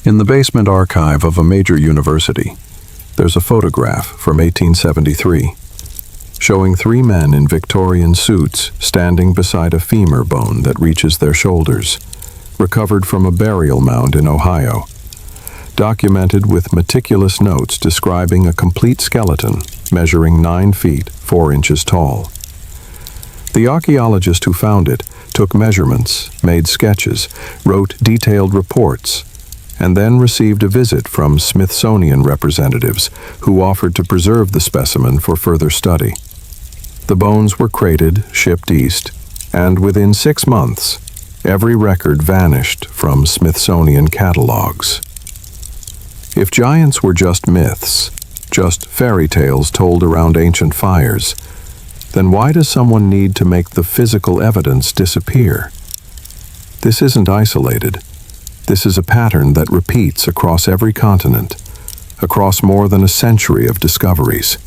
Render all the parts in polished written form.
In the basement archive of a major university, there's a photograph from 1873 showing three men in Victorian suits standing beside a femur bone that reaches their shoulders, recovered from a burial mound in Ohio, documented with meticulous notes describing a complete skeleton measuring 9 feet 4 inches tall. The archaeologist who found it took measurements, made sketches, wrote detailed reports, and then received a visit from Smithsonian representatives who offered to preserve the specimen for further study. The bones were crated, shipped east, and within 6 months, every record vanished from Smithsonian catalogs. If giants were just myths, just fairy tales told around ancient fires, then why does someone need to make the physical evidence disappear? This isn't isolated. This is a pattern that repeats across every continent, across more than a century of discoveries.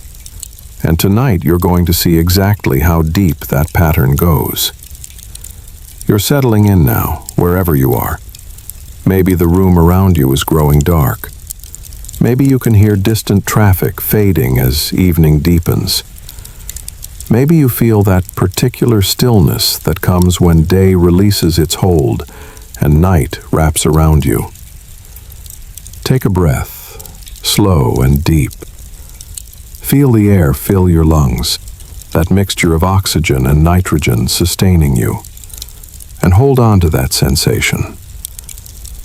And tonight you're going to see exactly how deep that pattern goes. You're settling in now, wherever you are. Maybe the room around you is growing dark. Maybe you can hear distant traffic fading as evening deepens. Maybe you feel that particular stillness that comes when day releases its hold and night wraps around you. Take a breath, slow and deep. Feel the air fill your lungs, that mixture of oxygen and nitrogen sustaining you. And hold on to that sensation,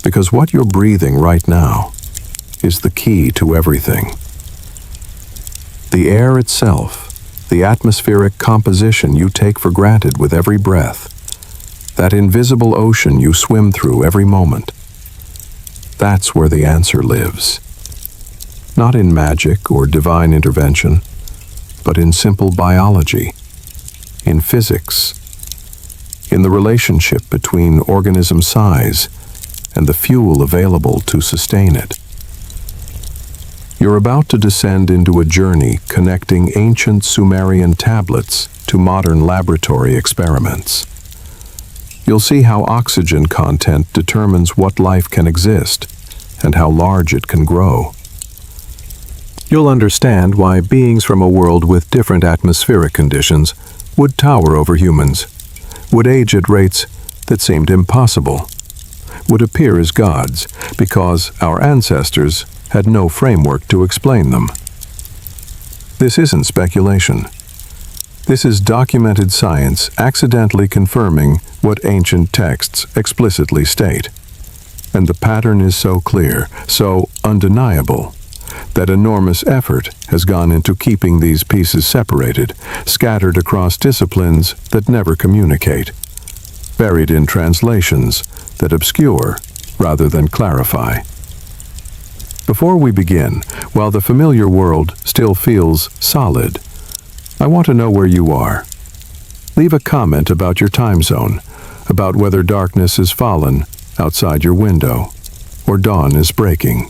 because what you're breathing right now is the key to everything. The air itself, the atmospheric composition you take for granted with every breath, that invisible ocean you swim through every moment. That's where the answer lives. Not in magic or divine intervention, but in simple biology, in physics, in the relationship between organism size and the fuel available to sustain it. You're about to descend into a journey connecting ancient Sumerian tablets to modern laboratory experiments. You'll see how oxygen content determines what life can exist and how large it can grow. You'll understand why beings from a world with different atmospheric conditions would tower over humans, would age at rates that seemed impossible, would appear as gods because our ancestors had no framework to explain them. This isn't speculation. This is documented science accidentally confirming what ancient texts explicitly state. And the pattern is so clear, so undeniable, that enormous effort has gone into keeping these pieces separated, scattered across disciplines that never communicate, buried in translations that obscure rather than clarify. Before we begin, while the familiar world still feels solid, I want to know where you are. Leave a comment about your time zone, about whether darkness has fallen outside your window, or dawn is breaking.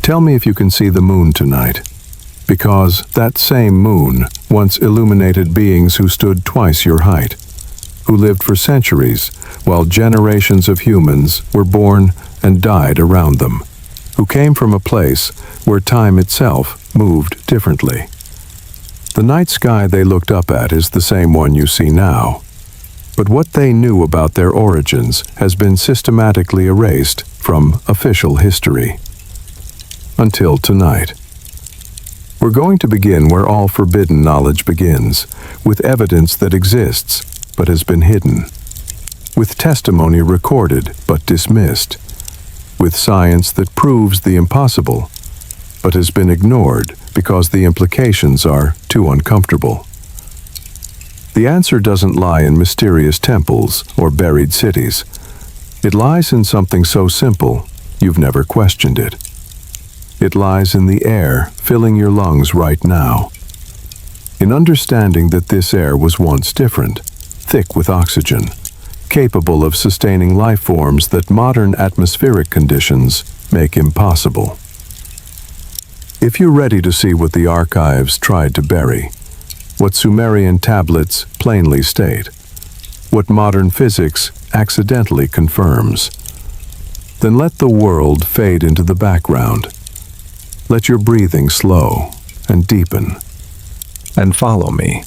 Tell me if you can see the moon tonight, because that same moon once illuminated beings who stood twice your height, who lived for centuries while generations of humans were born and died around them, who came from a place where time itself moved differently. The night sky they looked up at is the same one you see now, but what they knew about their origins has been systematically erased from official history. Until tonight. We're going to begin where all forbidden knowledge begins, with evidence that exists but has been hidden, with testimony recorded but dismissed, with science that proves the impossible but has been ignored because the implications are too uncomfortable. The answer doesn't lie in mysterious temples or buried cities. It lies in something so simple you've never questioned it. It lies in the air filling your lungs right now. In understanding that this air was once different, thick with oxygen, capable of sustaining life forms that modern atmospheric conditions make impossible. If you're ready to see what the archives tried to bury, what Sumerian tablets plainly state, what modern physics accidentally confirms, Then let the world fade into the background. Let your breathing slow and deepen. And follow me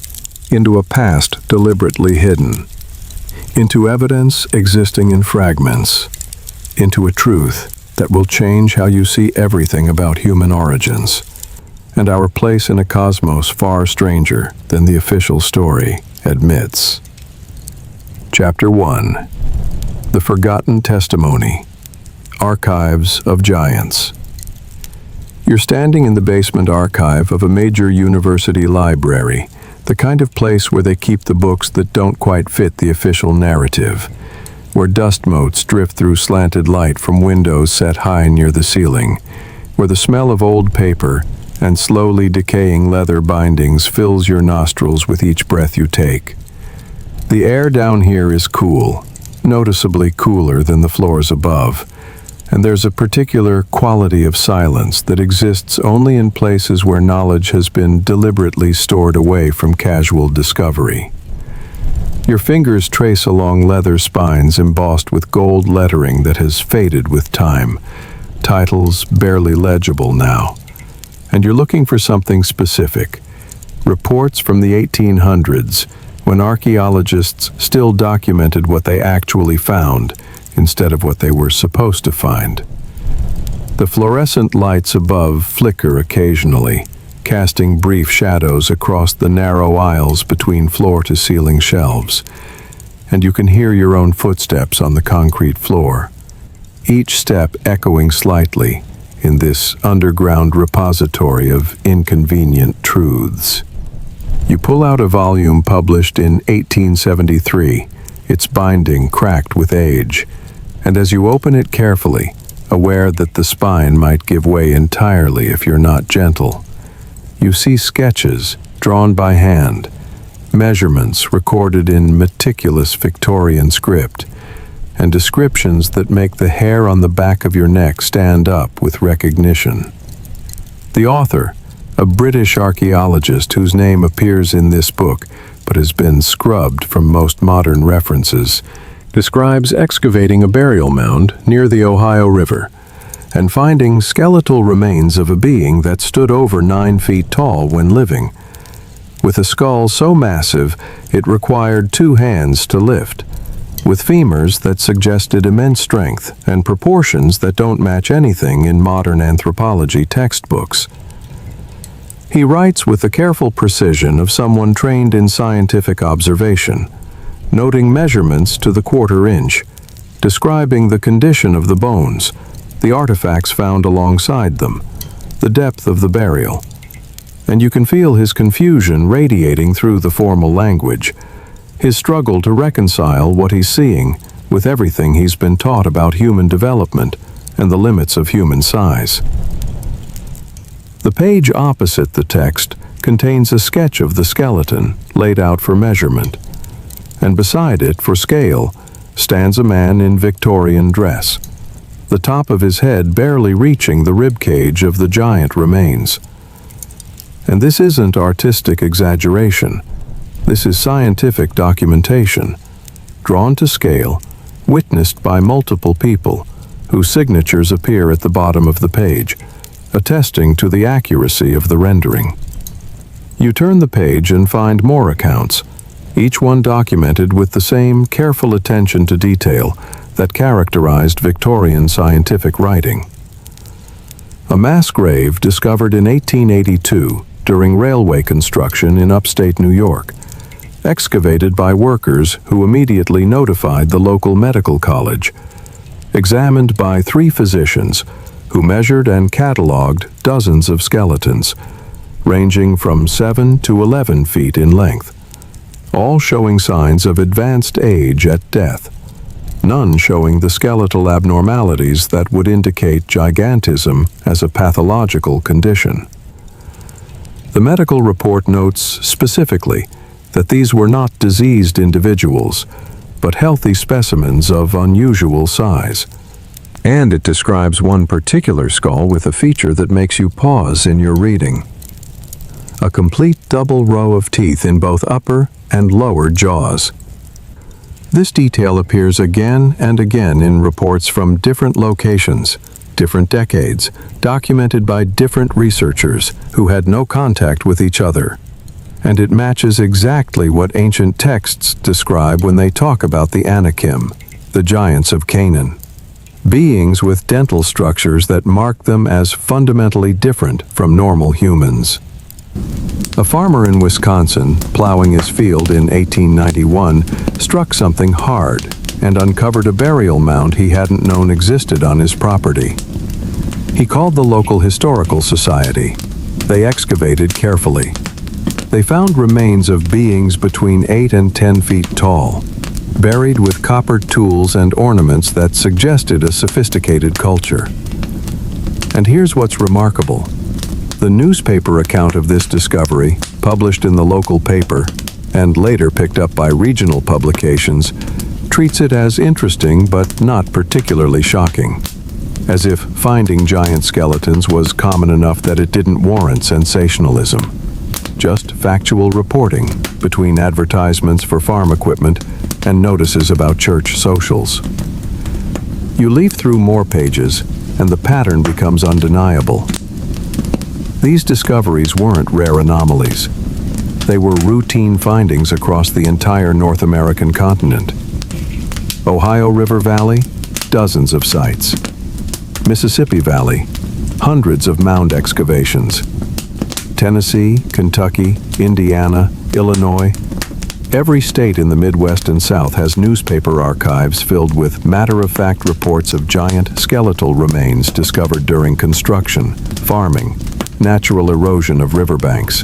into a past deliberately hidden, into evidence existing in fragments, into a truth that will change how you see everything about human origins, and our place in a cosmos far stranger than the official story admits. Chapter 1. The Forgotten Testimony. Archives of Giants. You're standing in the basement archive of a major university library, the kind of place where they keep the books that don't quite fit the official narrative, where dust motes drift through slanted light from windows set high near the ceiling, where the smell of old paper and slowly decaying leather bindings fills your nostrils with each breath you take. The air down here is cool, noticeably cooler than the floors above, and there's a particular quality of silence that exists only in places where knowledge has been deliberately stored away from casual discovery. Your fingers trace along leather spines embossed with gold lettering that has faded with time, titles barely legible now. And you're looking for something specific. Reports from the 1800s, when archaeologists still documented what they actually found, instead of what they were supposed to find. The fluorescent lights above flicker occasionally, casting brief shadows across the narrow aisles between floor-to-ceiling shelves, and you can hear your own footsteps on the concrete floor, each step echoing slightly in this underground repository of inconvenient truths. You pull out a volume published in 1873, its binding cracked with age, and as you open it carefully, aware that the spine might give way entirely if you're not gentle, you see sketches drawn by hand, measurements recorded in meticulous Victorian script, and descriptions that make the hair on the back of your neck stand up with recognition. The author, a British archaeologist whose name appears in this book but has been scrubbed from most modern references, describes excavating a burial mound near the Ohio River and finding skeletal remains of a being that stood over 9 feet tall when living, with a skull so massive it required 2 hands to lift, with femurs that suggested immense strength and proportions that don't match anything in modern anthropology textbooks. He writes with the careful precision of someone trained in scientific observation, noting measurements to the quarter inch, describing the condition of the bones, the artifacts found alongside them, the depth of the burial. And you can feel his confusion radiating through the formal language, his struggle to reconcile what he's seeing with everything he's been taught about human development and the limits of human size. The page opposite the text contains a sketch of the skeleton laid out for measurement, and beside it, for scale, stands a man in Victorian dress, the top of his head barely reaching the ribcage of the giant remains. And this isn't artistic exaggeration. This is scientific documentation, drawn to scale, witnessed by multiple people, whose signatures appear at the bottom of the page, attesting to the accuracy of the rendering. You turn the page and find more accounts, each one documented with the same careful attention to detail that characterized Victorian scientific writing. A mass grave discovered in 1882 during railway construction in upstate New York, excavated by workers who immediately notified the local medical college, examined by 3 physicians who measured and cataloged dozens of skeletons, ranging from 7 to 11 feet in length, all showing signs of advanced age at death, none showing the skeletal abnormalities that would indicate gigantism as a pathological condition. The medical report notes specifically that these were not diseased individuals, but healthy specimens of unusual size. And it describes one particular skull with a feature that makes you pause in your reading. A complete double row of teeth in both upper and lower jaws. This detail appears again and again in reports from different locations, different decades, documented by different researchers who had no contact with each other. And it matches exactly what ancient texts describe when they talk about the Anakim, the giants of Canaan. Beings with dental structures that mark them as fundamentally different from normal humans. A farmer in Wisconsin, plowing his field in 1891, struck something hard and uncovered a burial mound he hadn't known existed on his property. He called the local historical society. They excavated carefully. They found remains of beings between 8 and 10 feet tall, buried with coppered tools and ornaments that suggested a sophisticated culture. And here's what's remarkable. The newspaper account of this discovery, published in the local paper and later picked up by regional publications, treats it as interesting but not particularly shocking, as if finding giant skeletons was common enough that it didn't warrant sensationalism. Just factual reporting between advertisements for farm equipment and notices about church socials. You leaf through more pages, and the pattern becomes undeniable. These discoveries weren't rare anomalies. They were routine findings across the entire North American continent. Ohio River Valley, dozens of sites. Mississippi Valley, hundreds of mound excavations. Tennessee, Kentucky, Indiana, Illinois. Every state in the Midwest and South has newspaper archives filled with matter-of-fact reports of giant skeletal remains discovered during construction, farming, natural erosion of riverbanks.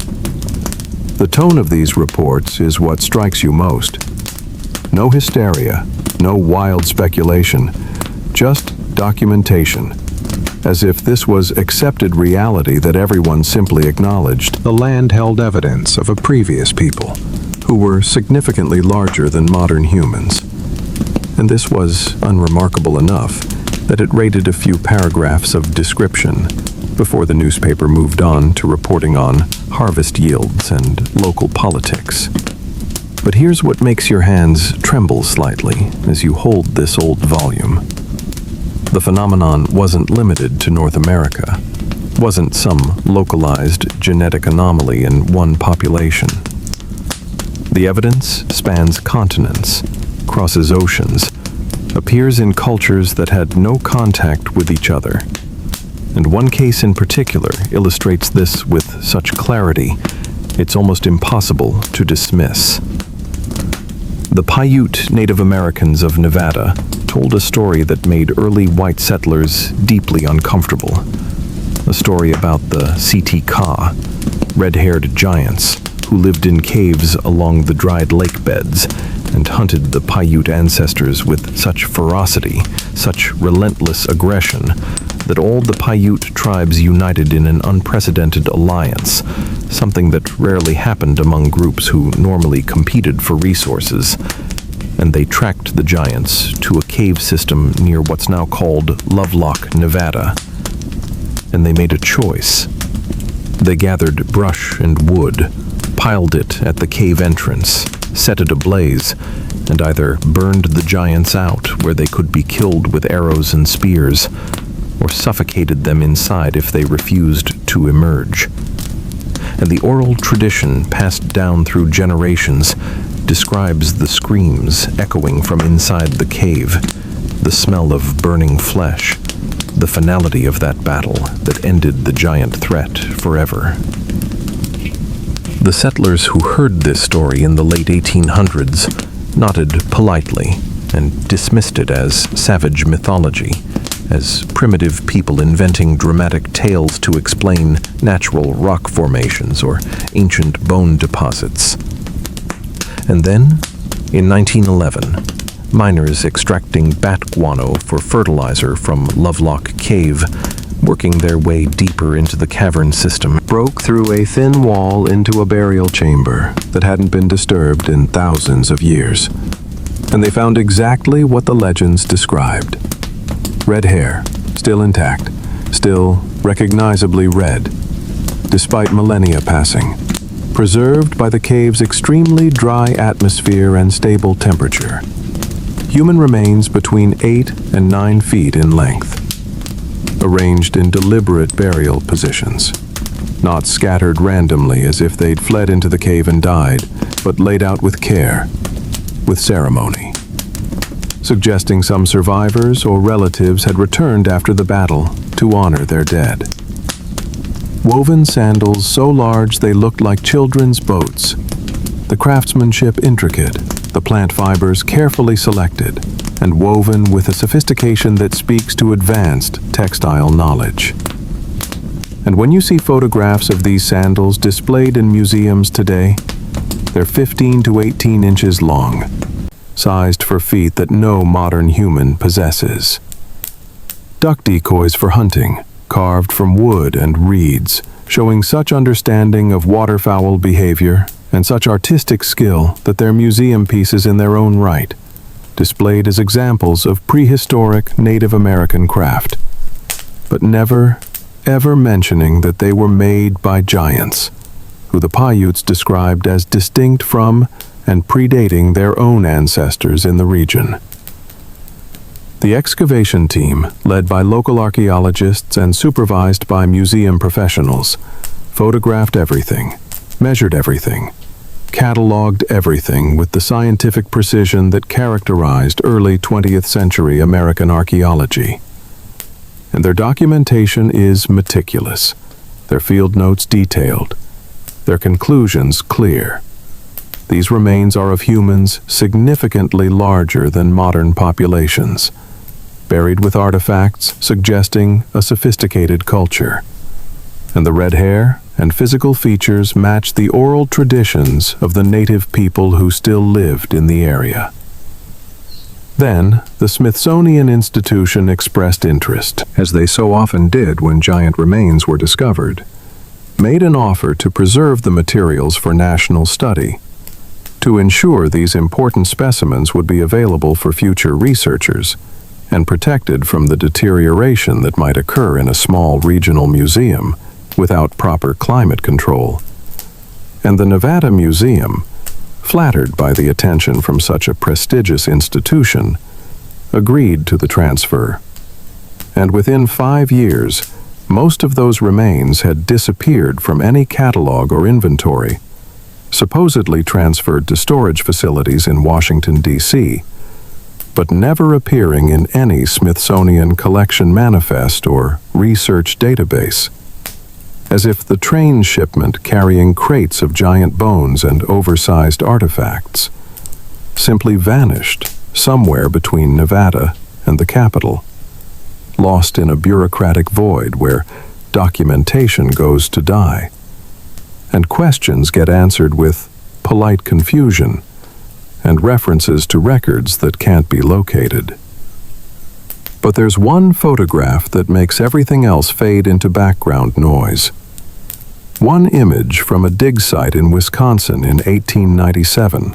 The tone of these reports is what strikes you most. No hysteria, no wild speculation, just documentation, as if this was accepted reality that everyone simply acknowledged. The land held evidence of a previous people who were significantly larger than modern humans. And this was unremarkable enough that it rated a few paragraphs of description before the newspaper moved on to reporting on harvest yields and local politics. But here's what makes your hands tremble slightly as you hold this old volume. The phenomenon wasn't limited to North America, wasn't some localized genetic anomaly in one population. The evidence spans continents, crosses oceans, appears in cultures that had no contact with each other. And one case in particular illustrates this with such clarity, it's almost impossible to dismiss. The Paiute Native Americans of Nevada told a story that made early white settlers deeply uncomfortable. A story about the Ct-Ka, red-haired giants who lived in caves along the dried lake beds and hunted the Paiute ancestors with such ferocity, such relentless aggression, that all the Paiute tribes united in an unprecedented alliance, something that rarely happened among groups who normally competed for resources. And they tracked the giants to a cave system near what's now called Lovelock, Nevada. And they made a choice. They gathered brush and wood, piled it at the cave entrance, set it ablaze, and either burned the giants out where they could be killed with arrows and spears, or suffocated them inside if they refused to emerge. And the oral tradition passed down through generations describes the screams echoing from inside the cave, the smell of burning flesh, the finality of that battle that ended the giant threat forever. The settlers who heard this story in the late 1800s nodded politely and dismissed it as savage mythology, as primitive people inventing dramatic tales to explain natural rock formations or ancient bone deposits. And then, in 1911, miners extracting bat guano for fertilizer from Lovelock Cave, working their way deeper into the cavern system, broke through a thin wall into a burial chamber that hadn't been disturbed in thousands of years. And they found exactly what the legends described. Red hair, still intact, still recognizably red, despite millennia passing, preserved by the cave's extremely dry atmosphere and stable temperature. human remains between 8 and 9 feet in length, arranged in deliberate burial positions, not scattered randomly as if they'd fled into the cave and died, but laid out with care, with ceremony, suggesting some survivors or relatives had returned after the battle to honor their dead. Woven sandals so large they looked like children's boats, the craftsmanship intricate, the plant fibers carefully selected, and woven with a sophistication that speaks to advanced textile knowledge. And when you see photographs of these sandals displayed in museums today, they're 15 to 18 inches long, sized for feet that no modern human possesses. Duck decoys for hunting, carved from wood and reeds, showing such understanding of waterfowl behavior and such artistic skill that they're museum pieces in their own right, displayed as examples of prehistoric Native American craft, but never, ever mentioning that they were made by giants, who the Paiutes described as distinct from and predating their own ancestors in the region. The excavation team, led by local archaeologists and supervised by museum professionals, photographed everything, measured everything, cataloged everything with the scientific precision that characterized early 20th century American archaeology. And their documentation is meticulous, their field notes detailed, their conclusions clear. These remains are of humans significantly larger than modern populations, buried with artifacts suggesting a sophisticated culture. And the red hair and physical features match the oral traditions of the native people who still lived in the area. Then, the Smithsonian Institution expressed interest, as they so often did when giant remains were discovered, made an offer to preserve the materials for national study, to ensure these important specimens would be available for future researchers and protected from the deterioration that might occur in a small regional museum without proper climate control. And the Nevada Museum, flattered by the attention from such a prestigious institution, agreed to the transfer. And within 5 years, most of those remains had disappeared from any catalog or inventory, supposedly transferred to storage facilities in Washington, D.C., but never appearing in any Smithsonian collection manifest or research database, as if the train shipment carrying crates of giant bones and oversized artifacts simply vanished somewhere between Nevada and the capital, lost in a bureaucratic void where documentation goes to die, and questions get answered with polite confusion and references to records that can't be located. But there's one photograph that makes everything else fade into background noise. One image from a dig site in Wisconsin in 1897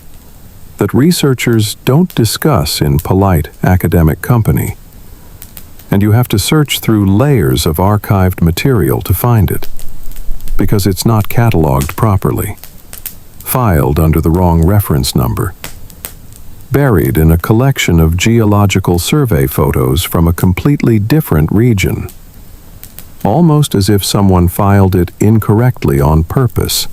that researchers don't discuss in polite academic company, and you have to search through layers of archived material to find it, because it's not cataloged properly, filed under the wrong reference number, buried in a collection of geological survey photos from a completely different region, almost as if someone filed it incorrectly on purpose,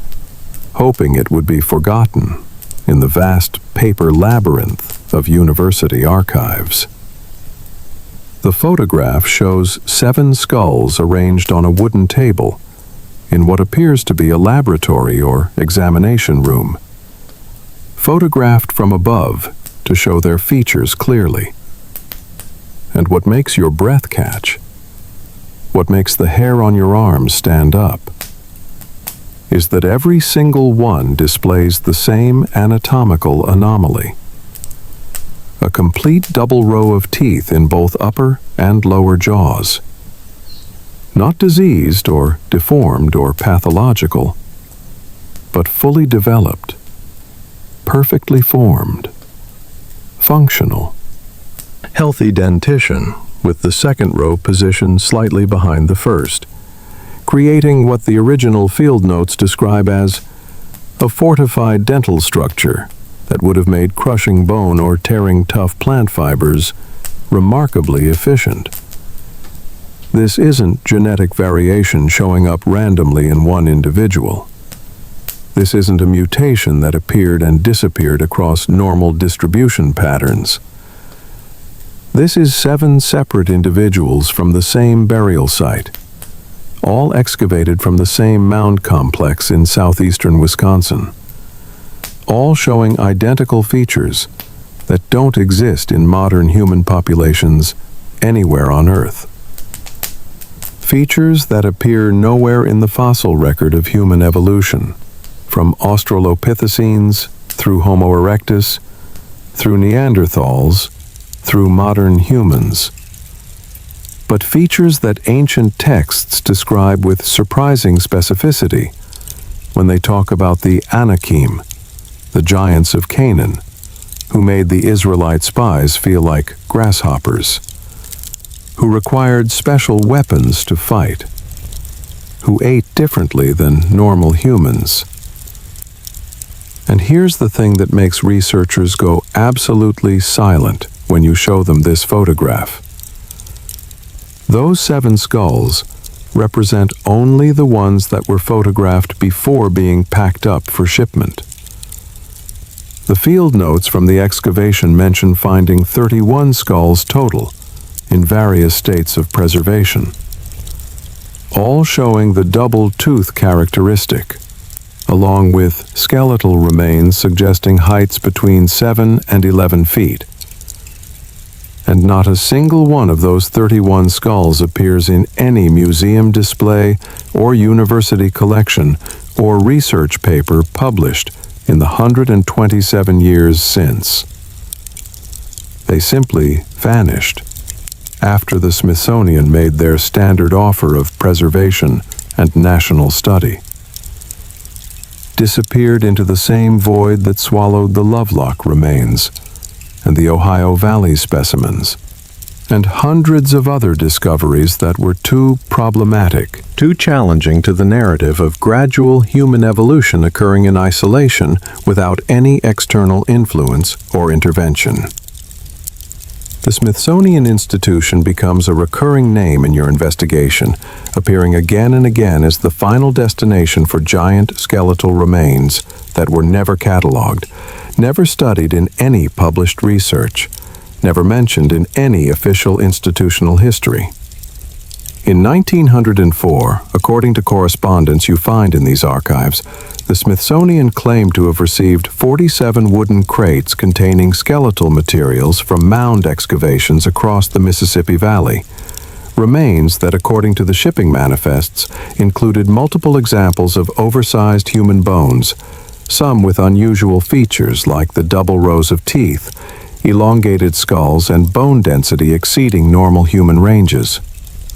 hoping it would be forgotten in the vast paper labyrinth of university archives. The photograph shows 7 skulls arranged on a wooden table in what appears to be a laboratory or examination room, photographed from above to show their features clearly. And what makes your breath catch, what makes the hair on your arms stand up, is that every single one displays the same anatomical anomaly. A complete double row of teeth in both upper and lower jaws. Not diseased or deformed or pathological, but fully developed, perfectly formed, functional. Healthy dentition, with the second row positioned slightly behind the first, creating what the original field notes describe as a fortified dental structure that would have made crushing bone or tearing tough plant fibers remarkably efficient. This isn't genetic variation showing up randomly in one individual. This isn't a mutation that appeared and disappeared across normal distribution patterns. This is 7 separate individuals from the same burial site, all excavated from the same mound complex in southeastern Wisconsin, all showing identical features that don't exist in modern human populations anywhere on Earth. Features that appear nowhere in the fossil record of human evolution, from Australopithecines through Homo erectus, through Neanderthals, through modern humans. But features that ancient texts describe with surprising specificity when they talk about the Anakim, the giants of Canaan, who made the Israelite spies feel like grasshoppers, who required special weapons to fight, who ate differently than normal humans. And here's the thing that makes researchers go absolutely silent when you show them this photograph. Those 7 skulls represent only the ones that were photographed before being packed up for shipment. The field notes from the excavation mention finding 31 skulls total in various states of preservation, all showing the double tooth characteristic, along with skeletal remains suggesting heights between 7 and 11 feet. And not a single one of those 31 skulls appears in any museum display or university collection or research paper published in the 127 years since. They simply vanished after the Smithsonian made their standard offer of preservation and national study. Disappeared into the same void that swallowed the Lovelock remains and the Ohio Valley specimens, and hundreds of other discoveries that were too problematic, too challenging to the narrative of gradual human evolution occurring in isolation without any external influence or intervention. The Smithsonian Institution becomes a recurring name in your investigation, appearing again and again as the final destination for giant skeletal remains that were never cataloged, never studied in any published research, never mentioned in any official institutional history. In 1904, according to correspondence you find in these archives, the Smithsonian claimed to have received 47 wooden crates containing skeletal materials from mound excavations across the Mississippi Valley, remains that, according to the shipping manifests, included multiple examples of oversized human bones, some with unusual features like the double rows of teeth, elongated skulls, and bone density exceeding normal human ranges.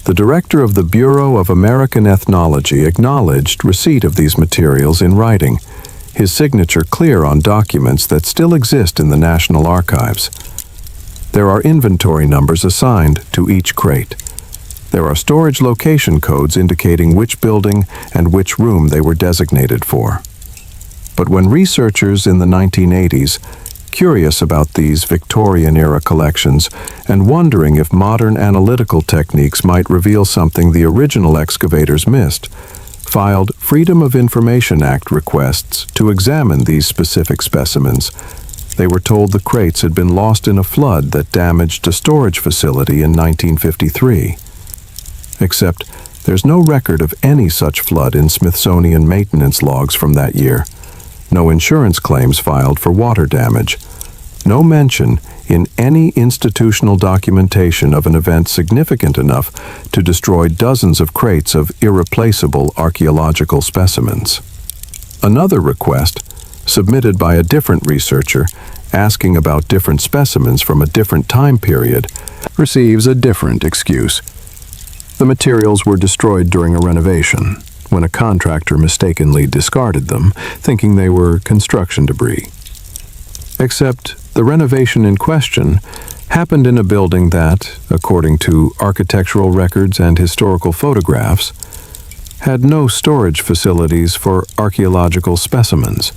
The director of the Bureau of American Ethnology acknowledged receipt of these materials in writing, his signature clear on documents that still exist in the National Archives. There are inventory numbers assigned to each crate. There are storage location codes indicating which building and which room they were designated for. But when researchers in the 1980s, curious about these Victorian-era collections and wondering if modern analytical techniques might reveal something the original excavators missed, filed Freedom of Information Act requests to examine these specific specimens, they were told the crates had been lost in a flood that damaged a storage facility in 1953. Except there's no record of any such flood in Smithsonian maintenance logs from that year. No insurance claims filed for water damage. No mention in any institutional documentation of an event significant enough to destroy dozens of crates of irreplaceable archaeological specimens. Another request, submitted by a different researcher, asking about different specimens from a different time period, receives a different excuse. The materials were destroyed during a renovation, when a contractor mistakenly discarded them, thinking they were construction debris. Except the renovation in question happened in a building that, according to architectural records and historical photographs, had no storage facilities for archaeological specimens.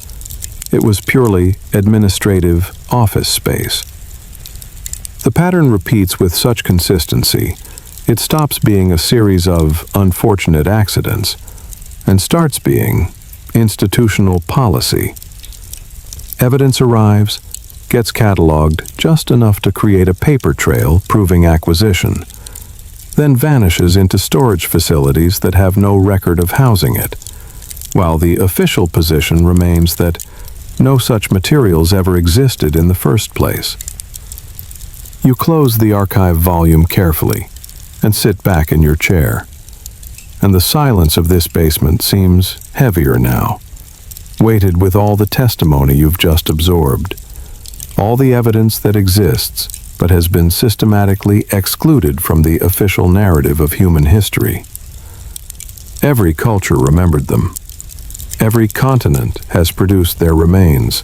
It was purely administrative office space. The pattern repeats with such consistency, it stops being a series of unfortunate accidents and starts being institutional policy. Evidence arrives, gets cataloged just enough to create a paper trail proving acquisition, then vanishes into storage facilities that have no record of housing it, while the official position remains that no such materials ever existed in the first place. You close the archive volume carefully and sit back in your chair, and the silence of this basement seems heavier now, weighted with all the testimony you've just absorbed, all the evidence that exists but has been systematically excluded from the official narrative of human history. Every culture remembered them. Every continent has produced their remains.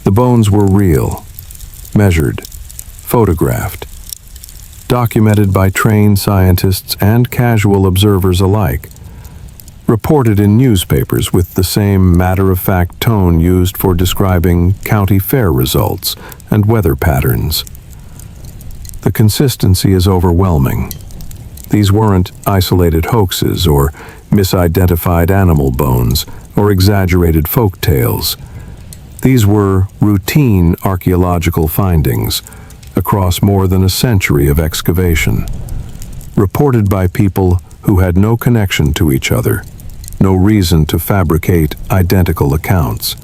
The bones were real, measured, photographed, documented by trained scientists and casual observers alike, reported in newspapers with the same matter-of-fact tone used for describing county fair results and weather patterns. The consistency is overwhelming. These weren't isolated hoaxes or misidentified animal bones or exaggerated folk tales. These were routine archaeological findings across more than a century of excavation, reported by people who had no connection to each other, no reason to fabricate identical accounts,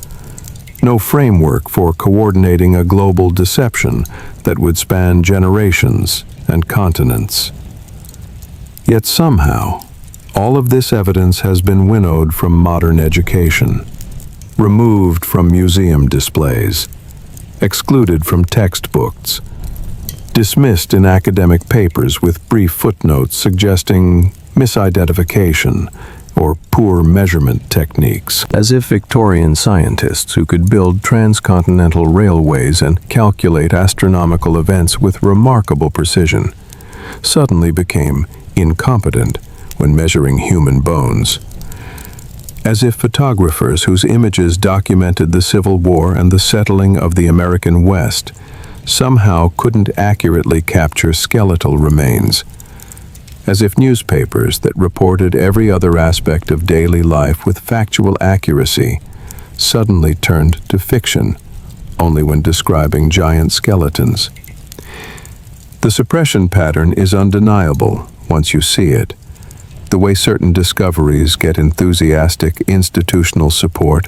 no framework for coordinating a global deception that would span generations and continents. Yet somehow, all of this evidence has been winnowed from modern education, removed from museum displays, excluded from textbooks, dismissed in academic papers with brief footnotes suggesting misidentification or poor measurement techniques, as if Victorian scientists who could build transcontinental railways and calculate astronomical events with remarkable precision suddenly became incompetent when measuring human bones. As if photographers whose images documented the Civil War and the settling of the American West somehow couldn't accurately capture skeletal remains. As if newspapers that reported every other aspect of daily life with factual accuracy suddenly turned to fiction only when describing giant skeletons. The suppression pattern is undeniable once you see it. The way certain discoveries get enthusiastic institutional support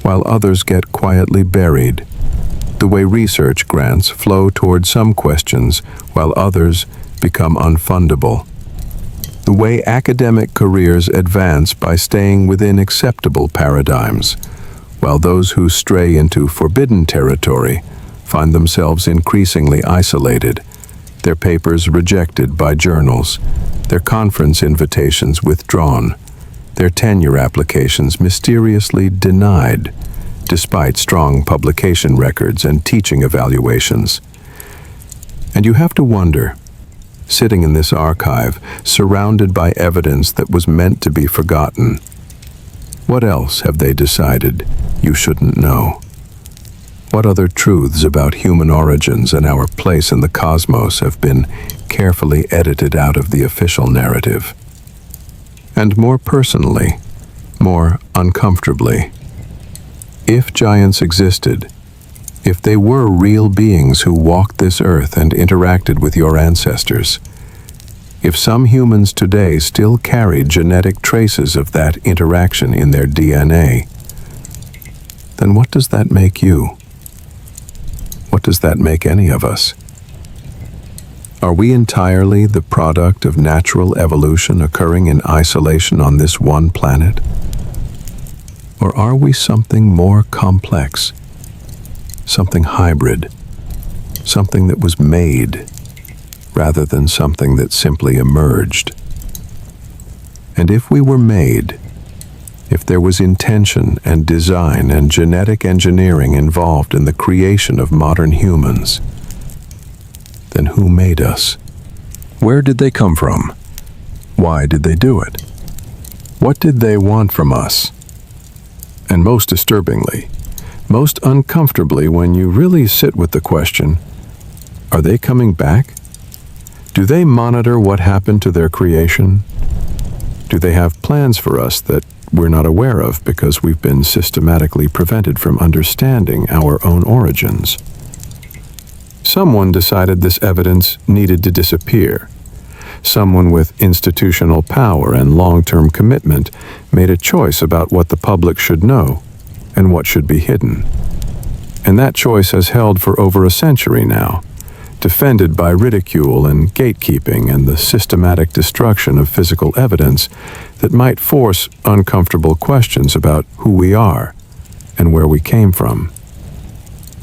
while others get quietly buried. The way research grants flow toward some questions while others become unfundable. The way academic careers advance by staying within acceptable paradigms, while those who stray into forbidden territory find themselves increasingly isolated, their papers rejected by journals, their conference invitations withdrawn, their tenure applications mysteriously denied, despite strong publication records and teaching evaluations. And you have to wonder, sitting in this archive, surrounded by evidence that was meant to be forgotten, what else have they decided you shouldn't know? What other truths about human origins and our place in the cosmos have been carefully edited out of the official narrative? And more personally, more uncomfortably, if giants existed, if they were real beings who walked this earth and interacted with your ancestors, if some humans today still carry genetic traces of that interaction in their DNA, then what does that make you? What does that make any of us? Are we entirely the product of natural evolution occurring in isolation on this one planet? Or are we something more complex, something hybrid, something that was made rather than something that simply emerged? And if we were made, if there was intention and design and genetic engineering involved in the creation of modern humans, then who made us? Where did they come from? Why did they do it? What did they want from us? And most disturbingly, most uncomfortably when you really sit with the question, are they coming back? Do they monitor what happened to their creation? Do they have plans for us that we're not aware of because we've been systematically prevented from understanding our own origins? Someone decided this evidence needed to disappear. Someone with institutional power and long-term commitment made a choice about what the public should know and what should be hidden. And that choice has held for over a century now, defended by ridicule and gatekeeping and the systematic destruction of physical evidence that might force uncomfortable questions about who we are and where we came from.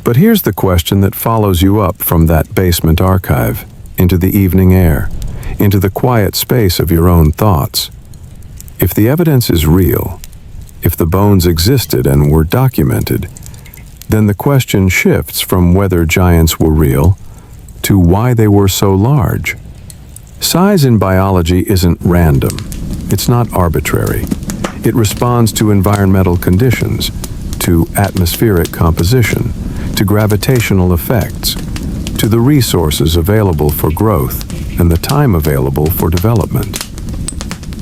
But here's the question that follows you up from that basement archive, into the evening air, into the quiet space of your own thoughts. If the evidence is real, if the bones existed and were documented, then the question shifts from whether giants were real to why they were so large. Size in biology isn't random. It's not arbitrary. It responds to environmental conditions, to atmospheric composition, to gravitational effects, to the resources available for growth and the time available for development.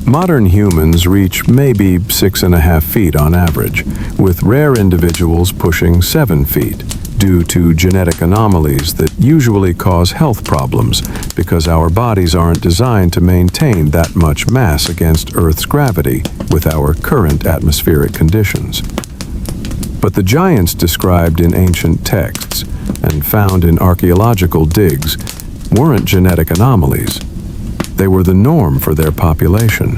Modern humans reach maybe 6.5 feet on average, with rare individuals pushing 7 feet, due to genetic anomalies that usually cause health problems because our bodies aren't designed to maintain that much mass against Earth's gravity with our current atmospheric conditions. But the giants described in ancient texts and found in archaeological digs weren't genetic anomalies. They were the norm for their population,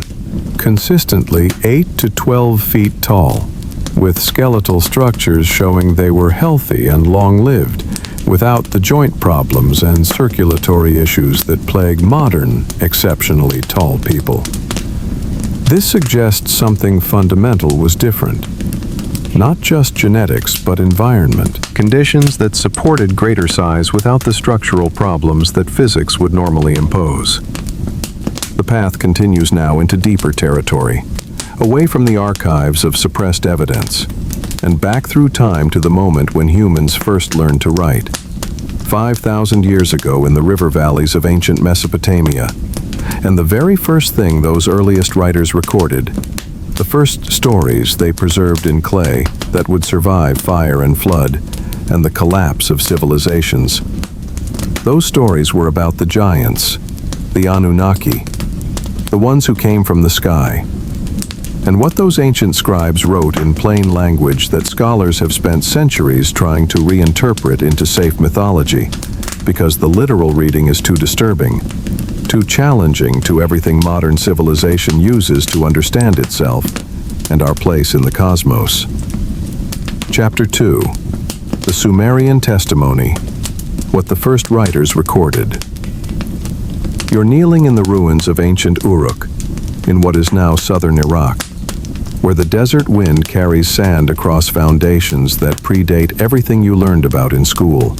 consistently 8 to 12 feet tall, with skeletal structures showing they were healthy and long-lived, without the joint problems and circulatory issues that plague modern, exceptionally tall people. This suggests something fundamental was different. Not just genetics, but environment, conditions that supported greater size without the structural problems that physics would normally impose. The path continues now into deeper territory, away from the archives of suppressed evidence, and back through time to the moment when humans first learned to write. 5,000 years ago in the river valleys of ancient Mesopotamia, and the very first thing those earliest writers recorded, the first stories they preserved in clay that would survive fire and flood and the collapse of civilizations. Those stories were about the giants, the Anunnaki, the ones who came from the sky. And what those ancient scribes wrote in plain language that scholars have spent centuries trying to reinterpret into safe mythology, because the literal reading is too disturbing, too challenging to everything modern civilization uses to understand itself and our place in the cosmos. Chapter 2. The Sumerian Testimony. What the first writers recorded. You're kneeling in the ruins of ancient Uruk, in what is now southern Iraq, where the desert wind carries sand across foundations that predate everything you learned about in school.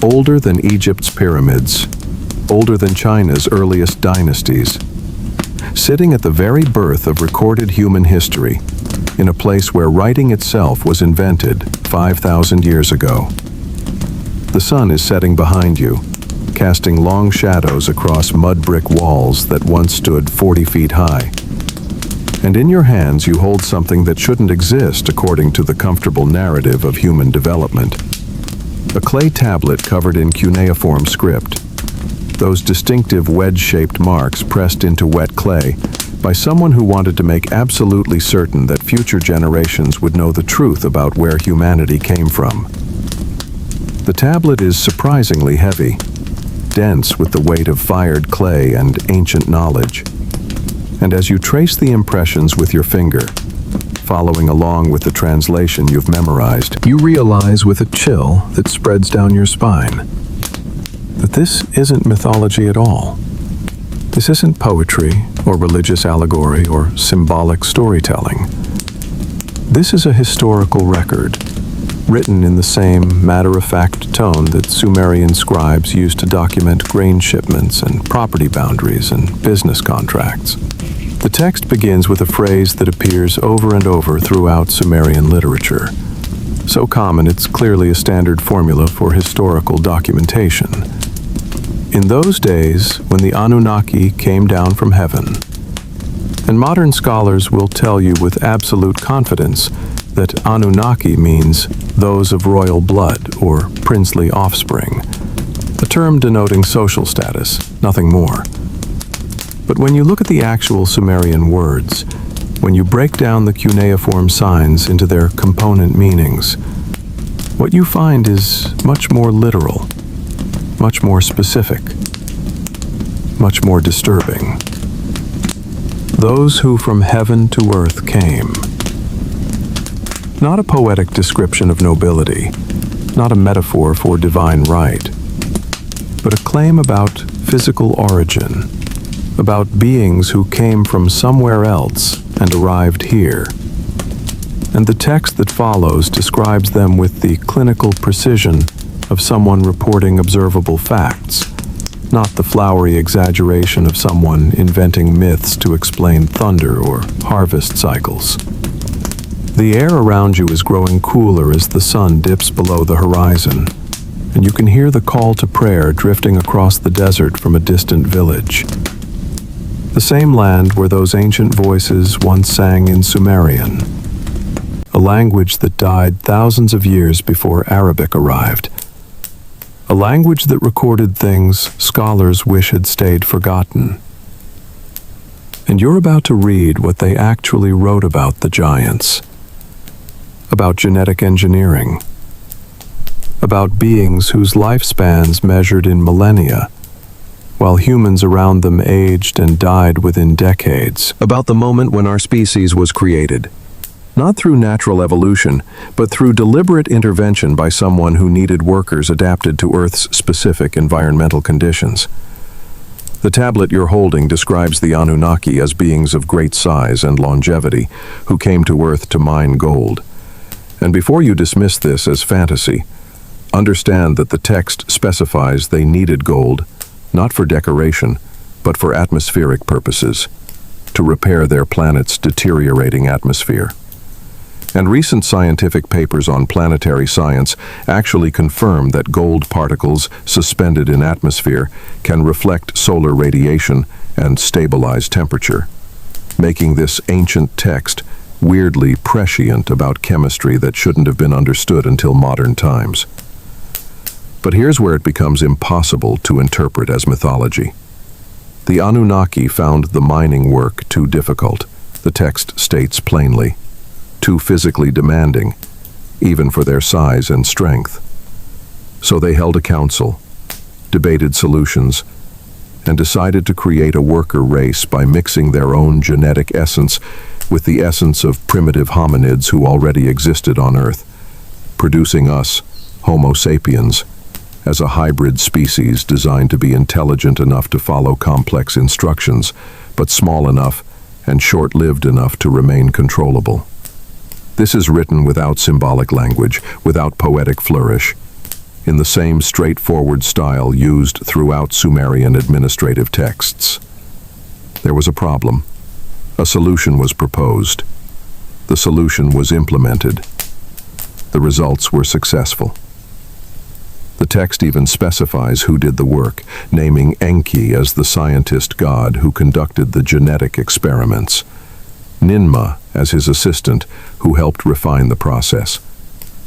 Older than Egypt's pyramids, older than China's earliest dynasties. Sitting at the very birth of recorded human history, in a place where writing itself was invented 5,000 years ago. The sun is setting behind you, casting long shadows across mud brick walls that once stood 40 feet high. And in your hands you hold something that shouldn't exist according to the comfortable narrative of human development. A clay tablet covered in cuneiform script. Those distinctive wedge-shaped marks pressed into wet clay by someone who wanted to make absolutely certain that future generations would know the truth about where humanity came from. The tablet is surprisingly heavy, dense with the weight of fired clay and ancient knowledge. And as you trace the impressions with your finger, following along with the translation you've memorized, you realize with a chill that spreads down your spine that this isn't mythology at all. This isn't poetry or religious allegory or symbolic storytelling. This is a historical record, written in the same matter-of-fact tone that Sumerian scribes used to document grain shipments and property boundaries and business contracts. The text begins with a phrase that appears over and over throughout Sumerian literature. So common it's clearly a standard formula for historical documentation. In those days, when the Anunnaki came down from heaven, and modern scholars will tell you with absolute confidence that Anunnaki means those of royal blood or princely offspring, a term denoting social status, nothing more. But when you look at the actual Sumerian words, when you break down the cuneiform signs into their component meanings, what you find is much more literal, much more specific, much more disturbing. Those who from heaven to earth came. Not a poetic description of nobility, not a metaphor for divine right, but a claim about physical origin, about beings who came from somewhere else and arrived here. And the text that follows describes them with the clinical precision of someone reporting observable facts, not the flowery exaggeration of someone inventing myths to explain thunder or harvest cycles. The air around you is growing cooler as the sun dips below the horizon, and you can hear the call to prayer drifting across the desert from a distant village. The same land where those ancient voices once sang in Sumerian, a language that died thousands of years before Arabic arrived. A language that recorded things scholars wish had stayed forgotten. And you're about to read what they actually wrote about the giants, about genetic engineering, about beings whose lifespans measured in millennia, while humans around them aged and died within decades, about the moment when our species was created. Not through natural evolution, but through deliberate intervention by someone who needed workers adapted to Earth's specific environmental conditions. The tablet you're holding describes the Anunnaki as beings of great size and longevity who came to Earth to mine gold. And before you dismiss this as fantasy, understand that the text specifies they needed gold, not for decoration, but for atmospheric purposes, to repair their planet's deteriorating atmosphere. And recent scientific papers on planetary science actually confirm that gold particles suspended in atmosphere can reflect solar radiation and stabilize temperature, making this ancient text weirdly prescient about chemistry that shouldn't have been understood until modern times. But here's where it becomes impossible to interpret as mythology. The Anunnaki found the mining work too difficult, the text states plainly, too physically demanding, even for their size and strength. So they held a council, debated solutions, and decided to create a worker race by mixing their own genetic essence with the essence of primitive hominids who already existed on Earth, producing us, Homo sapiens, as a hybrid species designed to be intelligent enough to follow complex instructions, but small enough and short-lived enough to remain controllable. This is written without symbolic language, without poetic flourish, in the same straightforward style used throughout Sumerian administrative texts. There was a problem. A solution was proposed. The solution was implemented. The results were successful. The text even specifies who did the work, naming Enki as the scientist god who conducted the genetic experiments, Ninmah as his assistant who helped refine the process.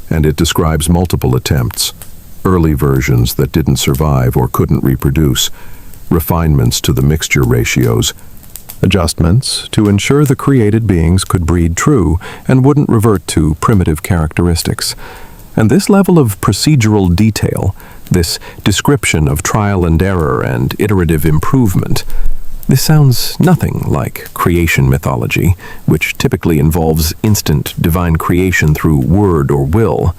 And it describes multiple attempts, early versions that didn't survive or couldn't reproduce, refinements to the mixture ratios, adjustments to ensure the created beings could breed true and wouldn't revert to primitive characteristics. And this level of procedural detail, this description of trial and error and iterative improvement, this sounds nothing like creation mythology, which typically involves instant divine creation through word or will.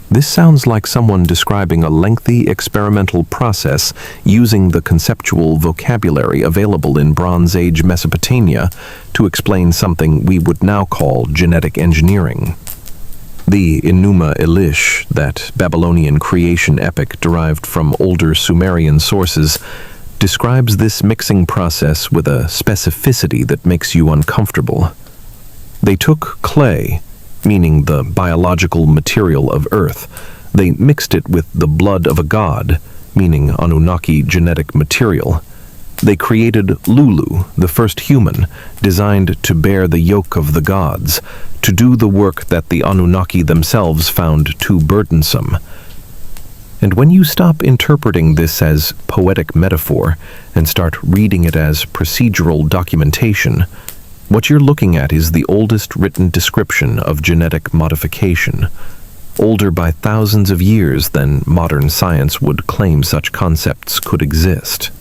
This sounds like someone describing a lengthy experimental process using the conceptual vocabulary available in Bronze Age Mesopotamia to explain something we would now call genetic engineering. The Enuma Elish, that Babylonian creation epic derived from older Sumerian sources, describes this mixing process with a specificity that makes you uncomfortable. They took clay, meaning the biological material of Earth. They mixed it with the blood of a god, meaning Anunnaki genetic material. They created Lulu, the first human, designed to bear the yoke of the gods, to do the work that the Anunnaki themselves found too burdensome. And when you stop interpreting this as poetic metaphor and start reading it as procedural documentation, what you're looking at is the oldest written description of genetic modification, older by thousands of years than modern science would claim such concepts could exist.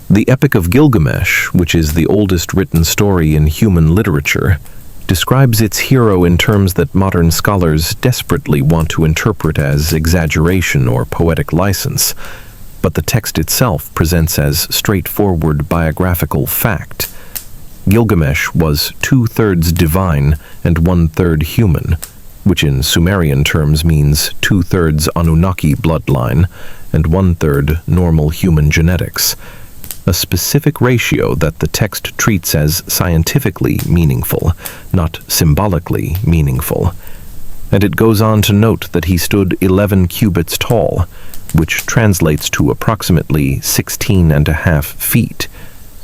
The Epic of Gilgamesh, which is the oldest written story in human literature, describes its hero in terms that modern scholars desperately want to interpret as exaggeration or poetic license, but the text itself presents as straightforward biographical fact. Gilgamesh was 2/3 divine and 1/3 human, which in Sumerian terms means 2/3 Anunnaki bloodline and 1/3 normal human genetics, a specific ratio that the text treats as scientifically meaningful, not symbolically meaningful. And it goes on to note that he stood 11 cubits tall, which translates to approximately 16.5 feet,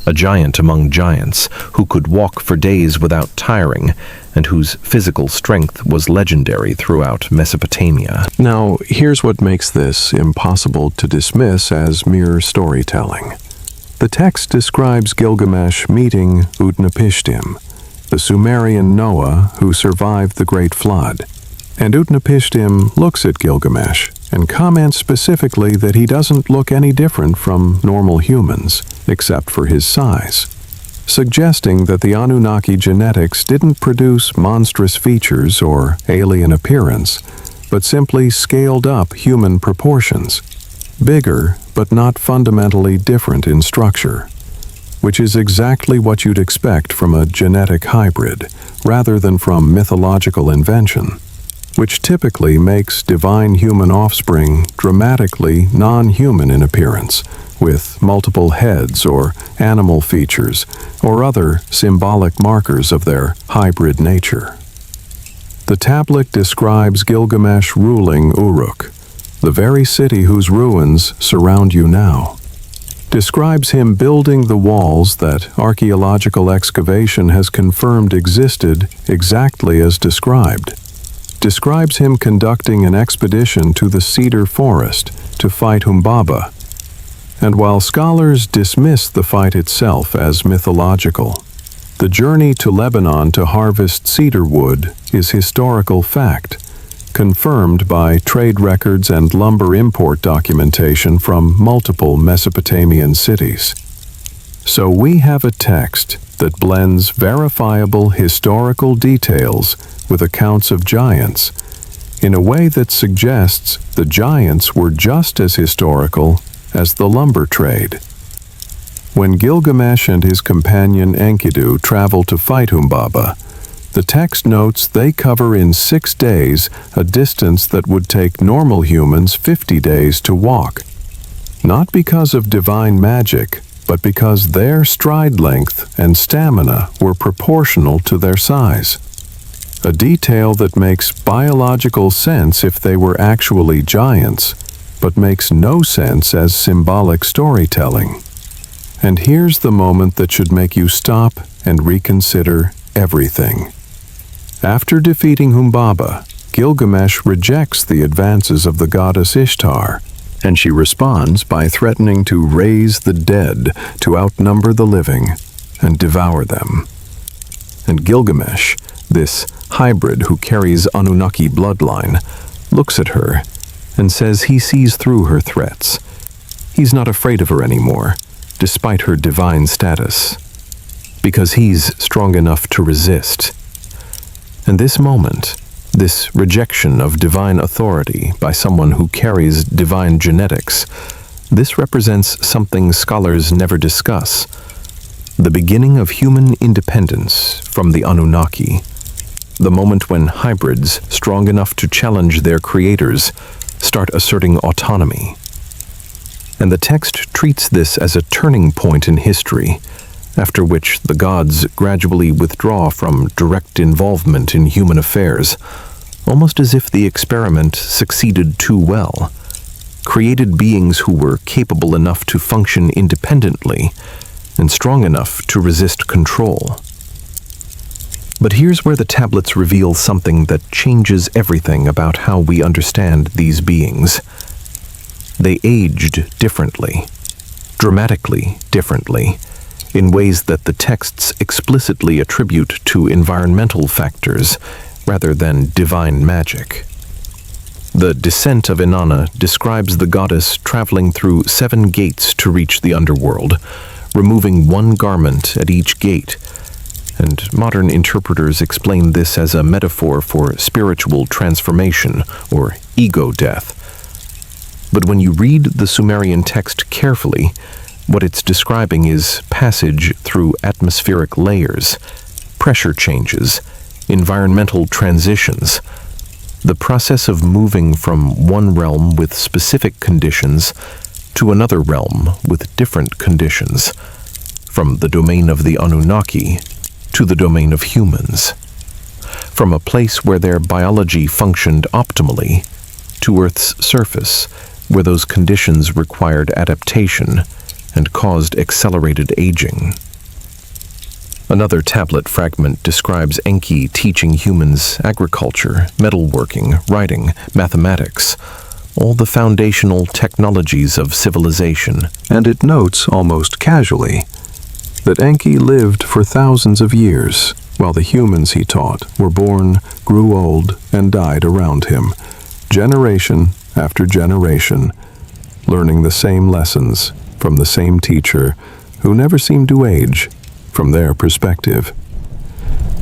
a giant among giants who could walk for days without tiring and whose physical strength was legendary throughout Mesopotamia. Now, here's what makes this impossible to dismiss as mere storytelling. The text describes Gilgamesh meeting Utnapishtim, the Sumerian Noah who survived the Great Flood. And Utnapishtim looks at Gilgamesh and comments specifically that he doesn't look any different from normal humans, except for his size, suggesting that the Anunnaki genetics didn't produce monstrous features or alien appearance, but simply scaled up human proportions, bigger but not fundamentally different in structure, which is exactly what you'd expect from a genetic hybrid, rather than from mythological invention, which typically makes divine human offspring dramatically non-human in appearance, with multiple heads or animal features or other symbolic markers of their hybrid nature. The tablet describes Gilgamesh ruling Uruk, the very city whose ruins surround you now. Describes him building the walls that archaeological excavation has confirmed existed exactly as described. Describes him conducting an expedition to the cedar forest to fight Humbaba. And while scholars dismiss the fight itself as mythological, the journey to Lebanon to harvest cedar wood is historical fact, confirmed by trade records and lumber import documentation from multiple Mesopotamian cities. So we have a text that blends verifiable historical details with accounts of giants in a way that suggests the giants were just as historical as the lumber trade. When Gilgamesh and his companion Enkidu travel to fight Humbaba, the text notes they cover in 6 days a distance that would take normal humans 50 days to walk, not because of divine magic, but because their stride length and stamina were proportional to their size. A detail that makes biological sense if they were actually giants, but makes no sense as symbolic storytelling. And here's the moment that should make you stop and reconsider everything. After defeating Humbaba, Gilgamesh rejects the advances of the goddess Ishtar, and she responds by threatening to raise the dead to outnumber the living and devour them. And Gilgamesh, this hybrid who carries Anunnaki bloodline, looks at her and says he sees through her threats. He's not afraid of her anymore, despite her divine status, because he's strong enough to resist. And this moment, this rejection of divine authority by someone who carries divine genetics, this represents something scholars never discuss: the beginning of human independence from the Anunnaki, the moment when hybrids strong enough to challenge their creators start asserting autonomy. And the text treats this as a turning point in history, after which the gods gradually withdraw from direct involvement in human affairs, almost as if the experiment succeeded too well, created beings who were capable enough to function independently and strong enough to resist control. But here's where the tablets reveal something that changes everything about how we understand these beings. They aged differently, dramatically differently, in ways that the texts explicitly attribute to environmental factors rather than divine magic. The Descent of Inanna describes the goddess traveling through 7 gates to reach the underworld, removing 1 garment at each gate, and modern interpreters explain this as a metaphor for spiritual transformation or ego death. But when you read the Sumerian text carefully, what it's describing is passage through atmospheric layers, pressure changes, environmental transitions, the process of moving from one realm with specific conditions to another realm with different conditions, from the domain of the Anunnaki to the domain of humans, from a place where their biology functioned optimally to Earth's surface, where those conditions required adaptation and caused accelerated aging. Another tablet fragment describes Enki teaching humans agriculture, metalworking, writing, mathematics, all the foundational technologies of civilization. And it notes almost casually that Enki lived for thousands of years, while the humans he taught were born, grew old, and died around him, generation after generation, learning the same lessons from the same teacher who never seemed to age from their perspective.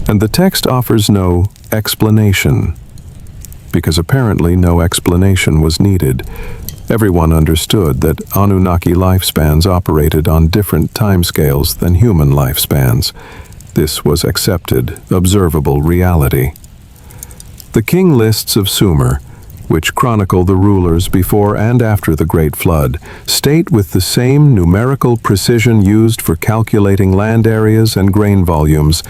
And the text offers no explanation, because apparently no explanation was needed. Everyone understood that Anunnaki lifespans operated on different timescales than human lifespans. This was accepted, observable reality. The king lists of Sumer, which chronicle the rulers before and after the Great Flood, state with the same numerical precision used for calculating land areas and grain volumes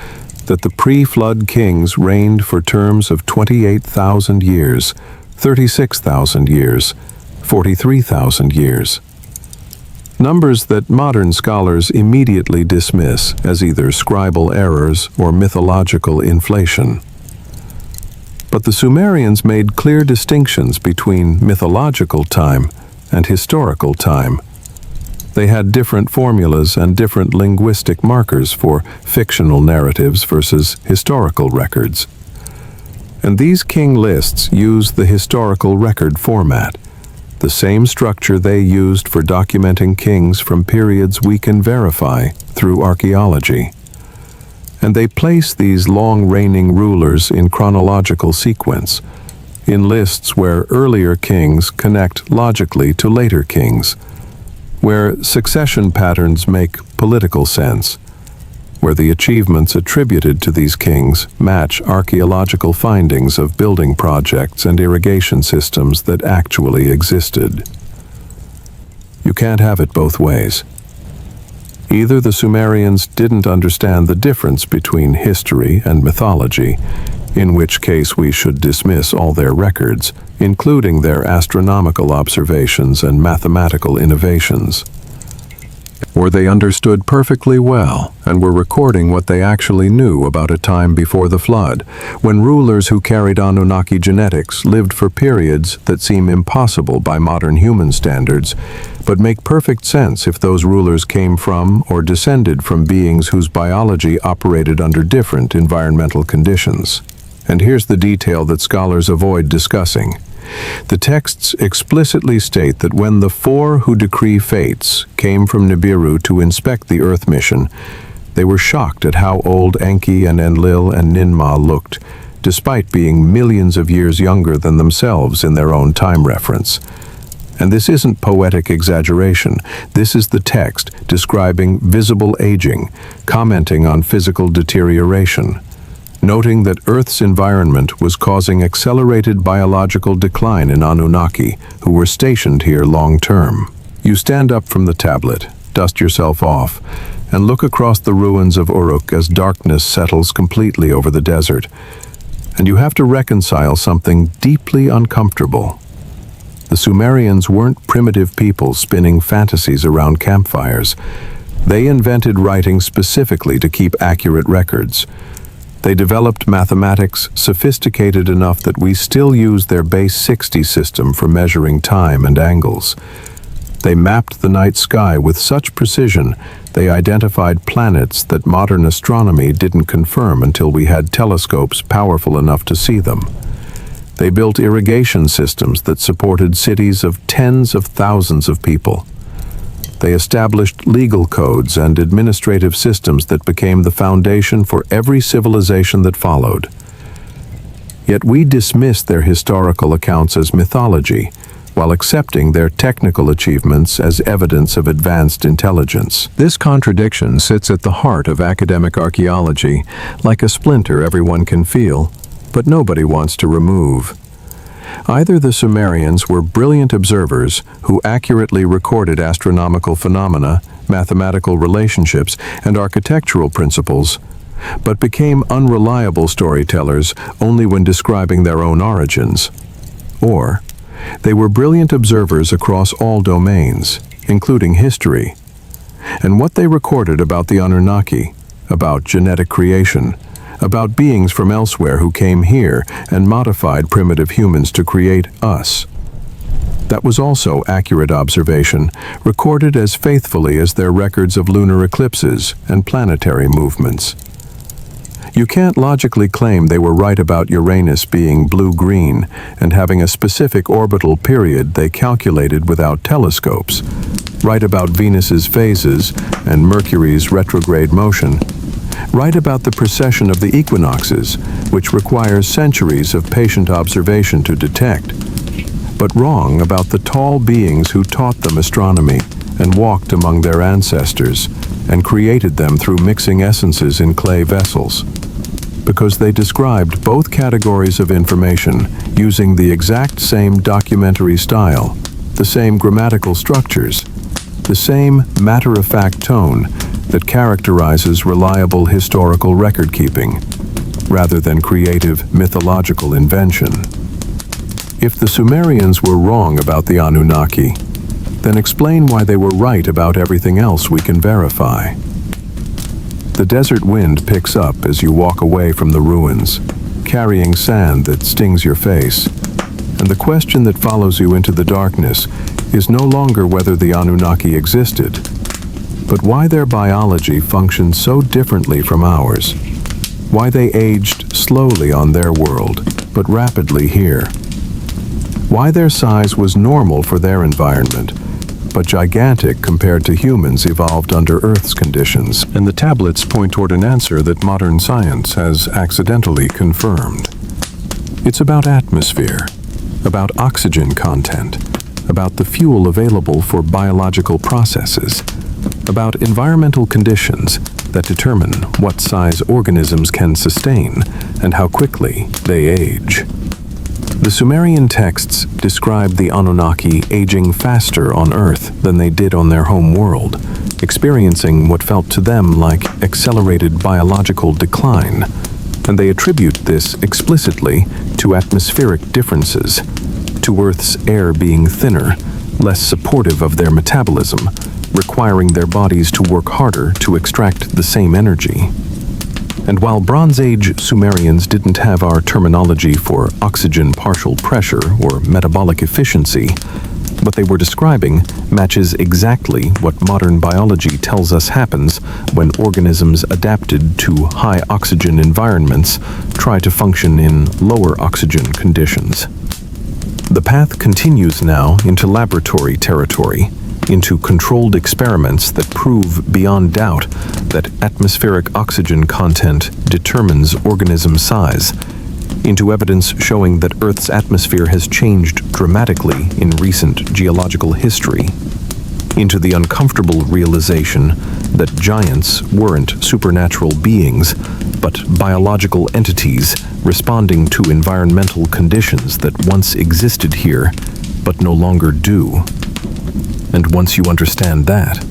that the pre-flood kings reigned for terms of 28,000 years, 36,000 years, 43,000 years. Numbers that modern scholars immediately dismiss as either scribal errors or mythological inflation. But the Sumerians made clear distinctions between mythological time and historical time. They had different formulas and different linguistic markers for fictional narratives versus historical records. And these king lists use the historical record format, the same structure they used for documenting kings from periods we can verify through archaeology. And they place these long-reigning rulers in chronological sequence, in lists where earlier kings connect logically to later kings, where succession patterns make political sense, where the achievements attributed to these kings match archaeological findings of building projects and irrigation systems that actually existed. You can't have it both ways. Either the Sumerians didn't understand the difference between history and mythology, in which case we should dismiss all their records, including their astronomical observations and mathematical innovations. Or they understood perfectly well and were recording what they actually knew about a time before the flood, when rulers who carried Anunnaki genetics lived for periods that seem impossible by modern human standards, but make perfect sense if those rulers came from or descended from beings whose biology operated under different environmental conditions. And here's the detail that scholars avoid discussing. The texts explicitly state that when the 4 who decree fates came from Nibiru to inspect the Earth mission, they were shocked at how old Enki and Enlil and Ninmah looked, despite being millions of years younger than themselves in their own time reference. And this isn't poetic exaggeration. This is the text describing visible aging, commenting on physical deterioration, noting that Earth's environment was causing accelerated biological decline in Anunnaki, who were stationed here long-term. You stand up from the tablet, dust yourself off, and look across the ruins of Uruk as darkness settles completely over the desert. And you have to reconcile something deeply uncomfortable. The Sumerians weren't primitive people spinning fantasies around campfires. They invented writing specifically to keep accurate records. They developed mathematics sophisticated enough that we still use their base 60 system for measuring time and angles. They mapped the night sky with such precision, they identified planets that modern astronomy didn't confirm until we had telescopes powerful enough to see them. They built irrigation systems that supported cities of tens of thousands of people. They established legal codes and administrative systems that became the foundation for every civilization that followed. Yet we dismiss their historical accounts as mythology, while accepting their technical achievements as evidence of advanced intelligence. This contradiction sits at the heart of academic archaeology, like a splinter everyone can feel, but nobody wants to remove. Either the Sumerians were brilliant observers who accurately recorded astronomical phenomena, mathematical relationships, and architectural principles, but became unreliable storytellers only when describing their own origins. Or they were brilliant observers across all domains, including history. And what they recorded about the Anunnaki, about genetic creation, about beings from elsewhere who came here and modified primitive humans to create us. That was also accurate observation, recorded as faithfully as their records of lunar eclipses and planetary movements. You can't logically claim they were right about Uranus being blue-green and having a specific orbital period they calculated without telescopes, right about Venus's phases and Mercury's retrograde motion, right about the precession of the equinoxes, which requires centuries of patient observation to detect, but wrong about the tall beings who taught them astronomy and walked among their ancestors and created them through mixing essences in clay vessels, because they described both categories of information using the exact same documentary style, the same grammatical structures, the same matter-of-fact tone that characterizes reliable historical record-keeping, rather than creative mythological invention. If the Sumerians were wrong about the Anunnaki, then explain why they were right about everything else we can verify. The desert wind picks up as you walk away from the ruins, carrying sand that stings your face, and the question that follows you into the darkness is no longer whether the Anunnaki existed, but why their biology functioned so differently from ours, why they aged slowly on their world, but rapidly here, why their size was normal for their environment, but gigantic compared to humans evolved under Earth's conditions. And the tablets point toward an answer that modern science has accidentally confirmed. It's about atmosphere, about oxygen content, about the fuel available for biological processes, about environmental conditions that determine what size organisms can sustain and how quickly they age. The Sumerian texts describe the Anunnaki aging faster on Earth than they did on their home world, experiencing what felt to them like accelerated biological decline, and they attribute this explicitly to atmospheric differences, to Earth's air being thinner, less supportive of their metabolism, requiring their bodies to work harder to extract the same energy. And while Bronze Age Sumerians didn't have our terminology for oxygen partial pressure or metabolic efficiency, what they were describing matches exactly what modern biology tells us happens when organisms adapted to high oxygen environments try to function in lower oxygen conditions. The path continues now into laboratory territory, into controlled experiments that prove beyond doubt that atmospheric oxygen content determines organism size, into evidence showing that Earth's atmosphere has changed dramatically in recent geological history, into the uncomfortable realization that giants weren't supernatural beings, but biological entities responding to environmental conditions that once existed here, but no longer do. And once you understand that,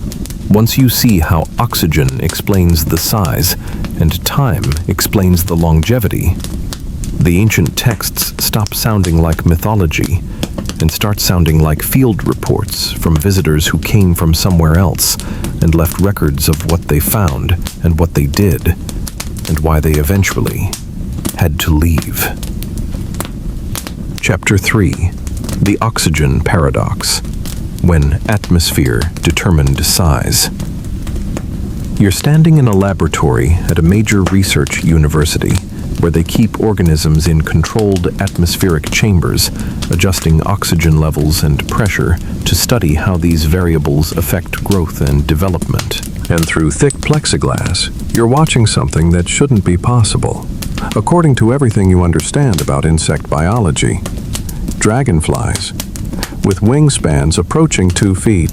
Once you see how oxygen explains the size and time explains the longevity, the ancient texts stop sounding like mythology and start sounding like field reports from visitors who came from somewhere else and left records of what they found and what they did and why they eventually had to leave. Chapter 3: The Oxygen Paradox. When atmosphere determined size. You're standing in a laboratory at a major research university where they keep organisms in controlled atmospheric chambers, adjusting oxygen levels and pressure to study how these variables affect growth and development. And through thick plexiglass, you're watching something that shouldn't be possible. According to everything you understand about insect biology, dragonflies, with wingspans approaching 2 feet,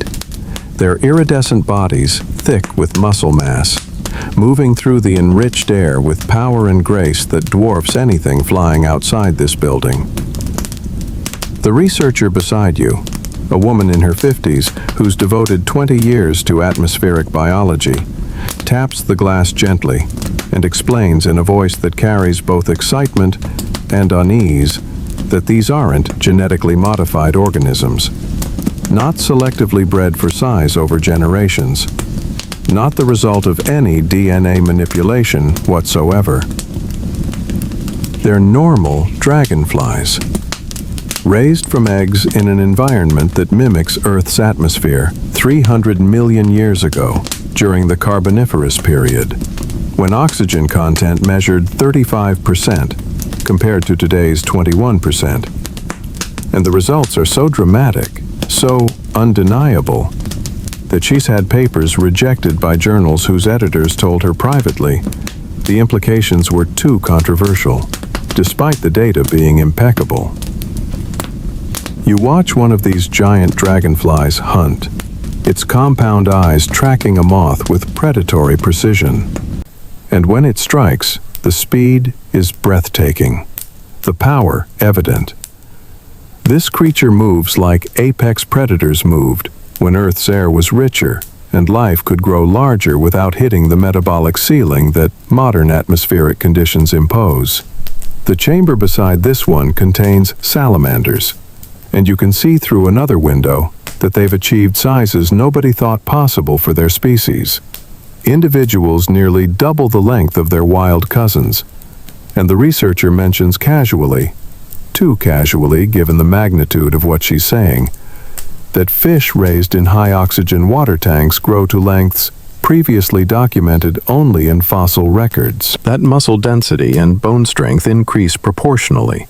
their iridescent bodies thick with muscle mass, moving through the enriched air with power and grace that dwarfs anything flying outside this building. The researcher beside you, a woman in her 50s who's devoted 20 years to atmospheric biology, taps the glass gently and explains in a voice that carries both excitement and unease that these aren't genetically modified organisms, not selectively bred for size over generations, not the result of any DNA manipulation whatsoever. They're normal dragonflies, raised from eggs in an environment that mimics Earth's atmosphere 300 million years ago during the Carboniferous period, when oxygen content measured 35%, compared to today's 21%. And the results are so dramatic, so undeniable, that she's had papers rejected by journals whose editors told her privately the implications were too controversial, despite the data being impeccable. You watch one of these giant dragonflies hunt, its compound eyes tracking a moth with predatory precision. And when it strikes, the speed is breathtaking, the power evident. This creature moves like apex predators moved when Earth's air was richer and life could grow larger without hitting the metabolic ceiling that modern atmospheric conditions impose. The chamber beside this one contains salamanders, and you can see through another window that they've achieved sizes nobody thought possible for their species. Individuals nearly double the length of their wild cousins, and the researcher mentions casually, too casually given the magnitude of what she's saying, that fish raised in high-oxygen water tanks grow to lengths previously documented only in fossil records. That muscle density and bone strength increase proportionally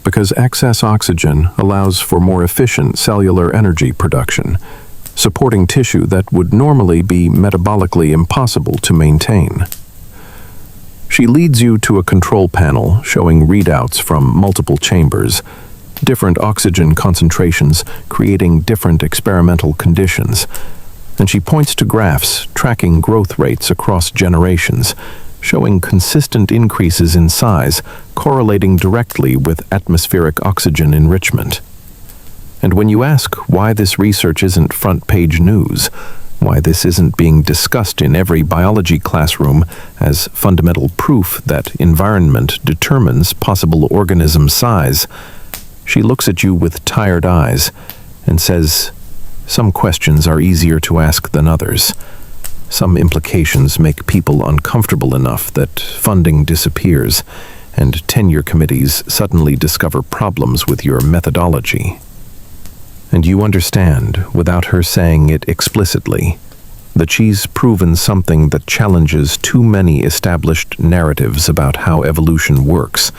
because excess oxygen allows for more efficient cellular energy production, supporting tissue that would normally be metabolically impossible to maintain. She leads you to a control panel showing readouts from multiple chambers, different oxygen concentrations creating different experimental conditions, and she points to graphs tracking growth rates across generations, showing consistent increases in size correlating directly with atmospheric oxygen enrichment. And when you ask why this research isn't front-page news, why this isn't being discussed in every biology classroom as fundamental proof that environment determines possible organism size, she looks at you with tired eyes and says, "Some questions are easier to ask than others. Some implications make people uncomfortable enough that funding disappears and tenure committees suddenly discover problems with your methodology." And you understand, without her saying it explicitly, that she's proven something that challenges too many established narratives about how evolution works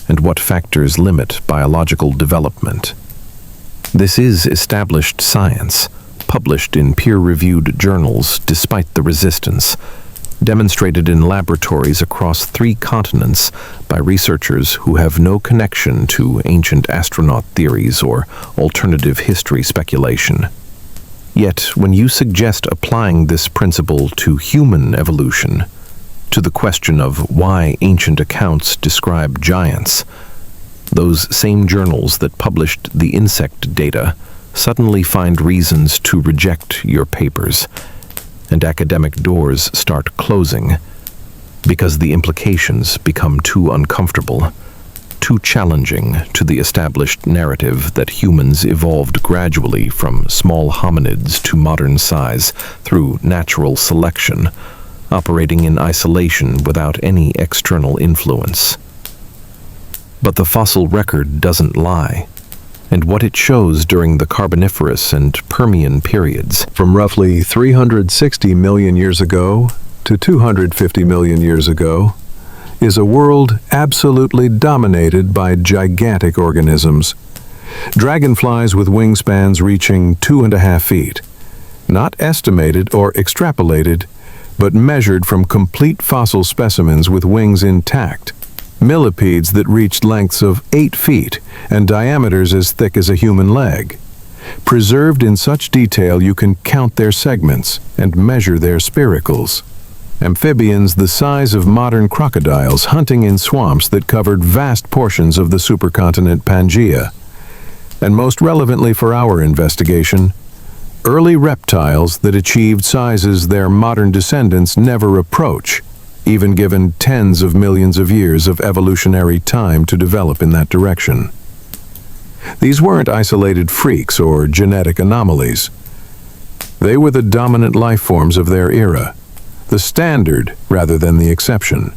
and what factors limit biological development. This is established science, published in peer-reviewed journals despite the resistance, demonstrated in laboratories across 3 continents by researchers who have no connection to ancient astronaut theories or alternative history speculation. Yet, when you suggest applying this principle to human evolution, to the question of why ancient accounts describe giants, those same journals that published the insect data suddenly find reasons to reject your papers. and academic doors start closing because the implications become too uncomfortable, too challenging to the established narrative that humans evolved gradually from small hominids to modern size through natural selection, operating in isolation without any external influence. But the fossil record doesn't lie, and what it shows during the Carboniferous and Permian periods, From roughly 360 million years ago to 250 million years ago, is a world absolutely dominated by gigantic organisms. Dragonflies with wingspans reaching 2.5 feet. Not estimated or extrapolated, but measured from complete fossil specimens with wings intact. Millipedes that reached lengths of 8 feet and diameters as thick as a human leg. Preserved in such detail you can count their segments and measure their spiracles. Amphibians the size of modern crocodiles hunting in swamps that covered vast portions of the supercontinent Pangaea. And most relevantly for our investigation, early reptiles that achieved sizes their modern descendants never approach, even given tens of millions of years of evolutionary time to develop in that direction. These weren't isolated freaks or genetic anomalies. They were the dominant life forms of their era, the standard rather than the exception.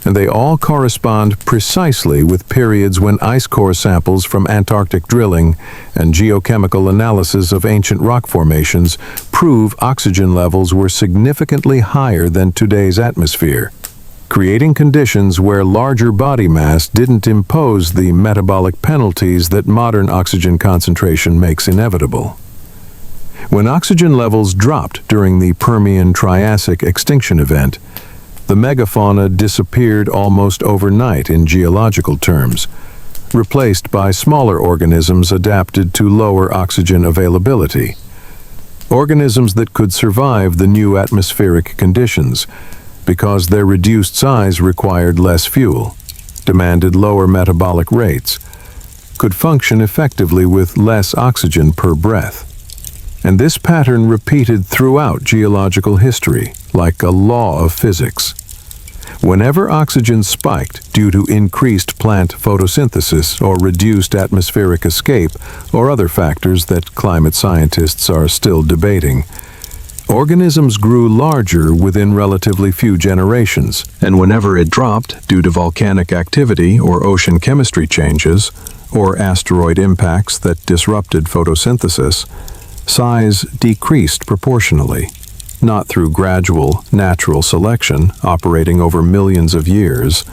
And they all correspond precisely with periods when ice core samples from Antarctic drilling and geochemical analysis of ancient rock formations prove oxygen levels were significantly higher than today's atmosphere, creating conditions where larger body mass didn't impose the metabolic penalties that modern oxygen concentration makes inevitable. When oxygen levels dropped during the Permian-Triassic extinction event, the megafauna disappeared almost overnight in geological terms, replaced by smaller organisms adapted to lower oxygen availability. Organisms that could survive the new atmospheric conditions because their reduced size required less fuel, demanded lower metabolic rates, could function effectively with less oxygen per breath. And this pattern repeated throughout geological history, like a law of physics. Whenever oxygen spiked due to increased plant photosynthesis or reduced atmospheric escape or other factors that climate scientists are still debating, organisms grew larger within relatively few generations. And whenever it dropped due to volcanic activity or ocean chemistry changes, or asteroid impacts that disrupted photosynthesis, size decreased proportionally, not through gradual, natural selection operating over millions of years,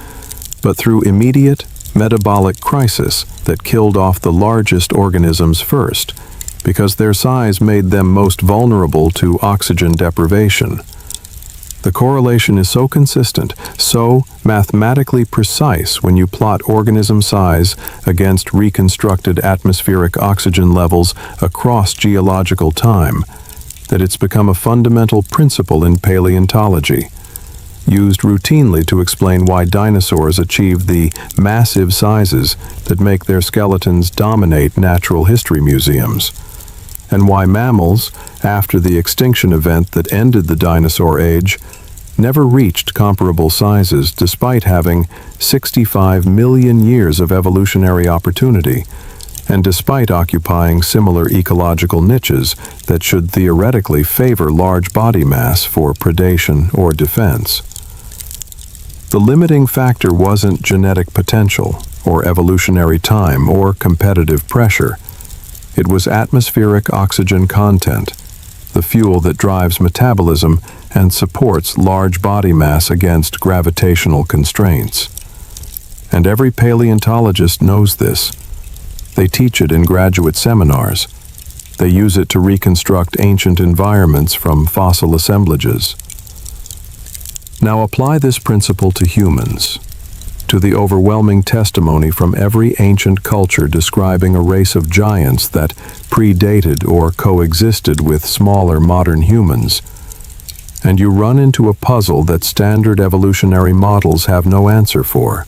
but through immediate metabolic crisis that killed off the largest organisms first, because their size made them most vulnerable to oxygen deprivation. The correlation is so consistent, so mathematically precise when you plot organism size against reconstructed atmospheric oxygen levels across geological time, that it's become a fundamental principle in paleontology, used routinely to explain why dinosaurs achieved the massive sizes that make their skeletons dominate natural history museums, and why mammals, after the extinction event that ended the dinosaur age, never reached comparable sizes despite having 65 million years of evolutionary opportunity, and despite occupying similar ecological niches that should theoretically favor large body mass for predation or defense. The limiting factor wasn't genetic potential, or evolutionary time, or competitive pressure. It was atmospheric oxygen content, the fuel that drives metabolism and supports large body mass against gravitational constraints. And every paleontologist knows this. They teach it in graduate seminars. They use it to reconstruct ancient environments from fossil assemblages. Now apply this principle to humans, to the overwhelming testimony from every ancient culture describing a race of giants that predated or coexisted with smaller modern humans, and you run into a puzzle that standard evolutionary models have no answer for.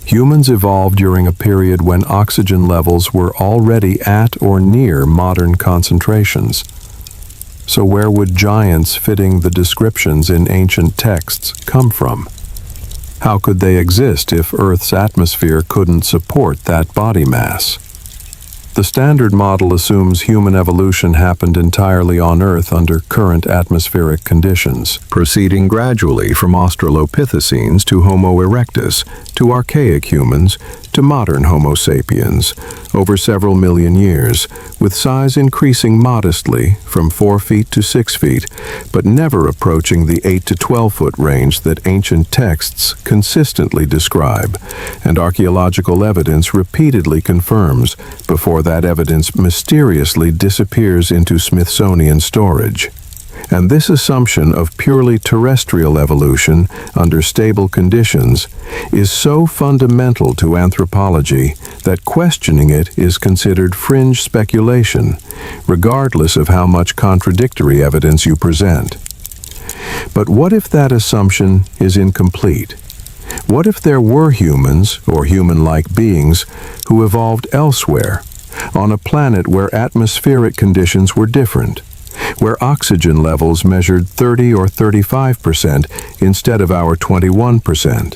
Humans evolved during a period when oxygen levels were already at or near modern concentrations. So where would giants fitting the descriptions in ancient texts come from? How could they exist if Earth's atmosphere couldn't support that body mass? The standard model assumes human evolution happened entirely on Earth under current atmospheric conditions, proceeding gradually from Australopithecines to Homo erectus, to archaic humans, to modern Homo sapiens, over several million years, with size increasing modestly from 4 feet to 6 feet, but never approaching the 8 to 12 foot range that ancient texts consistently describe, and archaeological evidence repeatedly confirms before that evidence mysteriously disappears into Smithsonian storage. And this assumption of purely terrestrial evolution under stable conditions is so fundamental to anthropology that questioning it is considered fringe speculation, regardless of how much contradictory evidence you present. But what if that assumption is incomplete? What if there were humans, or human-like beings, who evolved elsewhere, on a planet where atmospheric conditions were different, where oxygen levels measured 30 or 35% instead of our 21%,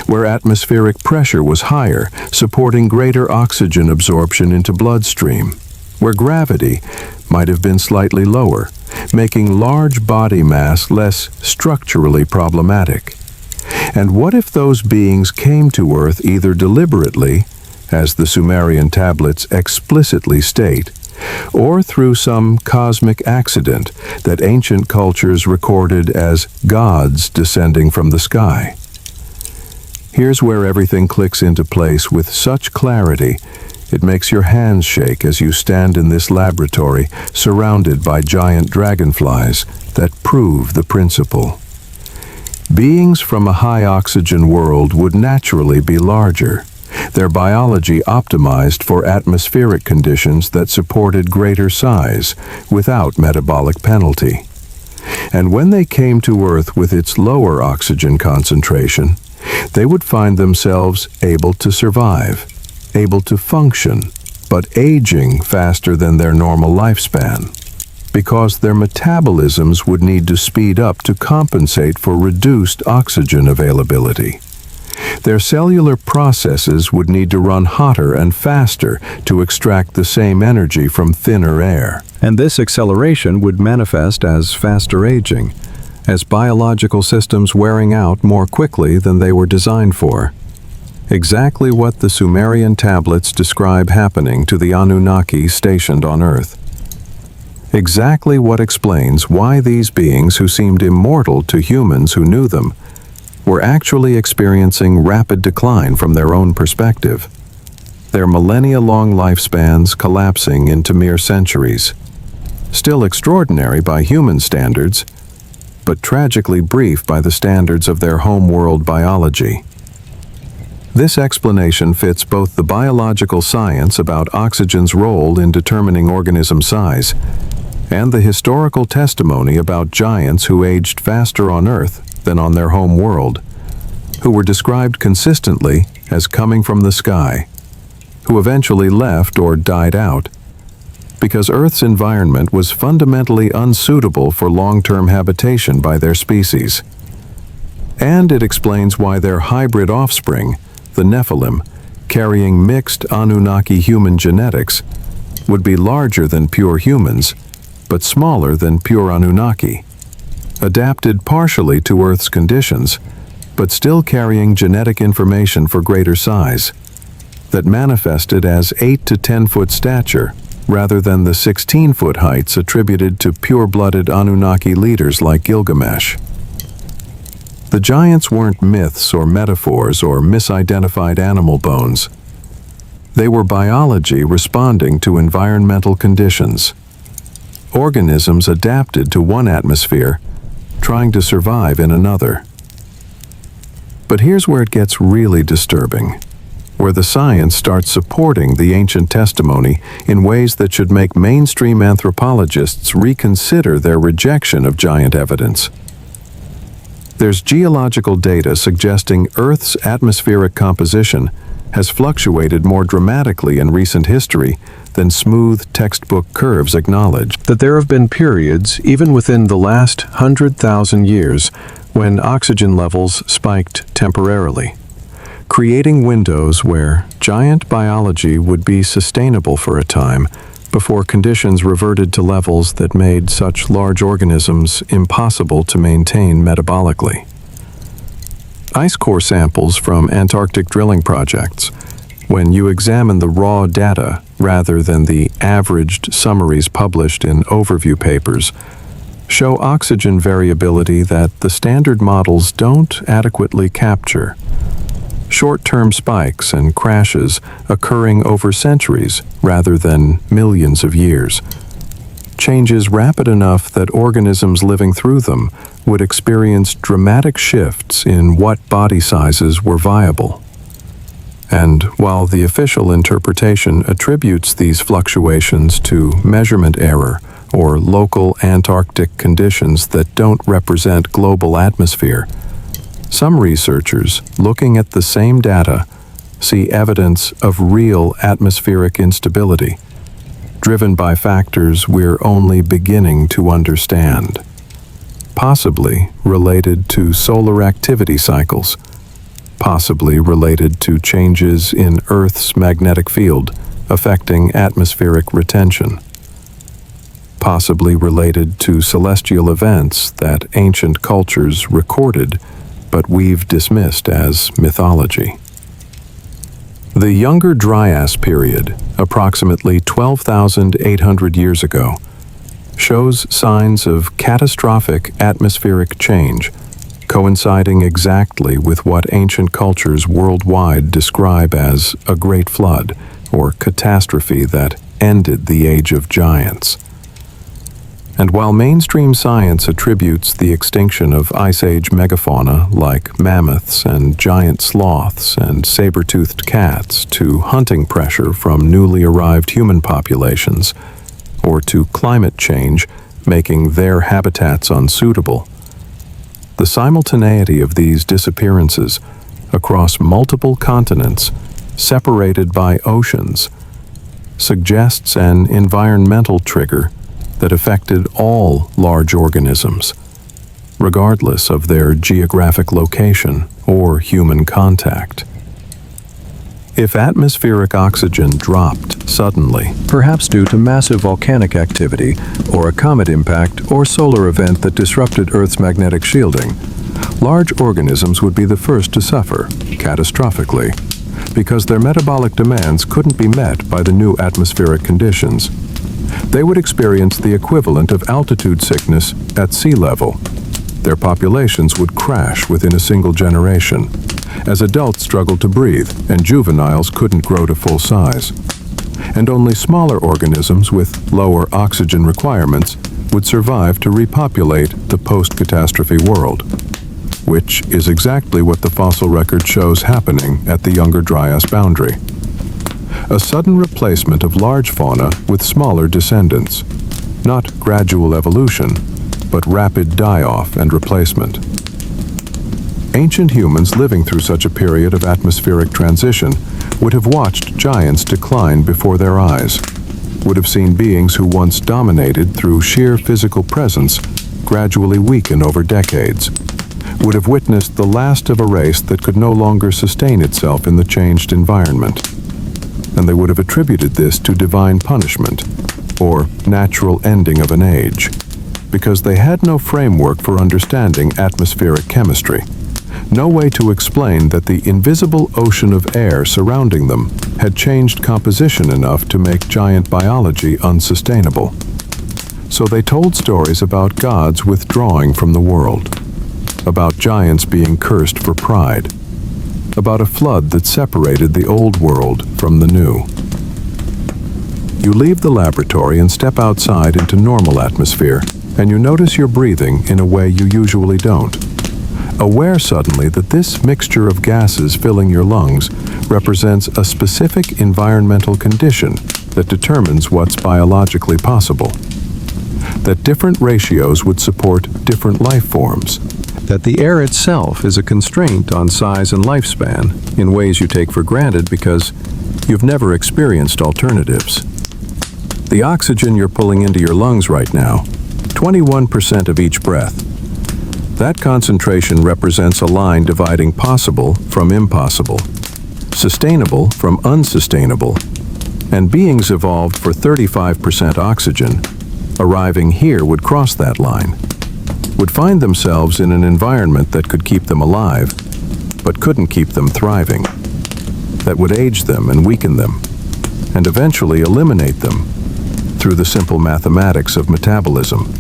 where atmospheric pressure was higher, supporting greater oxygen absorption into bloodstream, where gravity might have been slightly lower, making large body mass less structurally problematic? And what if those beings came to Earth either deliberately, as the Sumerian tablets explicitly state, or through some cosmic accident that ancient cultures recorded as gods descending from the sky? Here's where everything clicks into place with such clarity, it makes your hands shake as you stand in this laboratory surrounded by giant dragonflies that prove the principle. Beings from a high-oxygen world would naturally be larger, their biology optimized for atmospheric conditions that supported greater size without metabolic penalty. And when they came to Earth with its lower oxygen concentration, they would find themselves able to survive, able to function, but aging faster than their normal lifespan, because their metabolisms would need to speed up to compensate for reduced oxygen availability. Their cellular processes would need to run hotter and faster to extract the same energy from thinner air. And this acceleration would manifest as faster aging, as biological systems wearing out more quickly than they were designed for. Exactly what the Sumerian tablets describe happening to the Anunnaki stationed on Earth. Exactly what explains why these beings who seemed immortal to humans who knew them were actually experiencing rapid decline from their own perspective, their millennia-long lifespans collapsing into mere centuries. Still extraordinary by human standards, but tragically brief by the standards of their home-world biology. This explanation fits both the biological science about oxygen's role in determining organism size and the historical testimony about giants who aged faster on Earth than on their home world, who were described consistently as coming from the sky, who eventually left or died out, because Earth's environment was fundamentally unsuitable for long-term habitation by their species. And it explains why their hybrid offspring, the Nephilim, carrying mixed Anunnaki human genetics, would be larger than pure humans, but smaller than pure Anunnaki, adapted partially to Earth's conditions, but still carrying genetic information for greater size, that manifested as 8 to 10 foot stature rather than the 16-foot heights attributed to pure-blooded Anunnaki leaders like Gilgamesh. The giants weren't myths or metaphors or misidentified animal bones. They were biology responding to environmental conditions. Organisms adapted to one atmosphere, trying to survive in another. But here's where it gets really disturbing, where the science starts supporting the ancient testimony in ways that should make mainstream anthropologists reconsider their rejection of giant evidence. There's geological data suggesting Earth's atmospheric composition has fluctuated more dramatically in recent history than smooth textbook curves acknowledge that there have been periods, even within the last 100,000 years, when oxygen levels spiked temporarily, creating windows where giant biology would be sustainable for a time before conditions reverted to levels that made such large organisms impossible to maintain metabolically. Ice core samples from Antarctic drilling projects, when you examine the raw data rather than the averaged summaries published in overview papers, show oxygen variability that the standard models don't adequately capture. Short-term spikes and crashes occurring over centuries rather than millions of years. Changes rapid enough that organisms living through them would experience dramatic shifts in what body sizes were viable. And while the official interpretation attributes these fluctuations to measurement error or local Antarctic conditions that don't represent global atmosphere, some researchers, looking at the same data, see evidence of real atmospheric instability, driven by factors we're only beginning to understand, possibly related to solar activity cycles, possibly related to changes in Earth's magnetic field affecting atmospheric retention, possibly related to celestial events that ancient cultures recorded but we've dismissed as mythology. The Younger Dryas period, approximately 12,800 years ago, shows signs of catastrophic atmospheric change, coinciding exactly with what ancient cultures worldwide describe as a great flood or catastrophe that ended the age of giants. And while mainstream science attributes the extinction of Ice Age megafauna like mammoths and giant sloths and saber-toothed cats to hunting pressure from newly arrived human populations, or to climate change making their habitats unsuitable, the simultaneity of these disappearances across multiple continents, separated by oceans, suggests an environmental trigger that affected all large organisms, regardless of their geographic location or human contact. If atmospheric oxygen dropped suddenly, perhaps due to massive volcanic activity or a comet impact or solar event that disrupted Earth's magnetic shielding, large organisms would be the first to suffer, catastrophically, because their metabolic demands couldn't be met by the new atmospheric conditions. They would experience the equivalent of altitude sickness at sea level. Their populations would crash within a single generation, as adults struggled to breathe and juveniles couldn't grow to full size. And only smaller organisms with lower oxygen requirements would survive to repopulate the post-catastrophe world, which is exactly what the fossil record shows happening at the Younger Dryas boundary. A sudden replacement of large fauna with smaller descendants. Not gradual evolution, but rapid die-off and replacement. Ancient humans living through such a period of atmospheric transition would have watched giants decline before their eyes, would have seen beings who once dominated through sheer physical presence gradually weaken over decades, would have witnessed the last of a race that could no longer sustain itself in the changed environment. And they would have attributed this to divine punishment, or natural ending of an age, because they had no framework for understanding atmospheric chemistry, no way to explain that the invisible ocean of air surrounding them had changed composition enough to make giant biology unsustainable. So they told stories about gods withdrawing from the world, about giants being cursed for pride, about a flood that separated the old world from the new. You leave the laboratory and step outside into normal atmosphere, and you notice you're breathing in a way you usually don't. Aware suddenly that this mixture of gases filling your lungs represents a specific environmental condition that determines what's biologically possible. That different ratios would support different life forms. That the air itself is a constraint on size and lifespan in ways you take for granted because you've never experienced alternatives. The oxygen you're pulling into your lungs right now, 21% of each breath. That concentration represents a line dividing possible from impossible, sustainable from unsustainable, and beings evolved for 35% oxygen, arriving here would cross that line, would find themselves in an environment that could keep them alive, but couldn't keep them thriving, that would age them and weaken them, and eventually eliminate them through the simple mathematics of metabolism.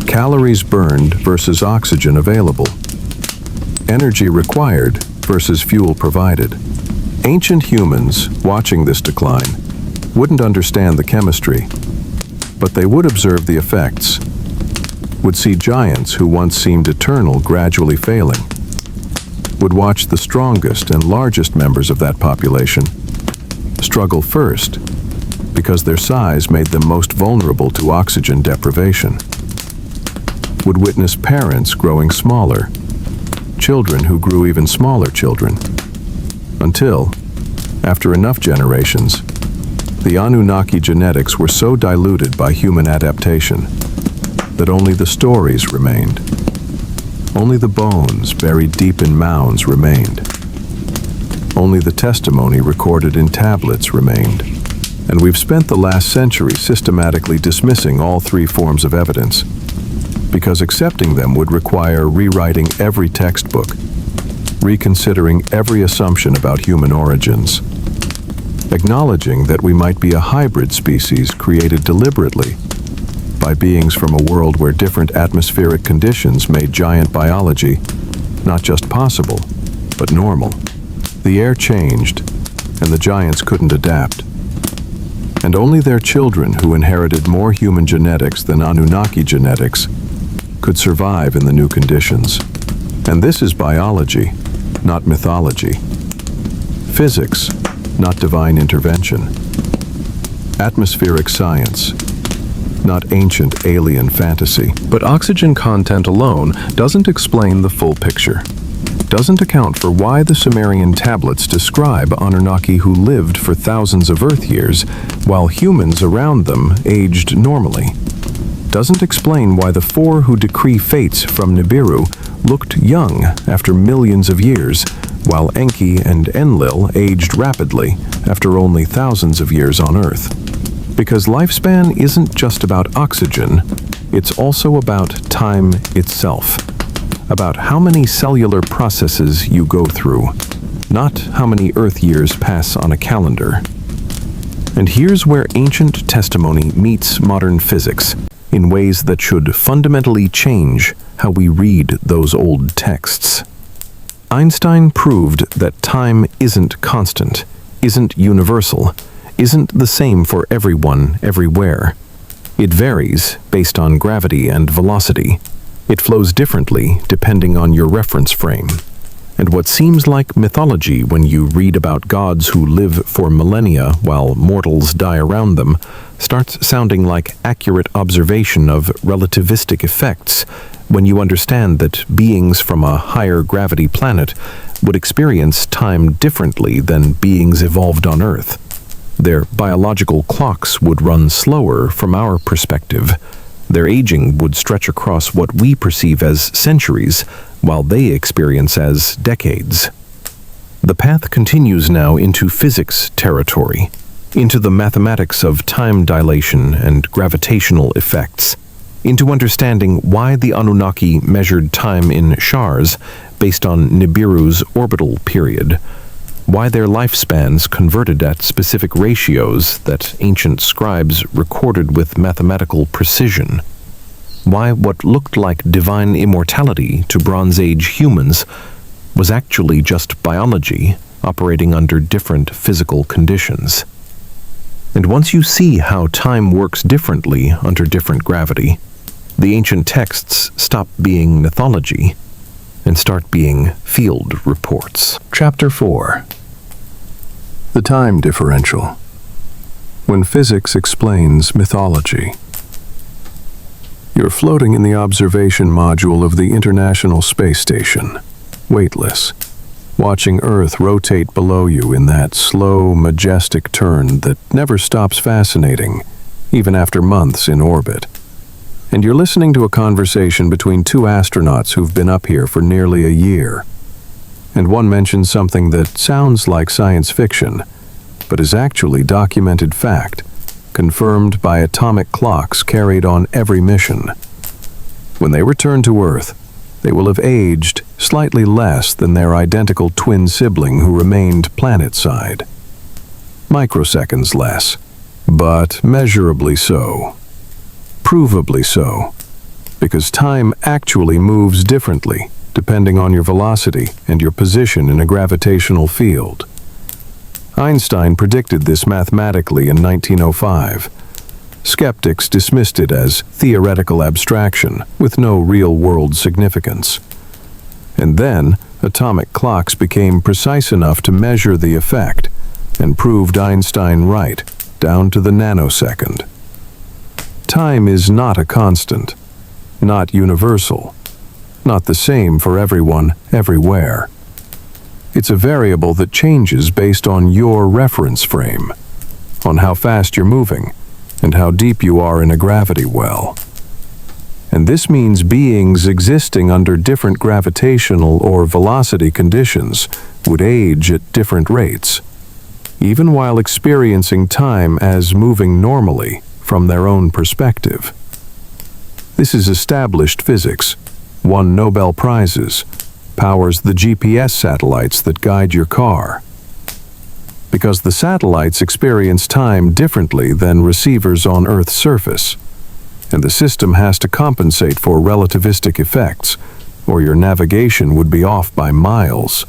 Calories burned versus oxygen available. Energy required versus fuel provided. Ancient humans, watching this decline, wouldn't understand the chemistry, but they would observe the effects, would see giants who once seemed eternal gradually failing, would watch the strongest and largest members of that population struggle first because their size made them most vulnerable to oxygen deprivation, would witness parents growing smaller, children who grew even smaller children, until, after enough generations, the Anunnaki genetics were so diluted by human adaptation that only the stories remained. Only the bones buried deep in mounds remained. Only the testimony recorded in tablets remained. And we've spent the last century systematically dismissing all three forms of evidence, because accepting them would require rewriting every textbook, reconsidering every assumption about human origins, acknowledging that we might be a hybrid species created deliberately by beings from a world where different atmospheric conditions made giant biology not just possible, but normal. The air changed, and the giants couldn't adapt. And only their children, who inherited more human genetics than Anunnaki genetics, could survive in the new conditions. And this is biology, not mythology. Physics, not divine intervention. Atmospheric science, not ancient alien fantasy. But oxygen content alone doesn't explain the full picture. Doesn't account for why the Sumerian tablets describe Anunnaki who lived for thousands of Earth years, while humans around them aged normally. Doesn't explain why the four who decree fates from Nibiru looked young after millions of years, while Enki and Enlil aged rapidly after only thousands of years on Earth. Because lifespan isn't just about oxygen, it's also about time itself. About how many cellular processes you go through, not how many Earth years pass on a calendar. And here's where ancient testimony meets modern physics in ways that should fundamentally change how we read those old texts. Einstein proved that time isn't constant, isn't universal, isn't the same for everyone, everywhere. It varies based on gravity and velocity. It flows differently depending on your reference frame. And what seems like mythology when you read about gods who live for millennia while mortals die around them starts sounding like accurate observation of relativistic effects when you understand that beings from a higher gravity planet would experience time differently than beings evolved on Earth. Their biological clocks would run slower from our perspective. Their aging would stretch across what we perceive as centuries, while they experience as decades. The path continues now into physics territory, into the mathematics of time dilation and gravitational effects, into understanding why the Anunnaki measured time in shars based on Nibiru's orbital period, why their lifespans converted at specific ratios that ancient scribes recorded with mathematical precision, why what looked like divine immortality to Bronze Age humans was actually just biology operating under different physical conditions. And once you see how time works differently under different gravity, the ancient texts stop being mythology and start being field reports. Chapter 4. The Time Differential. When Physics Explains Mythology. You're floating in the observation module of the International Space Station, weightless, watching Earth rotate below you in that slow, majestic turn that never stops fascinating even after months in orbit. And you're listening to a conversation between two astronauts who've been up here for nearly a year. And one mentions something that sounds like science fiction, but is actually documented fact, confirmed by atomic clocks carried on every mission. When they return to Earth, they will have aged slightly less than their identical twin sibling who remained planet-side. Microseconds less, but measurably so. Provably so, because time actually moves differently depending on your velocity and your position in a gravitational field. Einstein predicted this mathematically in 1905. Skeptics dismissed it as theoretical abstraction with no real-world significance. And then, atomic clocks became precise enough to measure the effect and proved Einstein right, down to the nanosecond. Time is not a constant, not universal, not the same for everyone, everywhere. It's a variable that changes based on your reference frame, on how fast you're moving, and how deep you are in a gravity well. And this means beings existing under different gravitational or velocity conditions would age at different rates, even while experiencing time as moving normally from their own perspective. This is established physics, won Nobel Prizes, powers the GPS satellites that guide your car. Because the satellites experience time differently than receivers on Earth's surface, and the system has to compensate for relativistic effects, or your navigation would be off by miles.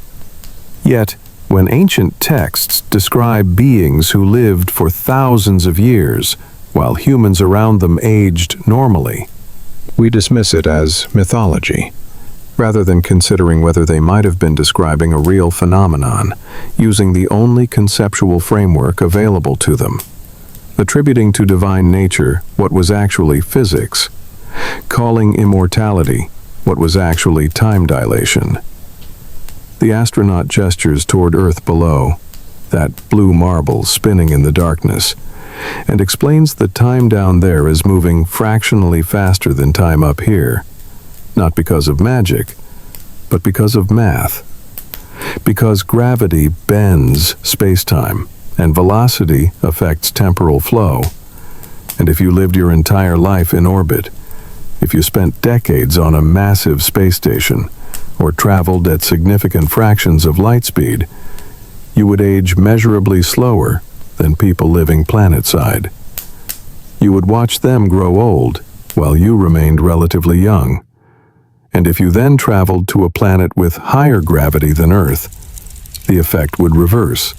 Yet, when ancient texts describe beings who lived for thousands of years, while humans around them aged normally, we dismiss it as mythology, rather than considering whether they might have been describing a real phenomenon, using the only conceptual framework available to them, attributing to divine nature what was actually physics, calling immortality what was actually time dilation. The astronaut gestures toward Earth below, that blue marble spinning in the darkness, and explains that time down there is moving fractionally faster than time up here, not because of magic, but because of math. Because gravity bends space-time, and velocity affects temporal flow. And if you lived your entire life in orbit, if you spent decades on a massive space station, or traveled at significant fractions of light speed, you would age measurably slower than people living planet-side. You would watch them grow old while you remained relatively young. And if you then traveled to a planet with higher gravity than Earth, the effect would reverse.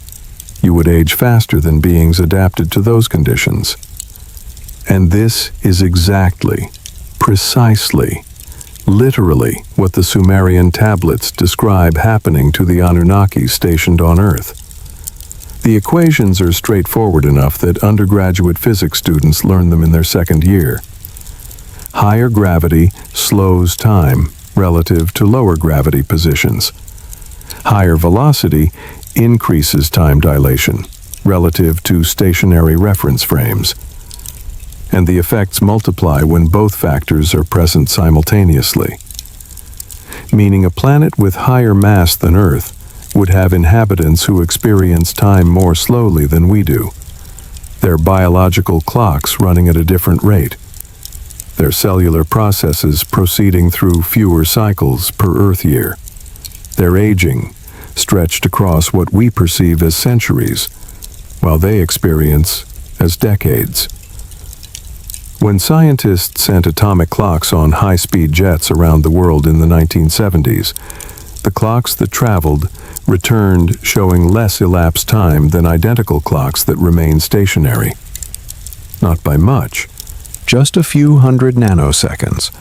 You would age faster than beings adapted to those conditions. And this is exactly, precisely, literally what the Sumerian tablets describe happening to the Anunnaki stationed on Earth. The equations are straightforward enough that undergraduate physics students learn them in their second year. Higher gravity slows time relative to lower gravity positions. Higher velocity increases time dilation relative to stationary reference frames. And the effects multiply when both factors are present simultaneously. Meaning a planet with higher mass than Earth would have inhabitants who experience time more slowly than we do, their biological clocks running at a different rate, their cellular processes proceeding through fewer cycles per Earth year, their aging stretched across what we perceive as centuries, while they experience as decades. When scientists sent atomic clocks on high-speed jets around the world in the 1970s, the clocks that traveled returned showing less elapsed time than identical clocks that remained stationary. Not by much, just a few hundred nanoseconds,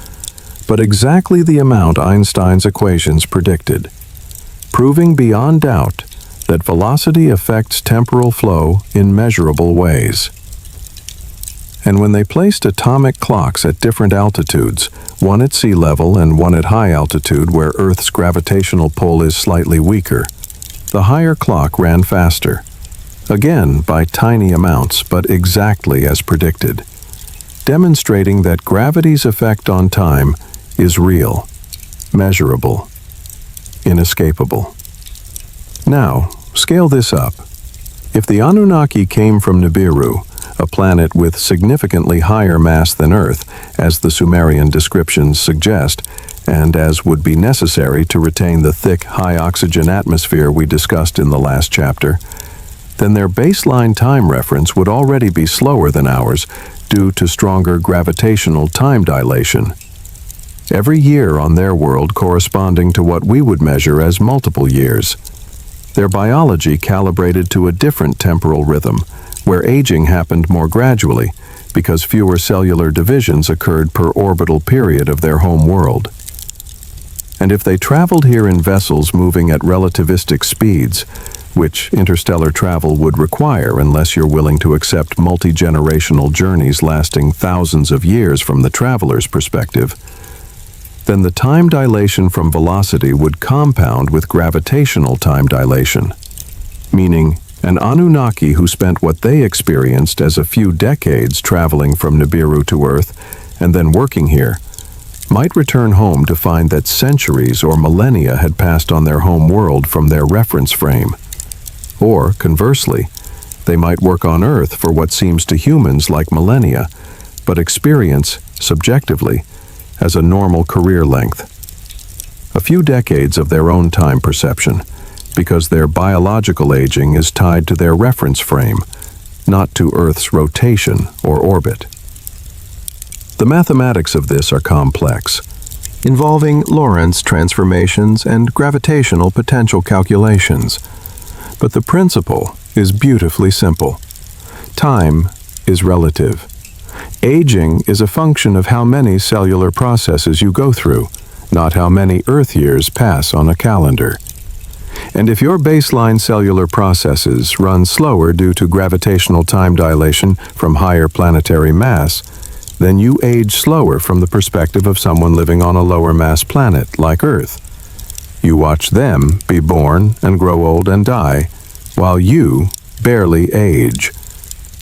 but exactly the amount Einstein's equations predicted, proving beyond doubt that velocity affects temporal flow in measurable ways. And when they placed atomic clocks at different altitudes, one at sea level and one at high altitude where Earth's gravitational pull is slightly weaker, the higher clock ran faster, again by tiny amounts but exactly as predicted, demonstrating that gravity's effect on time is real, measurable, inescapable. Now, scale this up. If the Anunnaki came from Nibiru, a planet with significantly higher mass than Earth, as the Sumerian descriptions suggest, and as would be necessary to retain the thick, high-oxygen atmosphere we discussed in the last chapter, then their baseline time reference would already be slower than ours due to stronger gravitational time dilation. Every year on their world corresponding to what we would measure as multiple years. Their biology calibrated to a different temporal rhythm, where aging happened more gradually because fewer cellular divisions occurred per orbital period of their home world. And if they traveled here in vessels moving at relativistic speeds, which interstellar travel would require unless you're willing to accept multi-generational journeys lasting thousands of years from the traveler's perspective, then the time dilation from velocity would compound with gravitational time dilation, meaning an Anunnaki who spent what they experienced as a few decades traveling from Nibiru to Earth and then working here might return home to find that centuries or millennia had passed on their home world from their reference frame. Or, conversely, they might work on Earth for what seems to humans like millennia, but experience, subjectively, as a normal career length. A few decades of their own time perception, because their biological aging is tied to their reference frame, not to Earth's rotation or orbit. The mathematics of this are complex, involving Lorentz transformations and gravitational potential calculations. But the principle is beautifully simple. Time is relative. Aging is a function of how many cellular processes you go through, not how many Earth years pass on a calendar. And if your baseline cellular processes run slower due to gravitational time dilation from higher planetary mass, then you age slower from the perspective of someone living on a lower mass planet like Earth. You watch them be born and grow old and die, while you barely age.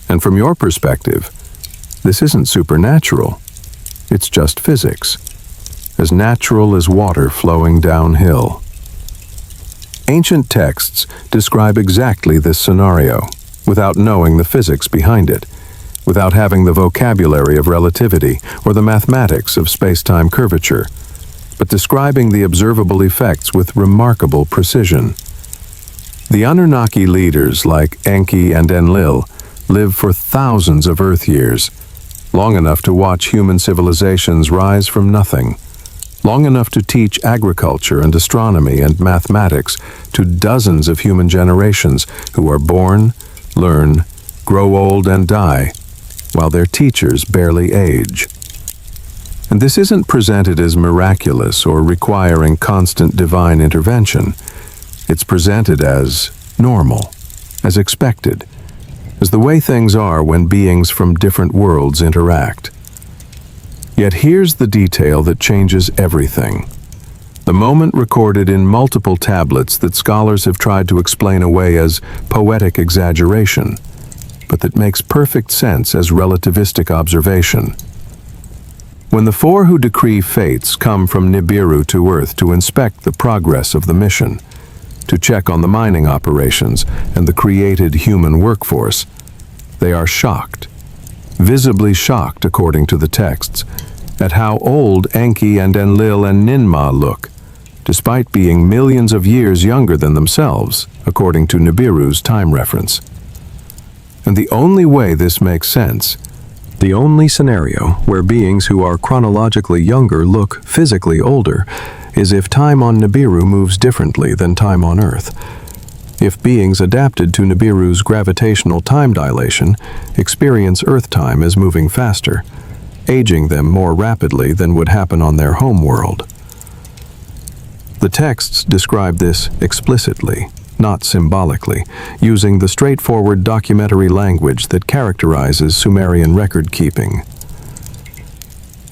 And from your perspective, this isn't supernatural. It's just physics, as natural as water flowing downhill. Ancient texts describe exactly this scenario, without knowing the physics behind it, without having the vocabulary of relativity or the mathematics of space-time curvature, but describing the observable effects with remarkable precision. The Anunnaki leaders like Enki and Enlil live for thousands of Earth years, long enough to watch human civilizations rise from nothing, long enough to teach agriculture and astronomy and mathematics to dozens of human generations who are born, learn, grow old and die, while their teachers barely age. And this isn't presented as miraculous or requiring constant divine intervention. It's presented as normal, as expected, as the way things are when beings from different worlds interact. Yet here's the detail that changes everything. The moment recorded in multiple tablets that scholars have tried to explain away as poetic exaggeration, but that makes perfect sense as relativistic observation. When the four who decree fates come from Nibiru to Earth to inspect the progress of the mission, to check on the mining operations and the created human workforce, they are shocked, visibly shocked according to the texts, at how old Enki and Enlil and Ninmah look, despite being millions of years younger than themselves, according to Nibiru's time reference. And the only way this makes sense, the only scenario where beings who are chronologically younger look physically older, is if time on Nibiru moves differently than time on Earth. If beings adapted to Nibiru's gravitational time dilation experience Earth time as moving faster, aging them more rapidly than would happen on their home world. The texts describe this explicitly, not symbolically, using the straightforward documentary language that characterizes Sumerian record-keeping.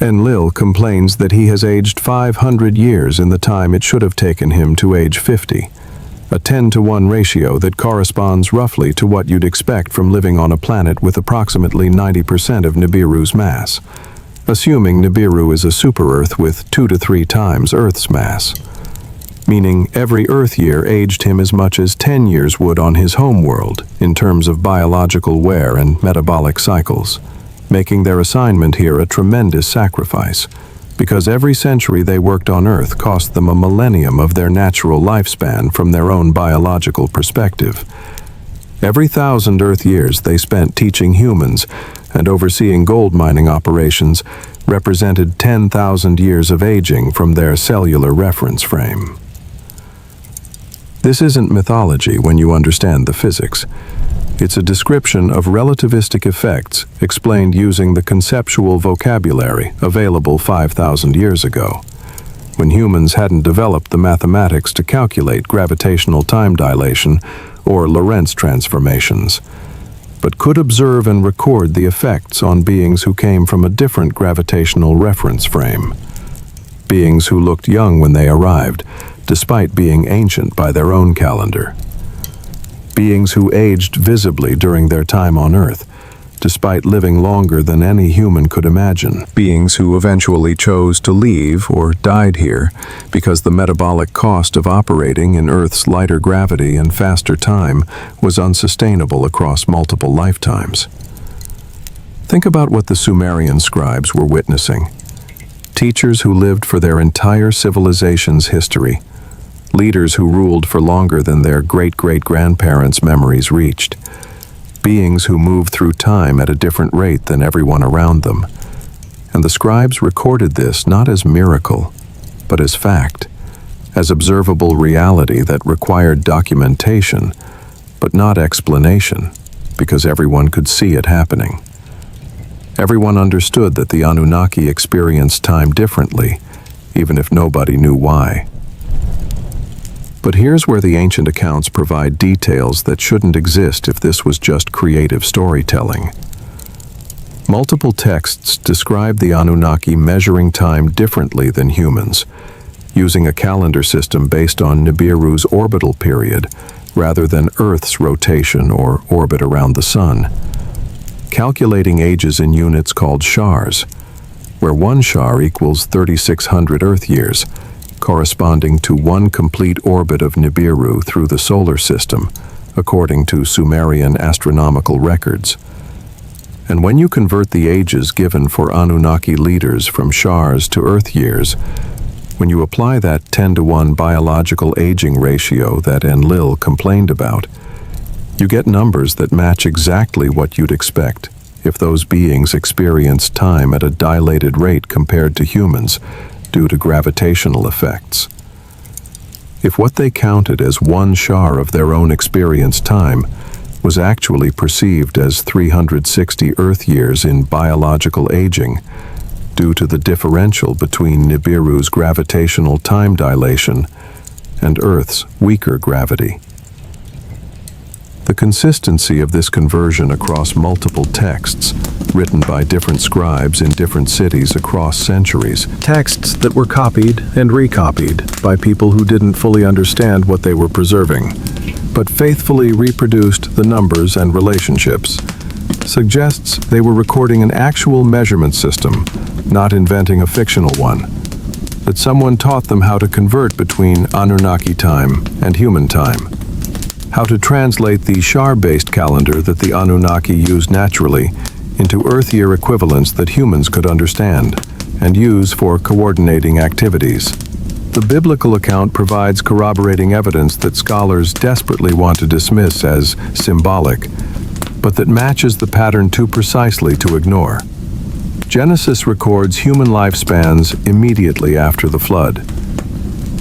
Enlil complains that he has aged 500 years in the time it should have taken him to age 50, a 10-to-1 ratio that corresponds roughly to what you'd expect from living on a planet with approximately 90% of Nibiru's mass, assuming Nibiru is a super-Earth with 2 to 3 times Earth's mass, meaning every Earth year aged him as much as 10 years would on his home world in terms of biological wear and metabolic cycles, making their assignment here a tremendous sacrifice, because every century they worked on Earth cost them a millennium of their natural lifespan from their own biological perspective. Every 1,000 Earth years they spent teaching humans and overseeing gold mining operations represented 10,000 years of aging from their cellular reference frame. This isn't mythology when you understand the physics. It's a description of relativistic effects explained using the conceptual vocabulary available 5,000 years ago, when humans hadn't developed the mathematics to calculate gravitational time dilation or Lorentz transformations, but could observe and record the effects on beings who came from a different gravitational reference frame. Beings who looked young when they arrived, despite being ancient by their own calendar. Beings who aged visibly during their time on Earth, despite living longer than any human could imagine. Beings who eventually chose to leave or died here because the metabolic cost of operating in Earth's lighter gravity and faster time was unsustainable across multiple lifetimes. Think about what the Sumerian scribes were witnessing. Teachers who lived for their entire civilization's history, leaders who ruled for longer than their great-great-grandparents' memories reached, beings who moved through time at a different rate than everyone around them. And the scribes recorded this not as miracle, but as fact, as observable reality that required documentation, but not explanation, because everyone could see it happening. Everyone understood that the Anunnaki experienced time differently, even if nobody knew why. But here's where the ancient accounts provide details that shouldn't exist if this was just creative storytelling. Multiple texts describe the Anunnaki measuring time differently than humans, using a calendar system based on Nibiru's orbital period rather than Earth's rotation or orbit around the Sun, calculating ages in units called shars, where 1 shar equals 3,600 Earth years, corresponding to 1 complete orbit of Nibiru through the solar system, according to Sumerian astronomical records. And when you convert the ages given for Anunnaki leaders from shars to Earth years, when you apply that 10-to-1 biological aging ratio that Enlil complained about, you get numbers that match exactly what you'd expect if those beings experienced time at a dilated rate compared to humans, due to gravitational effects. If what they counted as 1 shar of their own experienced time was actually perceived as 360 Earth years in biological aging, due to the differential between Nibiru's gravitational time dilation and Earth's weaker gravity. The consistency of this conversion across multiple texts, written by different scribes in different cities across centuries, texts that were copied and recopied by people who didn't fully understand what they were preserving, but faithfully reproduced the numbers and relationships, suggests they were recording an actual measurement system, not inventing a fictional one, that someone taught them how to convert between Anunnaki time and human time, how to translate the shar-based calendar that the Anunnaki used naturally into Earth year equivalents that humans could understand and use for coordinating activities. The biblical account provides corroborating evidence that scholars desperately want to dismiss as symbolic, but that matches the pattern too precisely to ignore. Genesis records human lifespans immediately after the flood,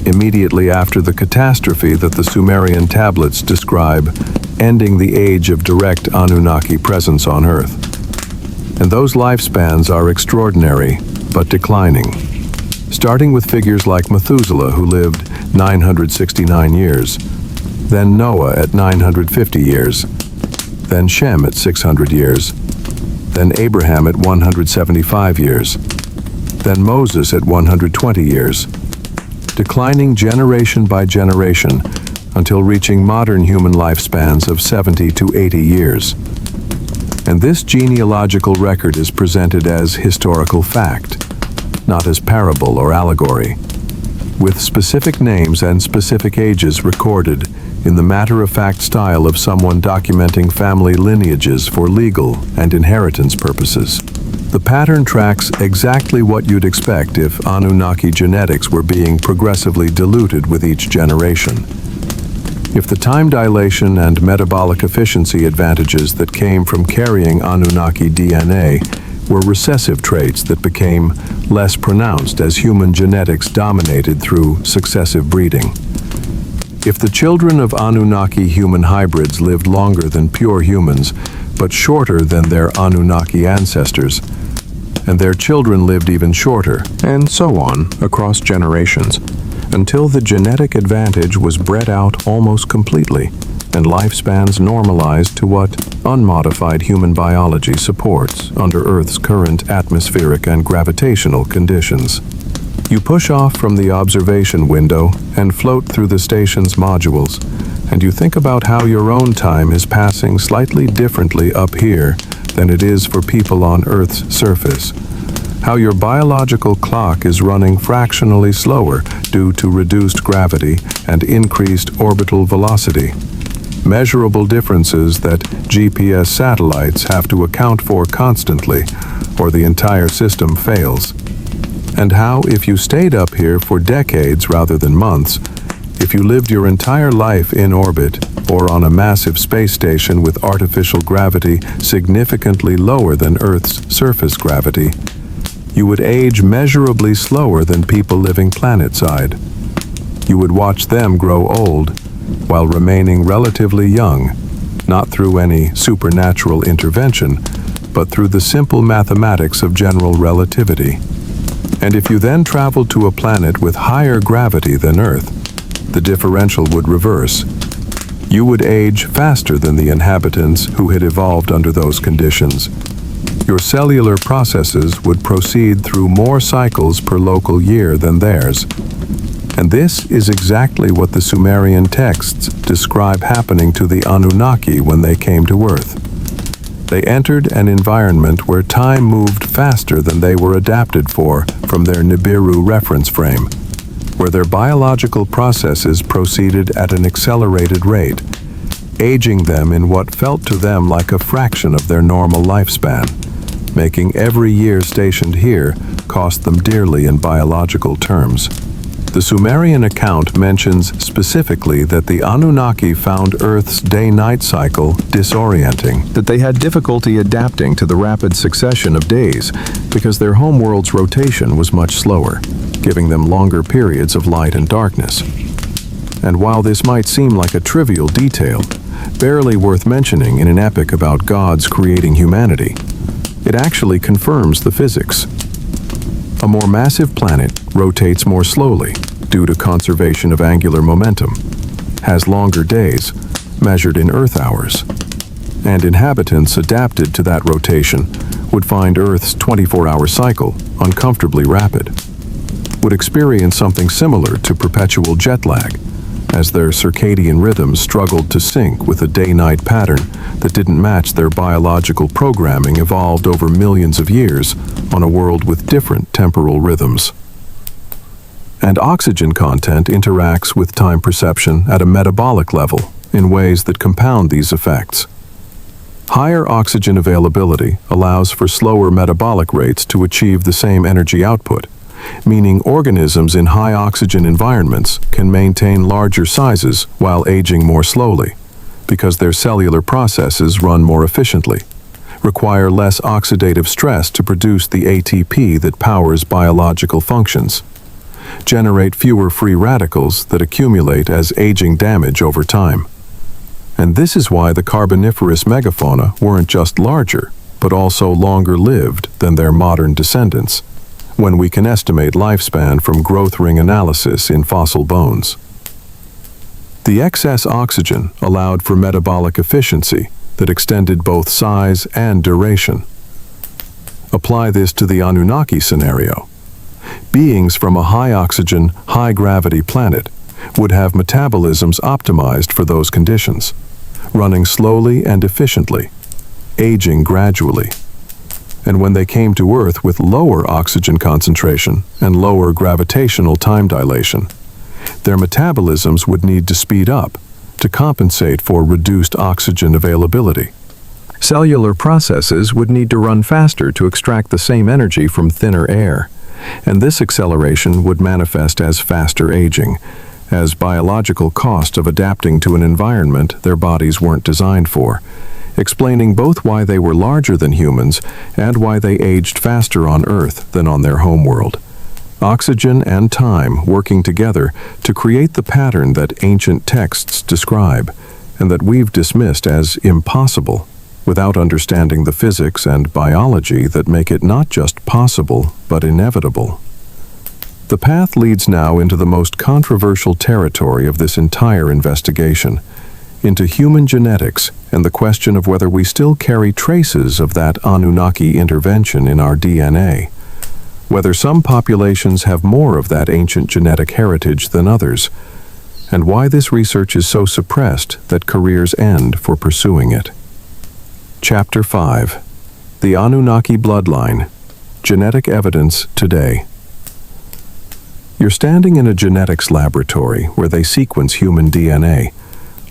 immediately after the catastrophe that the Sumerian tablets describe ending the age of direct Anunnaki presence on Earth. And those lifespans are extraordinary, but declining, starting with figures like Methuselah, who lived 969 years, then Noah at 950 years, then Shem at 600 years, then Abraham at 175 years, then Moses at 120 years. Declining generation by generation until reaching modern human lifespans of 70 to 80 years. And this genealogical record is presented as historical fact, not as parable or allegory, with specific names and specific ages recorded in the matter-of-fact style of someone documenting family lineages for legal and inheritance purposes. The pattern tracks exactly what you'd expect if Anunnaki genetics were being progressively diluted with each generation. If the time dilation and metabolic efficiency advantages that came from carrying Anunnaki DNA were recessive traits that became less pronounced as human genetics dominated through successive breeding. If the children of Anunnaki human hybrids lived longer than pure humans, but shorter than their Anunnaki ancestors, and their children lived even shorter, and so on across generations, until the genetic advantage was bred out almost completely, and lifespans normalized to what unmodified human biology supports under Earth's current atmospheric and gravitational conditions. You push off from the observation window and float through the station's modules, and you think about how your own time is passing slightly differently up here than it is for people on Earth's surface. How your biological clock is running fractionally slower due to reduced gravity and increased orbital velocity. Measurable differences that GPS satellites have to account for constantly, or the entire system fails. And how, if you stayed up here for decades rather than months, if you lived your entire life in orbit or on a massive space station with artificial gravity significantly lower than Earth's surface gravity, you would age measurably slower than people living planetside. You would watch them grow old while remaining relatively young, not through any supernatural intervention, but through the simple mathematics of general relativity. And if you then traveled to a planet with higher gravity than Earth, the differential would reverse. You would age faster than the inhabitants who had evolved under those conditions. Your cellular processes would proceed through more cycles per local year than theirs. And this is exactly what the Sumerian texts describe happening to the Anunnaki when they came to Earth. They entered an environment where time moved faster than they were adapted for from their Nibiru reference frame, where their biological processes proceeded at an accelerated rate, aging them in what felt to them like a fraction of their normal lifespan, making every year stationed here cost them dearly in biological terms. The Sumerian account mentions specifically that the Anunnaki found Earth's day-night cycle disorienting, that they had difficulty adapting to the rapid succession of days because their homeworld's rotation was much slower, giving them longer periods of light and darkness. And while this might seem like a trivial detail, barely worth mentioning in an epic about gods creating humanity, it actually confirms the physics. A more massive planet rotates more slowly due to conservation of angular momentum, has longer days, measured in Earth hours, and inhabitants adapted to that rotation would find Earth's 24-hour cycle uncomfortably rapid, would experience something similar to perpetual jet lag, as their circadian rhythms struggled to sync with a day-night pattern that didn't match their biological programming evolved over millions of years on a world with different temporal rhythms. And oxygen content interacts with time perception at a metabolic level in ways that compound these effects. Higher oxygen availability allows for slower metabolic rates to achieve the same energy output, meaning organisms in high oxygen environments can maintain larger sizes while aging more slowly, because their cellular processes run more efficiently, require less oxidative stress to produce the ATP that powers biological functions, generate fewer free radicals that accumulate as aging damage over time. And this is why the Carboniferous megafauna weren't just larger, but also longer lived than their modern descendants, when we can estimate lifespan from growth ring analysis in fossil bones. The excess oxygen allowed for metabolic efficiency that extended both size and duration. Apply this to the Anunnaki scenario. Beings from a high-oxygen, high-gravity planet would have metabolisms optimized for those conditions, running slowly and efficiently, aging gradually. And when they came to Earth with lower oxygen concentration and lower gravitational time dilation, their metabolisms would need to speed up to compensate for reduced oxygen availability. Cellular processes would need to run faster to extract the same energy from thinner air, and this acceleration would manifest as faster aging, as biological cost of adapting to an environment their bodies weren't designed for, explaining both why they were larger than humans and why they aged faster on Earth than on their homeworld. Oxygen and time working together to create the pattern that ancient texts describe, and that we've dismissed as impossible, without understanding the physics and biology that make it not just possible, but inevitable. The path leads now into the most controversial territory of this entire investigation, into human genetics and the question of whether we still carry traces of that Anunnaki intervention in our DNA, whether some populations have more of that ancient genetic heritage than others, and why this research is so suppressed that careers end for pursuing it. Chapter 5. The Anunnaki Bloodline. Genetic Evidence Today. You're standing in a genetics laboratory where they sequence human DNA,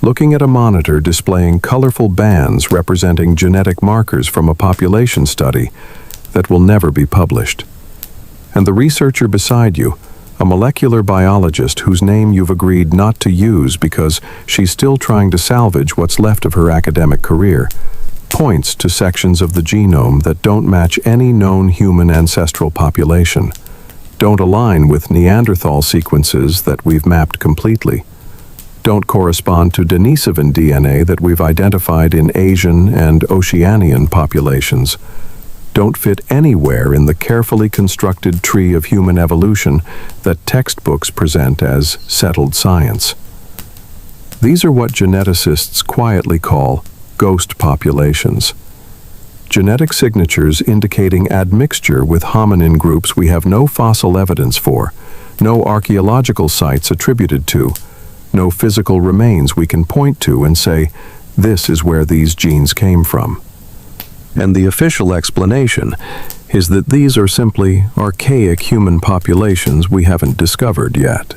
looking at a monitor displaying colorful bands representing genetic markers from a population study that will never be published. And the researcher beside you, a molecular biologist whose name you've agreed not to use because she's still trying to salvage what's left of her academic career, points to sections of the genome that don't match any known human ancestral population, don't align with Neanderthal sequences that we've mapped completely, don't correspond to Denisovan DNA that we've identified in Asian and Oceanian populations, don't fit anywhere in the carefully constructed tree of human evolution that textbooks present as settled science. These are what geneticists quietly call ghost populations. Genetic signatures indicating admixture with hominin groups we have no fossil evidence for, no archaeological sites attributed to, no physical remains we can point to and say, this is where these genes came from. And the official explanation is that these are simply archaic human populations we haven't discovered yet.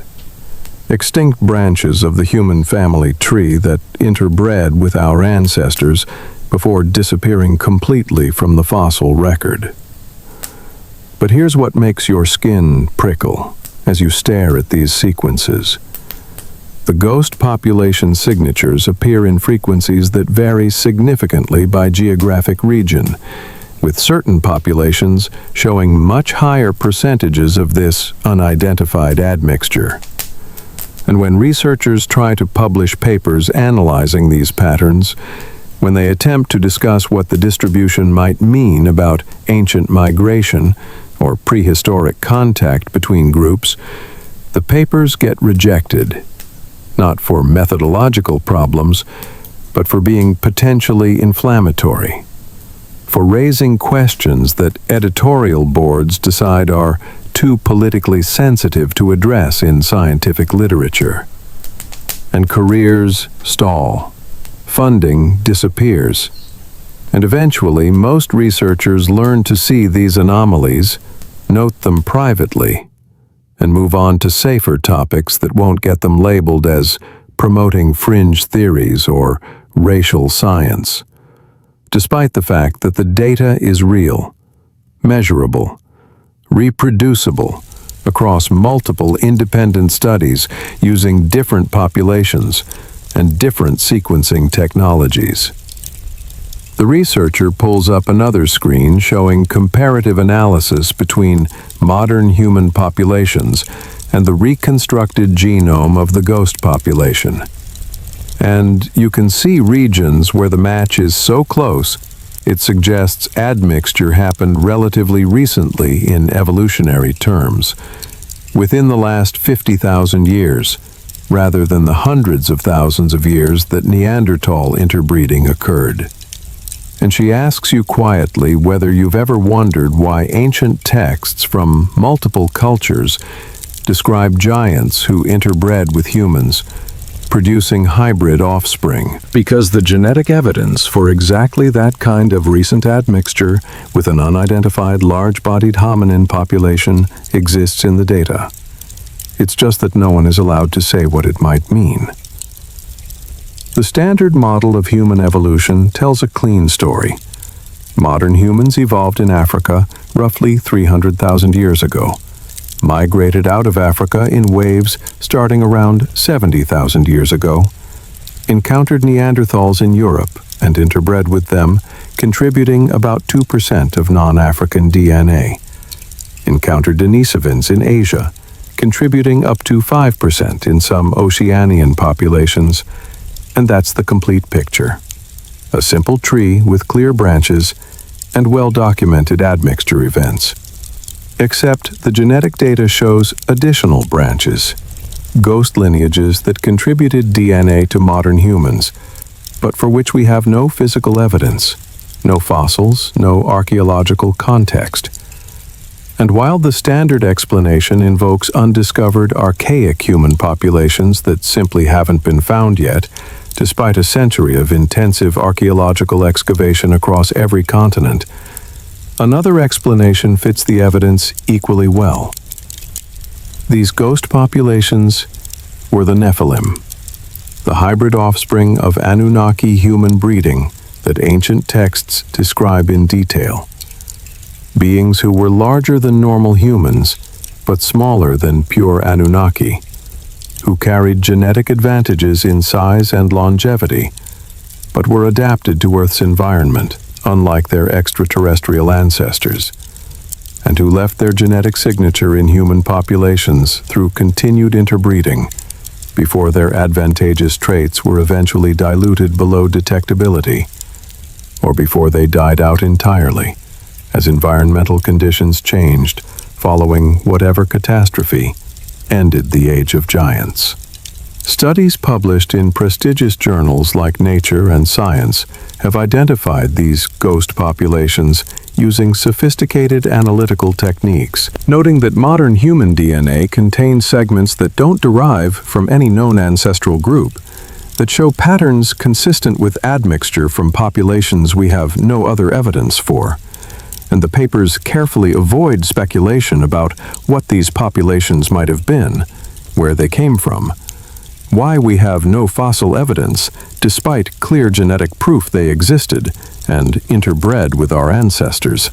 Extinct branches of the human family tree that interbred with our ancestors before disappearing completely from the fossil record. But here's what makes your skin prickle as you stare at these sequences. The ghost population signatures appear in frequencies that vary significantly by geographic region, with certain populations showing much higher percentages of this unidentified admixture. And when researchers try to publish papers analyzing these patterns, when they attempt to discuss what the distribution might mean about ancient migration or prehistoric contact between groups, the papers get rejected, not for methodological problems, but for being potentially inflammatory, for raising questions that editorial boards decide are too politically sensitive to address in scientific literature. And careers stall, funding disappears, and eventually most researchers learn to see these anomalies, note them privately, and move on to safer topics that won't get them labeled as promoting fringe theories or racial science, despite the fact that the data is real, measurable, reproducible across multiple independent studies using different populations and different sequencing technologies. The researcher pulls up another screen showing comparative analysis between modern human populations and the reconstructed genome of the ghost population. And you can see regions where the match is so close, it suggests admixture happened relatively recently in evolutionary terms, within the last 50,000 years, rather than the hundreds of thousands of years that Neanderthal interbreeding occurred. And she asks you quietly whether you've ever wondered why ancient texts from multiple cultures describe giants who interbred with humans, producing hybrid offspring. Because the genetic evidence for exactly that kind of recent admixture with an unidentified large-bodied hominin population exists in the data. It's just that no one is allowed to say what it might mean. The standard model of human evolution tells a clean story. Modern humans evolved in Africa roughly 300,000 years ago, migrated out of Africa in waves starting around 70,000 years ago, encountered Neanderthals in Europe and interbred with them, contributing about 2% of non-African DNA, encountered Denisovans in Asia, contributing up to 5% in some Oceanian populations, and that's the complete picture. A simple tree with clear branches and well-documented admixture events. Except the genetic data shows additional branches, ghost lineages that contributed DNA to modern humans, but for which we have no physical evidence, no fossils, no archaeological context. And while the standard explanation invokes undiscovered archaic human populations that simply haven't been found yet, despite a century of intensive archaeological excavation across every continent, another explanation fits the evidence equally well. These ghost populations were the Nephilim, the hybrid offspring of Anunnaki human breeding that ancient texts describe in detail. Beings who were larger than normal humans, but smaller than pure Anunnaki, who carried genetic advantages in size and longevity, but were adapted to Earth's environment, unlike their extraterrestrial ancestors, and who left their genetic signature in human populations through continued interbreeding before their advantageous traits were eventually diluted below detectability, or before they died out entirely, as environmental conditions changed following whatever catastrophe ended the Age of Giants. Studies published in prestigious journals like Nature and Science have identified these ghost populations using sophisticated analytical techniques, noting that modern human DNA contains segments that don't derive from any known ancestral group, that show patterns consistent with admixture from populations we have no other evidence for. And the papers carefully avoid speculation about what these populations might have been, where they came from, why we have no fossil evidence despite clear genetic proof they existed and interbred with our ancestors.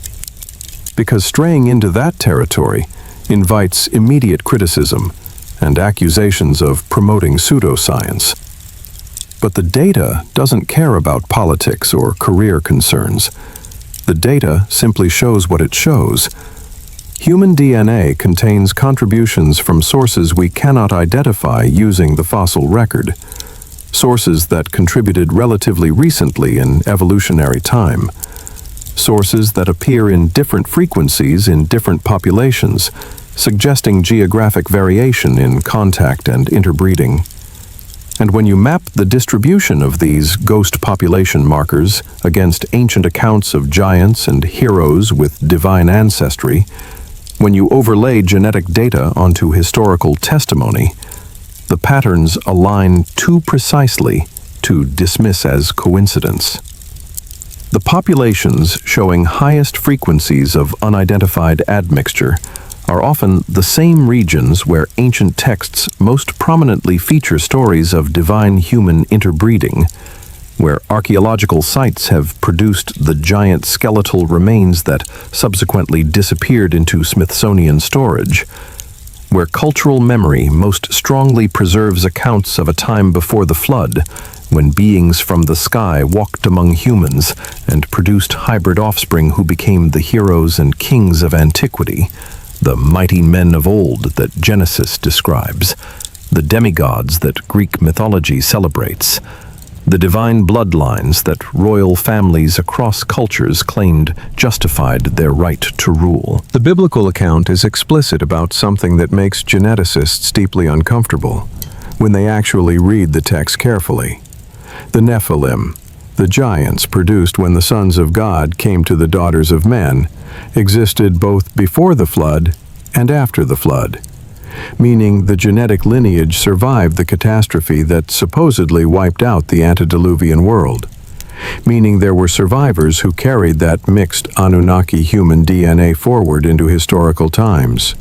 Because straying into that territory invites immediate criticism and accusations of promoting pseudoscience. But the data doesn't care about politics or career concerns. The data simply shows what it shows. Human DNA contains contributions from sources we cannot identify using the fossil record, sources that contributed relatively recently in evolutionary time, sources that appear in different frequencies in different populations, suggesting geographic variation in contact and interbreeding. And when you map the distribution of these ghost population markers against ancient accounts of giants and heroes with divine ancestry, when you overlay genetic data onto historical testimony, the patterns align too precisely to dismiss as coincidence. The populations showing highest frequencies of unidentified admixture are often the same regions where ancient texts most prominently feature stories of divine human interbreeding, where archaeological sites have produced the giant skeletal remains that subsequently disappeared into Smithsonian storage, where cultural memory most strongly preserves accounts of a time before the flood, when beings from the sky walked among humans and produced hybrid offspring who became the heroes and kings of antiquity, the mighty men of old that Genesis describes, the demigods that Greek mythology celebrates, the divine bloodlines that royal families across cultures claimed justified their right to rule. The biblical account is explicit about something that makes geneticists deeply uncomfortable when they actually read the text carefully. The Nephilim, the giants produced when the sons of God came to the daughters of men, existed both before the flood and after the flood. meaning the genetic lineage survived the catastrophe that supposedly wiped out the antediluvian world, meaning there were survivors who carried that mixed Anunnaki human DNA forward into historical times,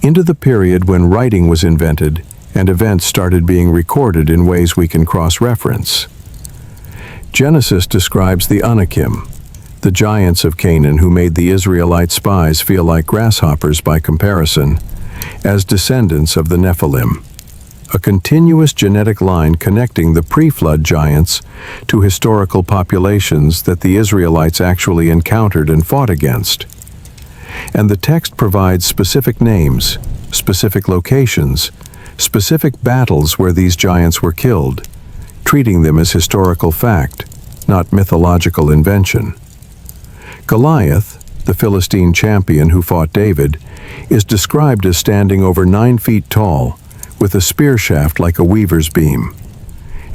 into the period when writing was invented and events started being recorded in ways we can cross-reference. Genesis describes the Anakim, the giants of Canaan who made the Israelite spies feel like grasshoppers by comparison, as descendants of the Nephilim, a continuous genetic line connecting the pre-flood giants to historical populations that the Israelites actually encountered and fought against. And the text provides specific names, specific locations, specific battles where these giants were killed, treating them as historical fact, not mythological invention. Goliath, the Philistine champion who fought David, is described as standing over 9 feet tall, with a spear shaft like a weaver's beam.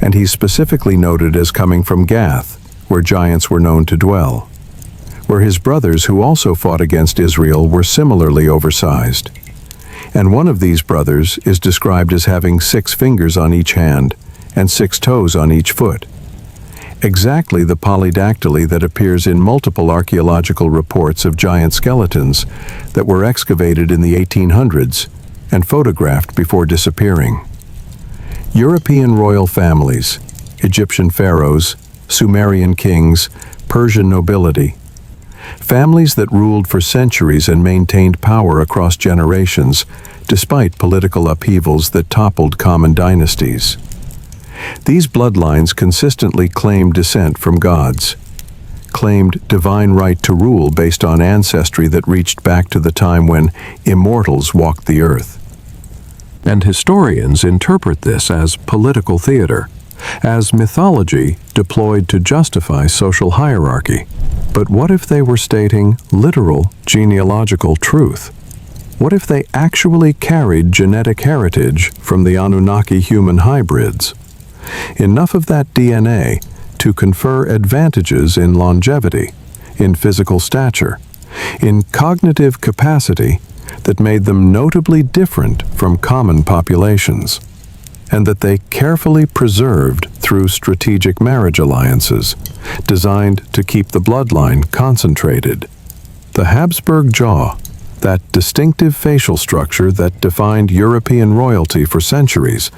And he's specifically noted as coming from Gath, where giants were known to dwell, where his brothers who also fought against Israel were similarly oversized. And one of these brothers is described as having 6 fingers on each hand and 6 toes on each foot. Exactly the polydactyly that appears in multiple archaeological reports of giant skeletons that were excavated in the 1800s and photographed before disappearing. European royal families, Egyptian pharaohs, Sumerian kings, Persian nobility, families that ruled for centuries and maintained power across generations despite political upheavals that toppled common dynasties. These bloodlines consistently claimed descent from gods, claimed divine right to rule based on ancestry that reached back to the time when immortals walked the earth. And historians interpret this as political theater, as mythology deployed to justify social hierarchy. But what if they were stating literal genealogical truth? What if they actually carried genetic heritage from the Anunnaki human hybrids? Enough of that DNA to confer advantages in longevity, in physical stature, in cognitive capacity that made them notably different from common populations, and that they carefully preserved through strategic marriage alliances designed to keep the bloodline concentrated. The Habsburg jaw, that distinctive facial structure that defined European royalty for centuries,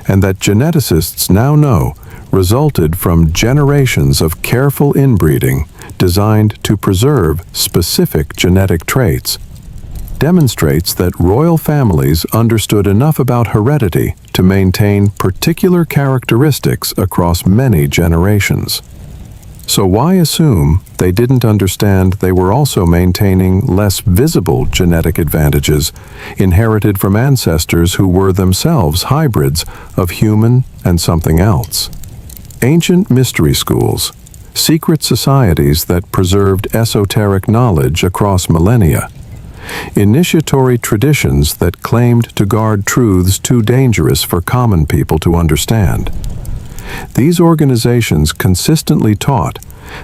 and that geneticists now know resulted from generations of careful inbreeding designed to preserve specific genetic traits, demonstrates that royal families understood enough about heredity to maintain particular characteristics across many generations. So why assume they didn't understand they were also maintaining less visible genetic advantages inherited from ancestors who were themselves hybrids of human and something else? Ancient mystery schools, secret societies that preserved esoteric knowledge across millennia, initiatory traditions that claimed to guard truths too dangerous for common people to understand. These organizations consistently taught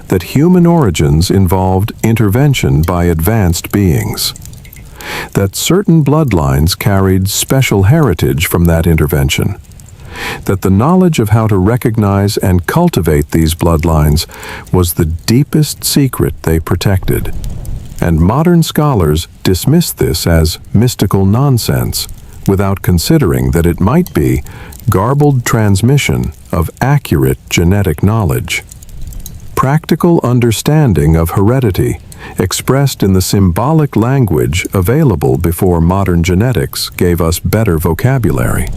that human origins involved intervention by advanced beings, that certain bloodlines carried special heritage from that intervention, that the knowledge of how to recognize and cultivate these bloodlines was the deepest secret they protected. And modern scholars dismiss this as mystical nonsense without considering that it might be garbled transmission of accurate genetic knowledge. Practical understanding of heredity expressed in the symbolic language available before modern genetics gave us better vocabulary.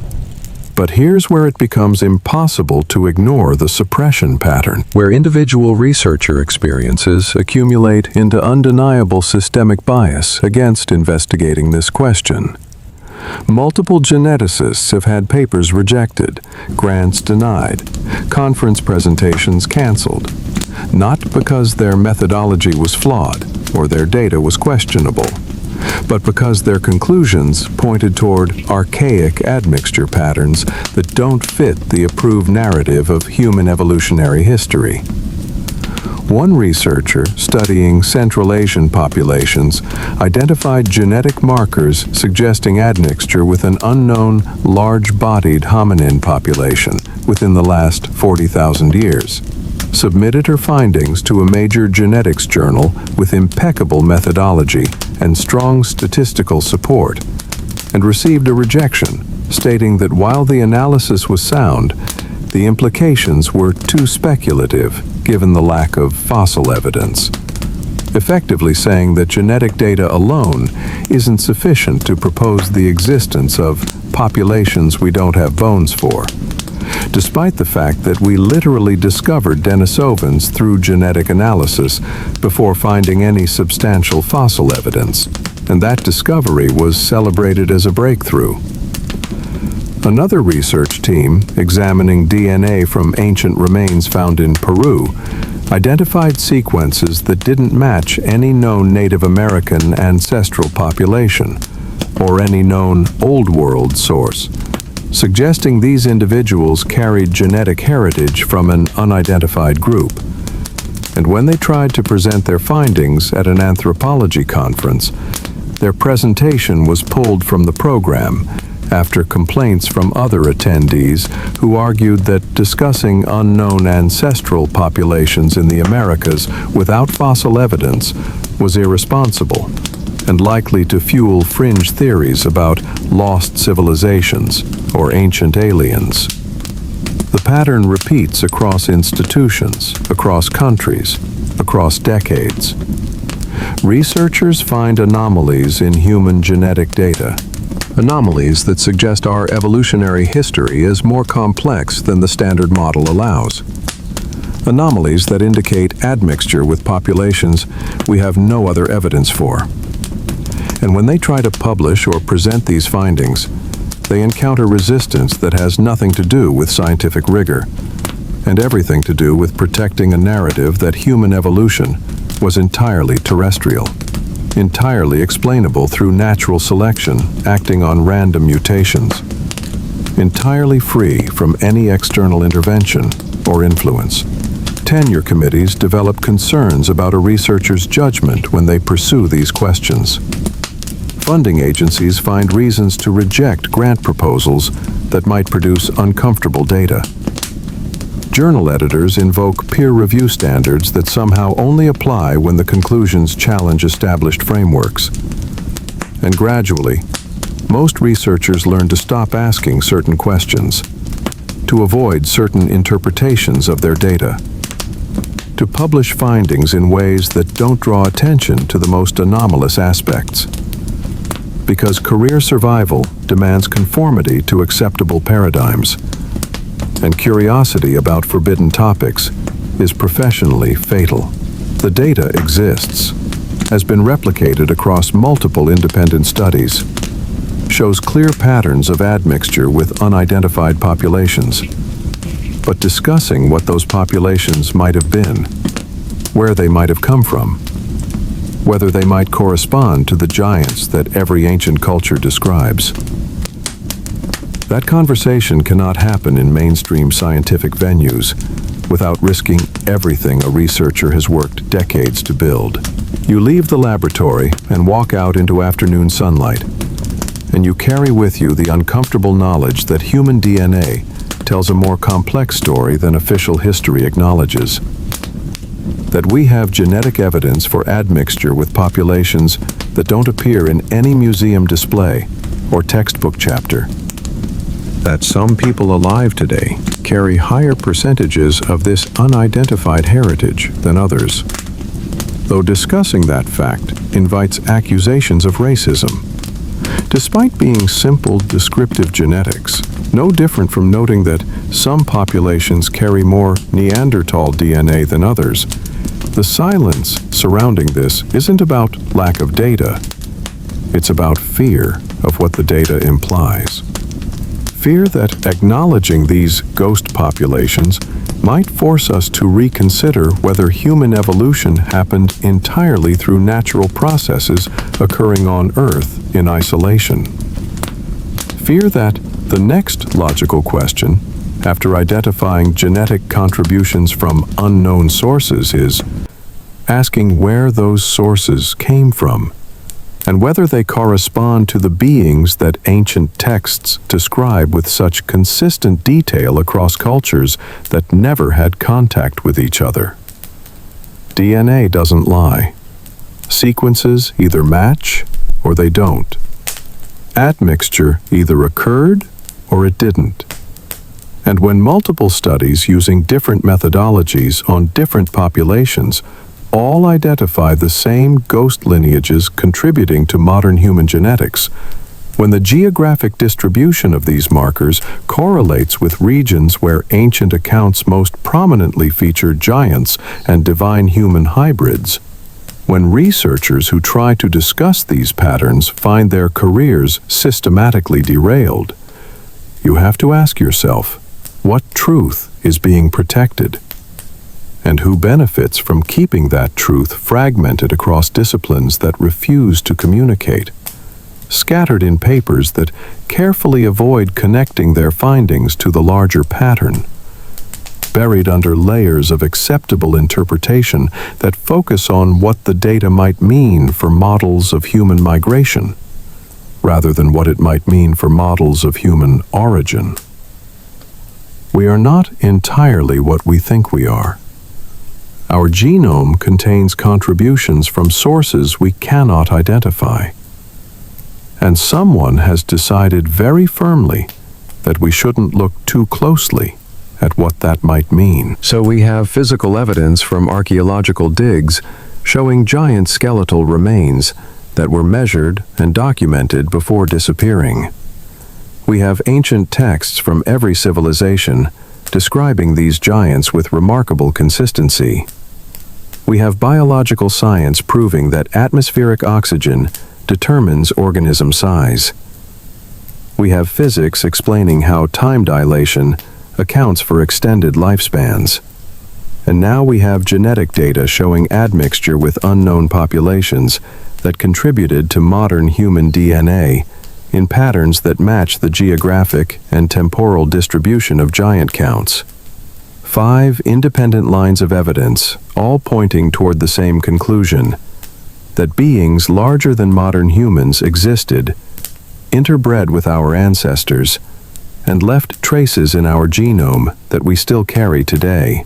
But here's where it becomes impossible to ignore the suppression pattern, where individual researcher experiences accumulate into undeniable systemic bias against investigating this question. Multiple geneticists have had papers rejected, grants denied, conference presentations canceled, not because their methodology was flawed or their data was questionable, but because their conclusions pointed toward archaic admixture patterns that don't fit the approved narrative of human evolutionary history. One researcher studying Central Asian populations identified genetic markers suggesting admixture with an unknown large-bodied hominin population within the last 40,000 years, submitted her findings to a major genetics journal with impeccable methodology and strong statistical support, and received a rejection, stating that while the analysis was sound, the implications were too speculative given the lack of fossil evidence, effectively saying that genetic data alone isn't sufficient to propose the existence of populations we don't have bones for, despite the fact that we literally discovered Denisovans through genetic analysis before finding any substantial fossil evidence, and that discovery was celebrated as a breakthrough. Another research team, examining DNA from ancient remains found in Peru, identified sequences that didn't match any known Native American ancestral population or any known Old World source, suggesting these individuals carried genetic heritage from an unidentified group. And when they tried to present their findings at an anthropology conference, their presentation was pulled from the program after complaints from other attendees who argued that discussing unknown ancestral populations in the Americas without fossil evidence was irresponsible and likely to fuel fringe theories about lost civilizations or ancient aliens. The pattern repeats across institutions, across countries, across decades. Researchers find anomalies in human genetic data, anomalies that suggest our evolutionary history is more complex than the standard model allows. Anomalies that indicate admixture with populations we have no other evidence for. And when they try to publish or present these findings, they encounter resistance that has nothing to do with scientific rigor, and everything to do with protecting a narrative that human evolution was entirely terrestrial, entirely explainable through natural selection acting on random mutations, entirely free from any external intervention or influence. Tenure committees develop concerns about a researcher's judgment when they pursue these questions. Funding agencies find reasons to reject grant proposals that might produce uncomfortable data. Journal editors invoke peer review standards that somehow only apply when the conclusions challenge established frameworks. And gradually, most researchers learn to stop asking certain questions, to avoid certain interpretations of their data, to publish findings in ways that don't draw attention to the most anomalous aspects. Because career survival demands conformity to acceptable paradigms, and curiosity about forbidden topics is professionally fatal. The data exists, has been replicated across multiple independent studies, shows clear patterns of admixture with unidentified populations. But discussing what those populations might have been, where they might have come from, whether they might correspond to the giants that every ancient culture describes. That conversation cannot happen in mainstream scientific venues without risking everything a researcher has worked decades to build. You leave the laboratory and walk out into afternoon sunlight, and you carry with you the uncomfortable knowledge that human DNA tells a more complex story than official history acknowledges. That we have genetic evidence for admixture with populations that don't appear in any museum display or textbook chapter. That some people alive today carry higher percentages of this unidentified heritage than others, though discussing that fact invites accusations of racism. Despite being simple descriptive genetics, no different from noting that some populations carry more Neanderthal DNA than others, the silence surrounding this isn't about lack of data. It's about fear of what the data implies. Fear that acknowledging these ghost populations might force us to reconsider whether human evolution happened entirely through natural processes occurring on Earth in isolation. Fear that the next logical question after identifying genetic contributions from unknown sources is asking where those sources came from and whether they correspond to the beings that ancient texts describe with such consistent detail across cultures that never had contact with each other. DNA doesn't lie. Sequences either match or they don't. Admixture either occurred or it didn't. And when multiple studies using different methodologies on different populations all identify the same ghost lineages contributing to modern human genetics, when the geographic distribution of these markers correlates with regions where ancient accounts most prominently feature giants and divine human hybrids, when researchers who try to discuss these patterns find their careers systematically derailed, you have to ask yourself, what truth is being protected? And who benefits from keeping that truth fragmented across disciplines that refuse to communicate, scattered in papers that carefully avoid connecting their findings to the larger pattern, buried under layers of acceptable interpretation that focus on what the data might mean for models of human migration, rather than what it might mean for models of human origin. We are not entirely what we think we are. Our genome contains contributions from sources we cannot identify. And someone has decided very firmly that we shouldn't look too closely at what that might mean. So we have physical evidence from archaeological digs showing giant skeletal remains that were measured and documented before disappearing. We have ancient texts from every civilization describing these giants with remarkable consistency. We have biological science proving that atmospheric oxygen determines organism size. We have physics explaining how time dilation accounts for extended lifespans. And now we have genetic data showing admixture with unknown populations that contributed to modern human DNA in patterns that match the geographic and temporal distribution of giant counts. 5 independent lines of evidence, all pointing toward the same conclusion, that beings larger than modern humans existed, interbred with our ancestors, and left traces in our genome that we still carry today.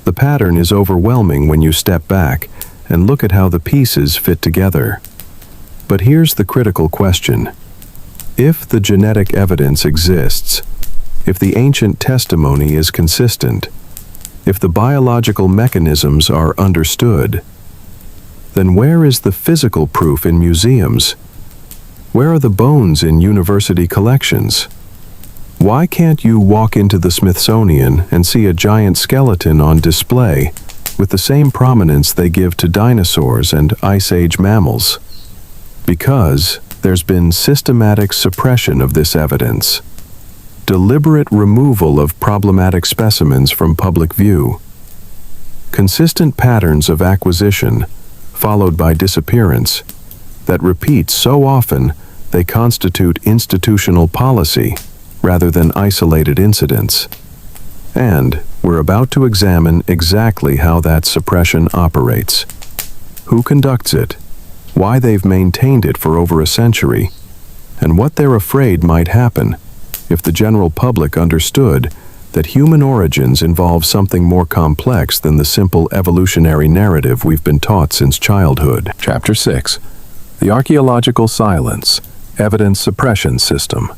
The pattern is overwhelming when you step back and look at how the pieces fit together. But here's the critical question. If the genetic evidence exists, if the ancient testimony is consistent, if the biological mechanisms are understood, then where is the physical proof in museums? Where are the bones in university collections? Why can't you walk into the Smithsonian and see a giant skeleton on display with the same prominence they give to dinosaurs and Ice Age mammals? Because there's been systematic suppression of this evidence. Deliberate removal of problematic specimens from public view. Consistent patterns of acquisition, followed by disappearance, that repeat so often they constitute institutional policy rather than isolated incidents. And we're about to examine exactly how that suppression operates. Who conducts it, why they've maintained it for over a century, and what they're afraid might happen if the general public understood that human origins involve something more complex than the simple evolutionary narrative we've been taught since childhood. Chapter 6. The Archaeological Silence, Evidence Suppression System.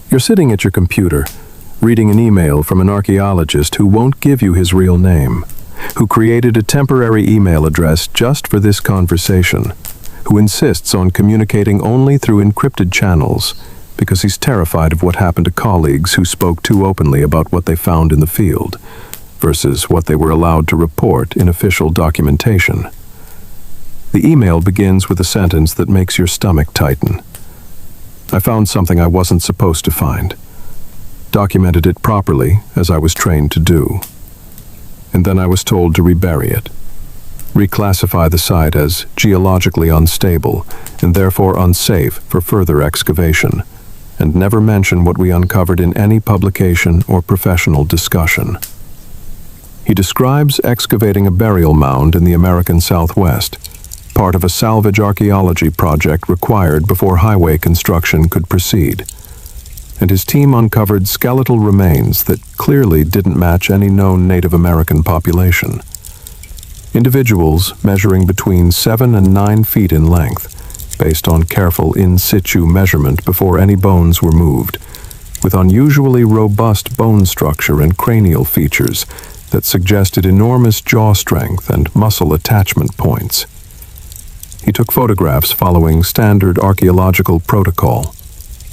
You're sitting at your computer, reading an email from an archaeologist who won't give you his real name, who created a temporary email address just for this conversation, who insists on communicating only through encrypted channels, because he's terrified of what happened to colleagues who spoke too openly about what they found in the field, versus what they were allowed to report in official documentation. The email begins with a sentence that makes your stomach tighten. I found something I wasn't supposed to find. Documented it properly, as I was trained to do. And then I was told to rebury it. Reclassify the site as geologically unstable and therefore unsafe for further excavation. and never mention what we uncovered in any publication or professional discussion. He describes excavating a burial mound in the American Southwest, part of a salvage archaeology project required before highway construction could proceed. And his team uncovered skeletal remains that clearly didn't match any known Native American population. Individuals measuring between 7 and 9 feet in length, based on careful in situ measurement before any bones were moved, with unusually robust bone structure and cranial features that suggested enormous jaw strength and muscle attachment points. He took photographs following standard archaeological protocol,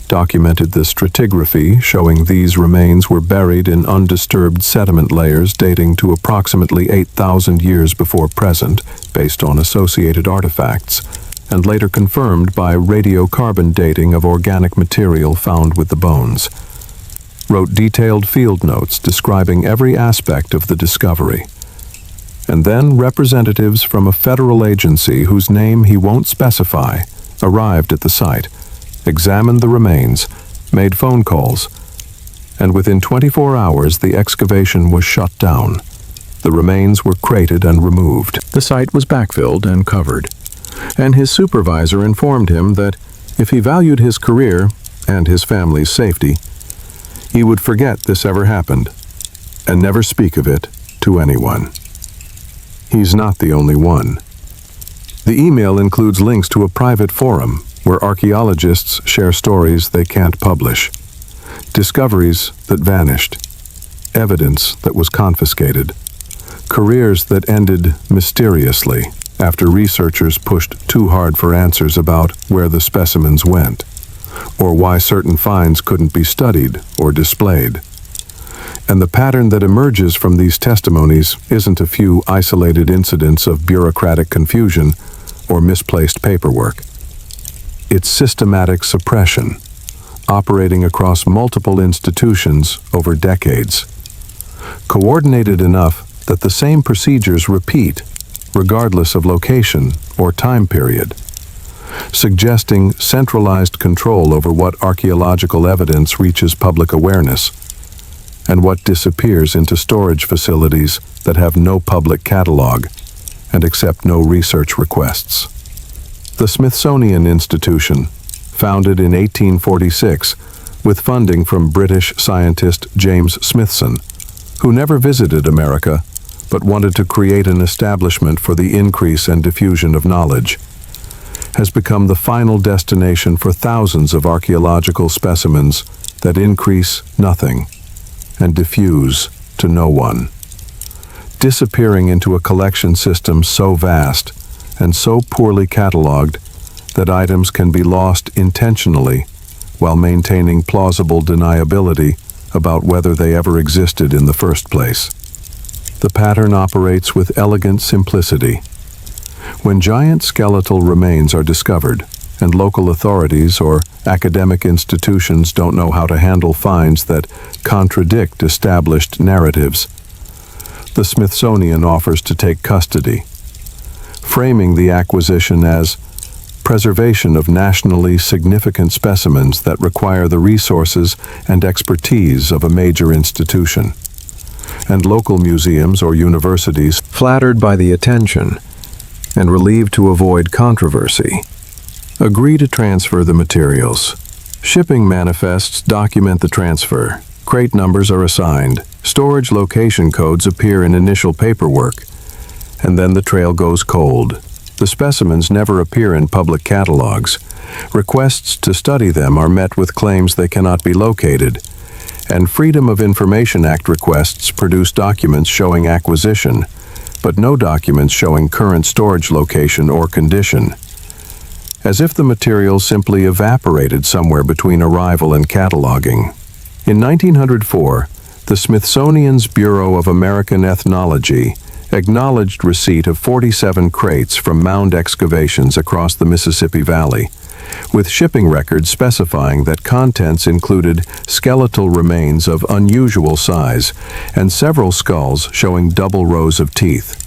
documented the stratigraphy showing these remains were buried in undisturbed sediment layers dating to approximately 8,000 years before present, based on associated artifacts, and later confirmed by radiocarbon dating of organic material found with the bones. Wrote detailed field notes describing every aspect of the discovery. And then representatives from a federal agency whose name he won't specify arrived at the site, examined the remains, made phone calls, and within 24 hours the excavation was shut down. The remains were crated and removed. The site was backfilled and covered, and his supervisor informed him that if he valued his career and his family's safety, he would forget this ever happened and never speak of it to anyone. He's not the only one. The email includes links to a private forum where archaeologists share stories they can't publish, discoveries that vanished, evidence that was confiscated, careers that ended mysteriously after researchers pushed too hard for answers about where the specimens went, or why certain finds couldn't be studied or displayed. And the pattern that emerges from these testimonies isn't a few isolated incidents of bureaucratic confusion or misplaced paperwork. It's systematic suppression, operating across multiple institutions over decades, coordinated enough that the same procedures repeat, regardless of location or time period, suggesting centralized control over what archaeological evidence reaches public awareness and what disappears into storage facilities that have no public catalog and accept no research requests. The Smithsonian Institution, founded in 1846 with funding from British scientist James Smithson, who never visited America but wanted to create an establishment for the increase and diffusion of knowledge, has become the final destination for thousands of archaeological specimens that increase nothing and diffuse to no one, disappearing into a collection system so vast and so poorly catalogued that items can be lost intentionally while maintaining plausible deniability about whether they ever existed in the first place. The pattern operates with elegant simplicity. When giant skeletal remains are discovered, and local authorities or academic institutions don't know how to handle finds that contradict established narratives, the Smithsonian offers to take custody, framing the acquisition as preservation of nationally significant specimens that require the resources and expertise of a major institution. And local museums or universities, flattered by the attention and relieved to avoid controversy, agree to transfer the materials. Shipping manifests document the transfer. Crate numbers are assigned. Storage location codes appear in initial paperwork. And then the trail goes cold. The specimens never appear in public catalogs. Requests to study them are met with claims they cannot be located. And Freedom of Information Act requests produce documents showing acquisition, but no documents showing current storage location or condition, as if the material simply evaporated somewhere between arrival and cataloging. In 1904, the Smithsonian's Bureau of American Ethnology acknowledged receipt of 47 crates from mound excavations across the Mississippi Valley, with shipping records specifying that contents included skeletal remains of unusual size and several skulls showing double rows of teeth.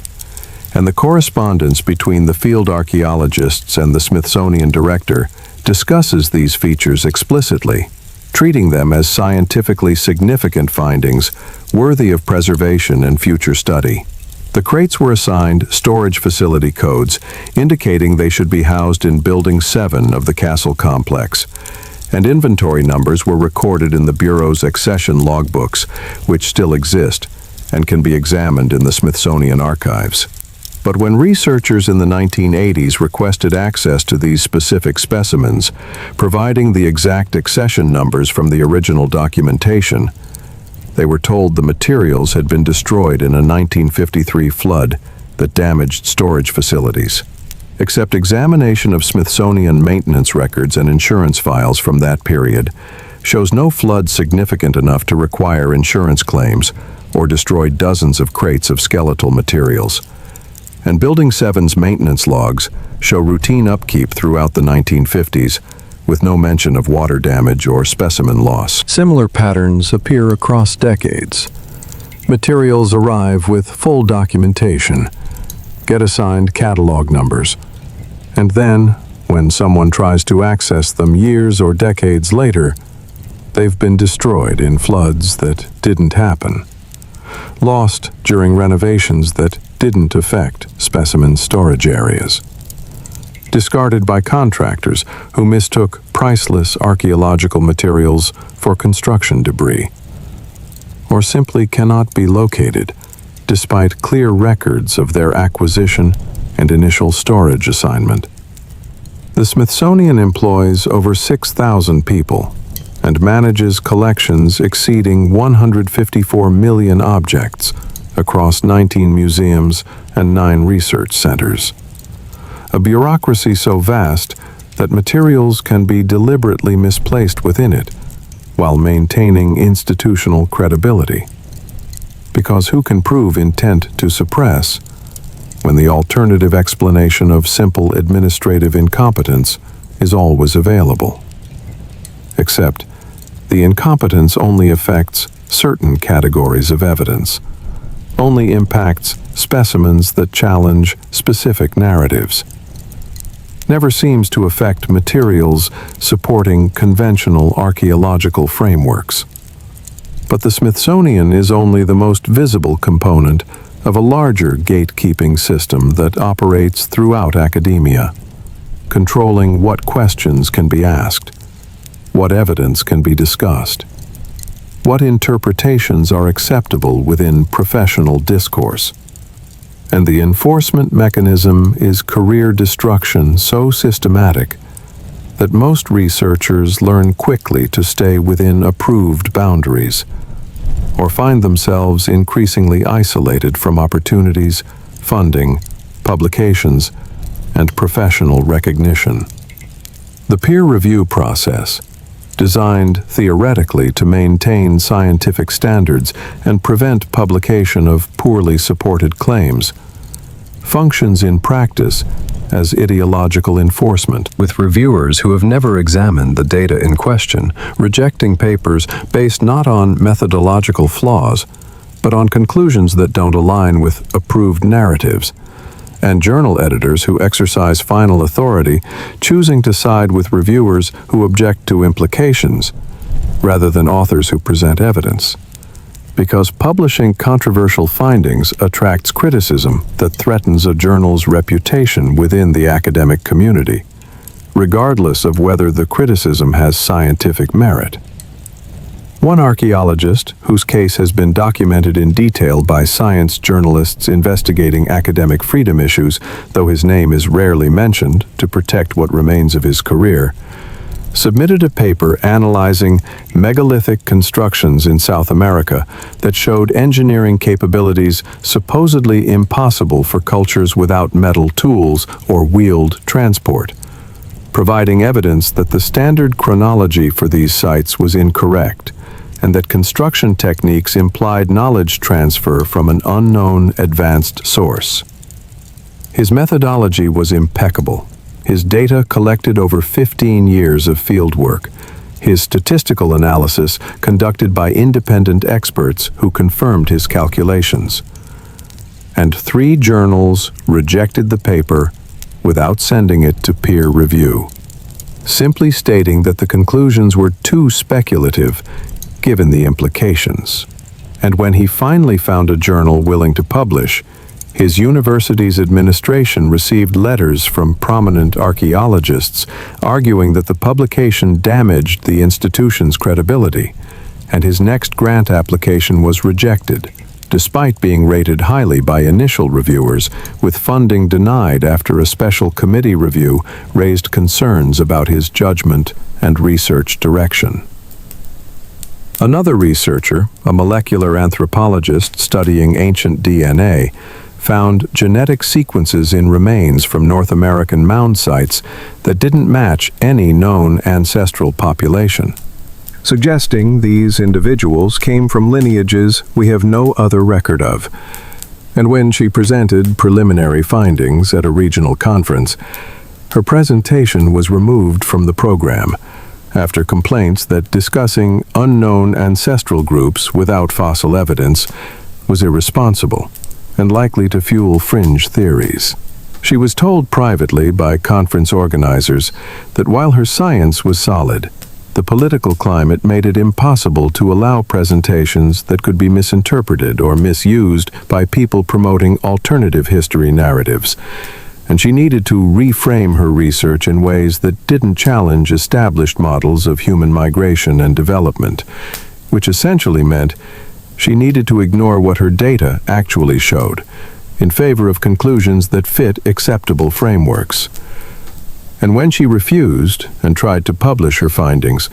And the correspondence between the field archaeologists and the Smithsonian director discusses these features explicitly, treating them as scientifically significant findings worthy of preservation and future study. The crates were assigned storage facility codes, indicating they should be housed in Building 7 of the castle complex, and inventory numbers were recorded in the Bureau's accession logbooks, which still exist and can be examined in the Smithsonian archives. But when researchers in the 1980s requested access to these specific specimens, providing the exact accession numbers from the original documentation, they were told the materials had been destroyed in a 1953 flood that damaged storage facilities. Except examination of Smithsonian maintenance records and insurance files from that period shows no flood significant enough to require insurance claims or destroy dozens of crates of skeletal materials. And Building 7's maintenance logs show routine upkeep throughout the 1950s, with no mention of water damage or specimen loss. Similar patterns appear across decades. Materials arrive with full documentation, get assigned catalog numbers, and then, when someone tries to access them years or decades later, they've been destroyed in floods that didn't happen, lost during renovations that didn't affect specimen storage areas, discarded by contractors who mistook priceless archaeological materials for construction debris, or simply cannot be located despite clear records of their acquisition and initial storage assignment. The Smithsonian employs over 6,000 people and manages collections exceeding 154 million objects across 19 museums and 9 research centers. A bureaucracy so vast that materials can be deliberately misplaced within it while maintaining institutional credibility. Because who can prove intent to suppress when the alternative explanation of simple administrative incompetence is always available? Except, the incompetence only affects certain categories of evidence, only impacts specimens that challenge specific narratives, never seems to affect materials supporting conventional archaeological frameworks. But the Smithsonian is only the most visible component of a larger gatekeeping system that operates throughout academia, controlling what questions can be asked, what evidence can be discussed, what interpretations are acceptable within professional discourse. And the enforcement mechanism is career destruction so systematic that most researchers learn quickly to stay within approved boundaries, or find themselves increasingly isolated from opportunities, funding, publications, and professional recognition. The peer review process, designed theoretically to maintain scientific standards and prevent publication of poorly supported claims, functions in practice as ideological enforcement, with reviewers who have never examined the data in question, rejecting papers based not on methodological flaws, but on conclusions that don't align with approved narratives, and journal editors who exercise final authority, choosing to side with reviewers who object to implications, rather than authors who present evidence. Because publishing controversial findings attracts criticism that threatens a journal's reputation within the academic community, regardless of whether the criticism has scientific merit. One archaeologist, whose case has been documented in detail by science journalists investigating academic freedom issues, though his name is rarely mentioned to protect what remains of his career, submitted a paper analyzing megalithic constructions in South America that showed engineering capabilities supposedly impossible for cultures without metal tools or wheeled transport, providing evidence that the standard chronology for these sites was incorrect, and that construction techniques implied knowledge transfer from an unknown advanced source. His methodology was impeccable. His data collected over 15 years of fieldwork, his statistical analysis conducted by independent experts who confirmed his calculations. And 3 journals rejected the paper without sending it to peer review. simply stating that the conclusions were too speculative, given the implications. And when he finally found a journal willing to publish, his university's administration received letters from prominent archaeologists arguing that the publication damaged the institution's credibility, and his next grant application was rejected, despite being rated highly by initial reviewers, with funding denied after a special committee review raised concerns about his judgment and research direction. Another researcher, a molecular anthropologist studying ancient DNA, found genetic sequences in remains from North American mound sites that didn't match any known ancestral population, suggesting these individuals came from lineages we have no other record of. And when she presented preliminary findings at a regional conference, her presentation was removed from the program after complaints that discussing unknown ancestral groups without fossil evidence was irresponsible and likely to fuel fringe theories. She was told privately by conference organizers that while her science was solid, the political climate made it impossible to allow presentations that could be misinterpreted or misused by people promoting alternative history narratives, and she needed to reframe her research in ways that didn't challenge established models of human migration and development, which essentially meant she needed to ignore what her data actually showed, in favor of conclusions that fit acceptable frameworks. And when she refused and tried to publish her findings,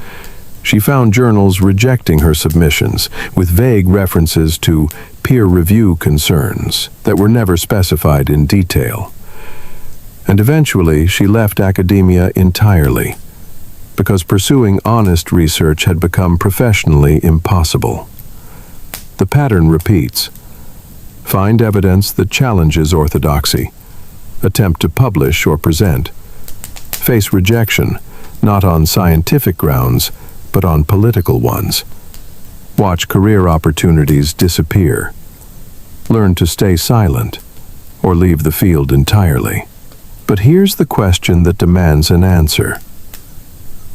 she found journals rejecting her submissions with vague references to peer review concerns that were never specified in detail. And eventually she left academia entirely, because pursuing honest research had become professionally impossible. The pattern repeats. Find evidence that challenges orthodoxy. Attempt to publish or present. Face rejection, not on scientific grounds, but on political ones. Watch career opportunities disappear. Learn to stay silent, or leave the field entirely. But here's the question that demands an answer.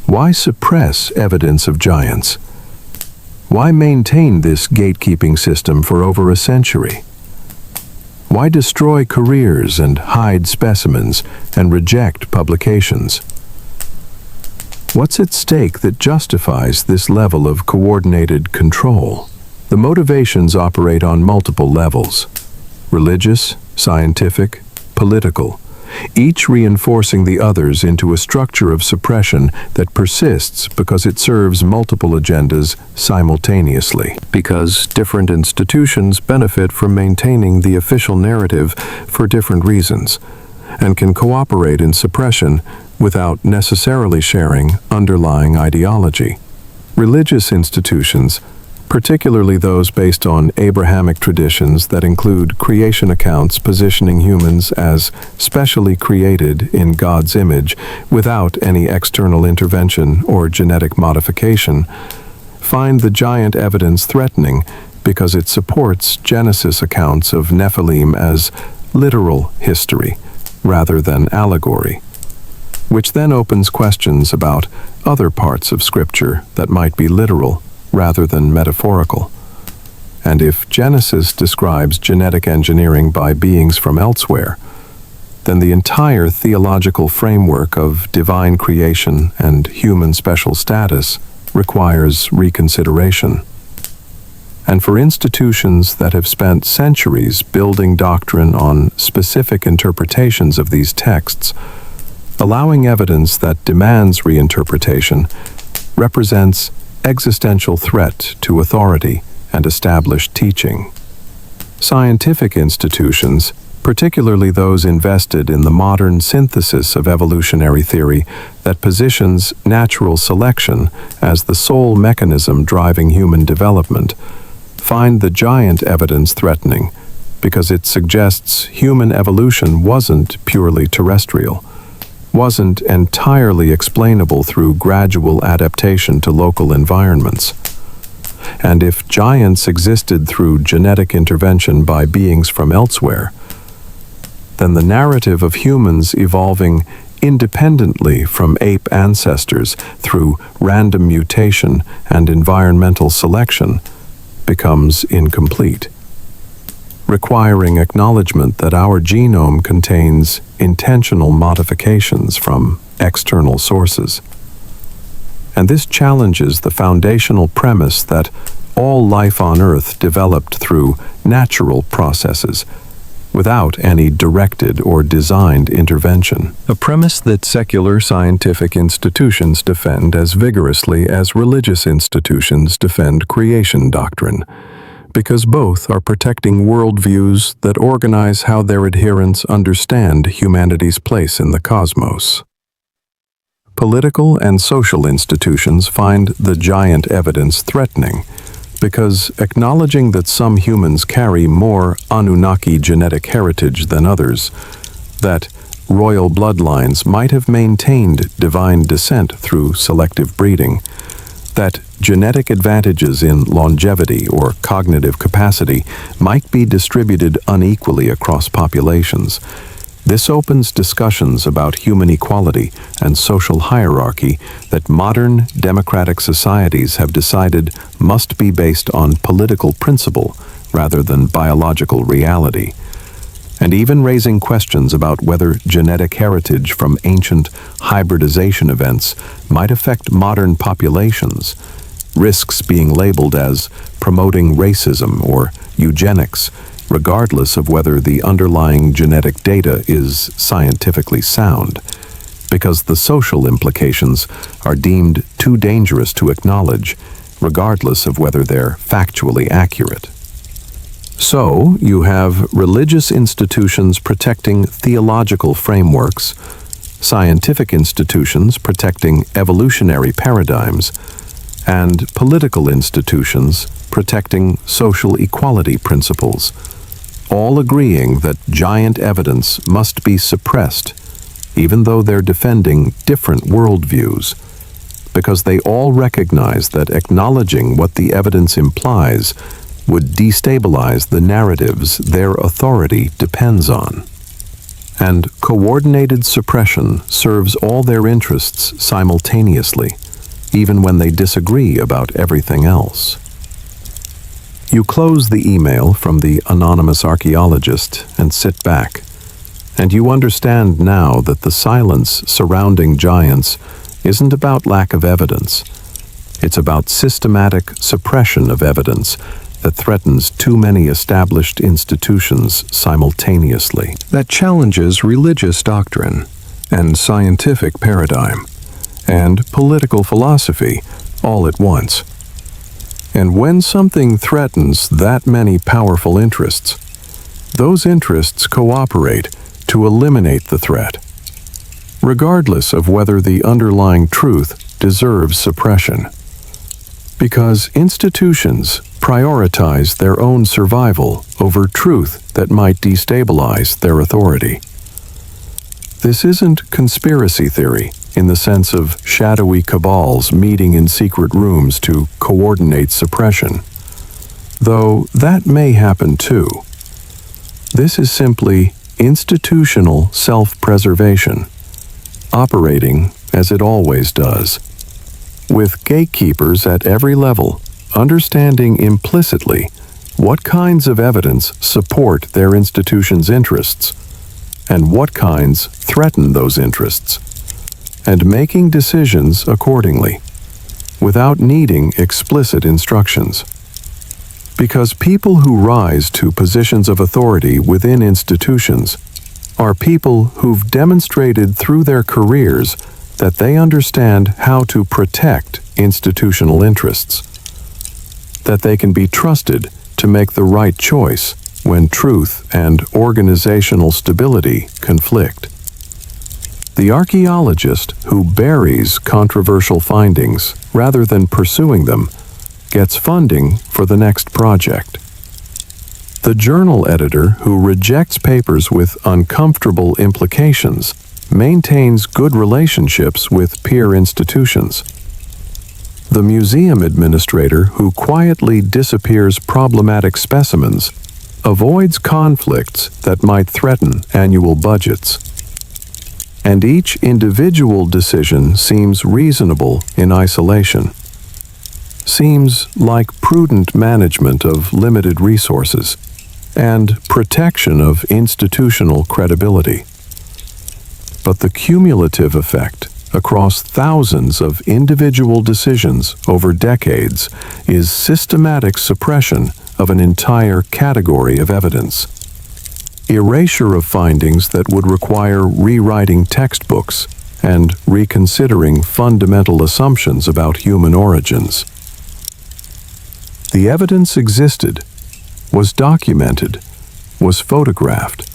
Why suppress evidence of giants? Why maintain this gatekeeping system for over a century? Why destroy careers and hide specimens and reject publications? What's at stake that justifies this level of coordinated control? The motivations operate on multiple levels: religious, scientific, political, each reinforcing the others into a structure of suppression that persists because it serves multiple agendas simultaneously. Because different institutions benefit from maintaining the official narrative for different reasons, and can cooperate in suppression without necessarily sharing underlying ideology. Religious institutions, particularly those based on Abrahamic traditions that include creation accounts positioning humans as specially created in God's image without any external intervention or genetic modification, find the giant evidence threatening because it supports Genesis accounts of Nephilim as literal history rather than allegory, which then opens questions about other parts of Scripture that might be literal rather than metaphorical. And if Genesis describes genetic engineering by beings from elsewhere, then the entire theological framework of divine creation and human special status requires reconsideration. And for institutions that have spent centuries building doctrine on specific interpretations of these texts, allowing evidence that demands reinterpretation represents existential threat to authority and established teaching. Scientific institutions, particularly those invested in the modern synthesis of evolutionary theory that positions natural selection as the sole mechanism driving human development, find the giant evidence threatening because it suggests human evolution wasn't purely terrestrial, wasn't entirely explainable through gradual adaptation to local environments. And if giants existed through genetic intervention by beings from elsewhere, then the narrative of humans evolving independently from ape ancestors through random mutation and environmental selection becomes incomplete, requiring acknowledgement that our genome contains intentional modifications from external sources. And this challenges the foundational premise that all life on Earth developed through natural processes, without any directed or designed intervention. A premise that secular scientific institutions defend as vigorously as religious institutions defend creation doctrine, because both are protecting worldviews that organize how their adherents understand humanity's place in the cosmos. Political and social institutions find the giant evidence threatening, because acknowledging that some humans carry more Anunnaki genetic heritage than others, that royal bloodlines might have maintained divine descent through selective breeding, that genetic advantages in longevity or cognitive capacity might be distributed unequally across populations. This opens discussions about human equality and social hierarchy that modern democratic societies have decided must be based on political principle rather than biological reality, and even raising questions about whether genetic heritage from ancient hybridization events might affect modern populations, risks being labeled as promoting racism or eugenics, regardless of whether the underlying genetic data is scientifically sound, because the social implications are deemed too dangerous to acknowledge, regardless of whether they're factually accurate. So, you have religious institutions protecting theological frameworks, scientific institutions protecting evolutionary paradigms, and political institutions protecting social equality principles, all agreeing that giant evidence must be suppressed, even though they're defending different worldviews, because they all recognize that acknowledging what the evidence implies would destabilize the narratives their authority depends on. And coordinated suppression serves all their interests simultaneously, even when they disagree about everything else. You close the email from the anonymous archaeologist and sit back, and you understand now that the silence surrounding giants isn't about lack of evidence. It's about systematic suppression of evidence that threatens too many established institutions simultaneously. That challenges religious doctrine and scientific paradigm and political philosophy all at once. And when something threatens that many powerful interests, those interests cooperate to eliminate the threat, regardless of whether the underlying truth deserves suppression. Because institutions prioritize their own survival over truth that might destabilize their authority. This isn't conspiracy theory in the sense of shadowy cabals meeting in secret rooms to coordinate suppression, though that may happen too. This is simply institutional self-preservation, operating as it always does, with gatekeepers at every level understanding implicitly what kinds of evidence support their institution's interests and what kinds threaten those interests, and making decisions accordingly, without needing explicit instructions. Because people who rise to positions of authority within institutions are people who've demonstrated through their careers that they understand how to protect institutional interests, that they can be trusted to make the right choice when truth and organizational stability conflict. The archaeologist who buries controversial findings rather than pursuing them gets funding for the next project. The journal editor who rejects papers with uncomfortable implications maintains good relationships with peer institutions. The museum administrator who quietly disappears problematic specimens avoids conflicts that might threaten annual budgets. and each individual decision seems reasonable in isolation. Seems like prudent management of limited resources and protection of institutional credibility. But the cumulative effect across thousands of individual decisions over decades is systematic suppression of an entire category of evidence. Erasure of findings that would require rewriting textbooks and reconsidering fundamental assumptions about human origins. The evidence existed, was documented, was photographed,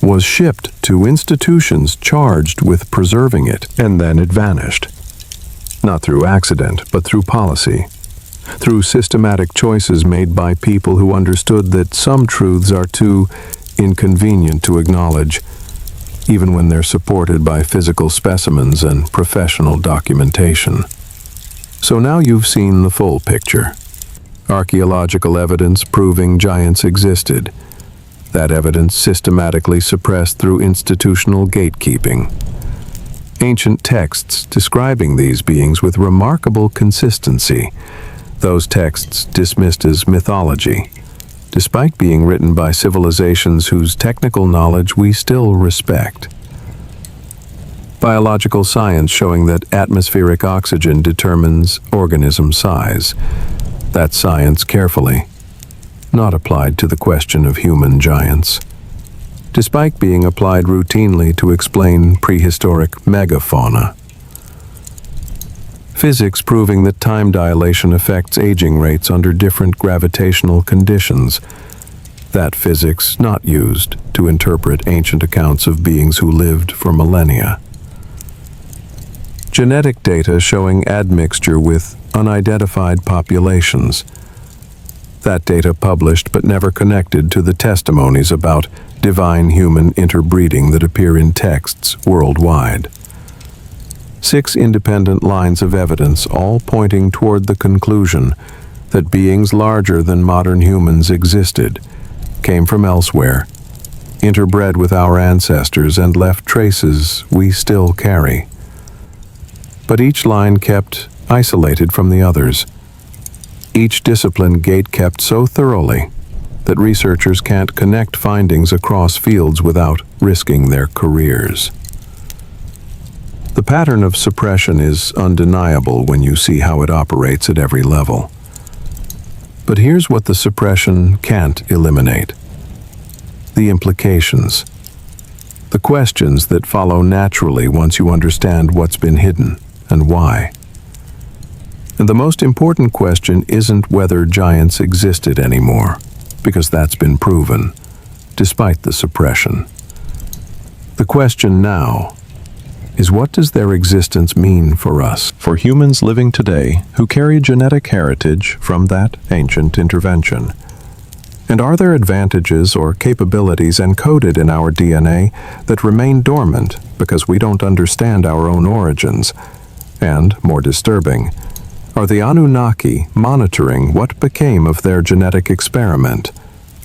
was shipped to institutions charged with preserving it, and then it vanished. Not through accident, but through policy. Through systematic choices made by people who understood that some truths are too inconvenient to acknowledge, even when they're supported by physical specimens and professional documentation. So now you've seen the full picture. Archaeological evidence proving giants existed. That evidence systematically suppressed through institutional gatekeeping. Ancient texts describing these beings with remarkable consistency. Those texts dismissed as mythology, despite being written by civilizations whose technical knowledge we still respect. Biological science showing that atmospheric oxygen determines organism size. That science carefully, not applied to the question of human giants, despite being applied routinely to explain prehistoric megafauna. Physics proving that time dilation affects aging rates under different gravitational conditions. That physics not used to interpret ancient accounts of beings who lived for millennia. Genetic data showing admixture with unidentified populations. That data published but never connected to the testimonies about divine human interbreeding that appear in texts worldwide. 6 independent lines of evidence, all pointing toward the conclusion that beings larger than modern humans existed, came from elsewhere, interbred with our ancestors, and left traces we still carry. But each line kept isolated from the others. Each discipline gate-kept so thoroughly that researchers can't connect findings across fields without risking their careers. The pattern of suppression is undeniable when you see how it operates at every level. But here's what the suppression can't eliminate: the implications. The questions that follow naturally once you understand what's been hidden and why. And the most important question isn't whether giants existed anymore, because that's been proven, despite the suppression. The question now is, what does their existence mean for us, for humans living today who carry genetic heritage from that ancient intervention? And are there advantages or capabilities encoded in our DNA that remain dormant because we don't understand our own origins? And, more disturbing, are the Anunnaki monitoring what became of their genetic experiment,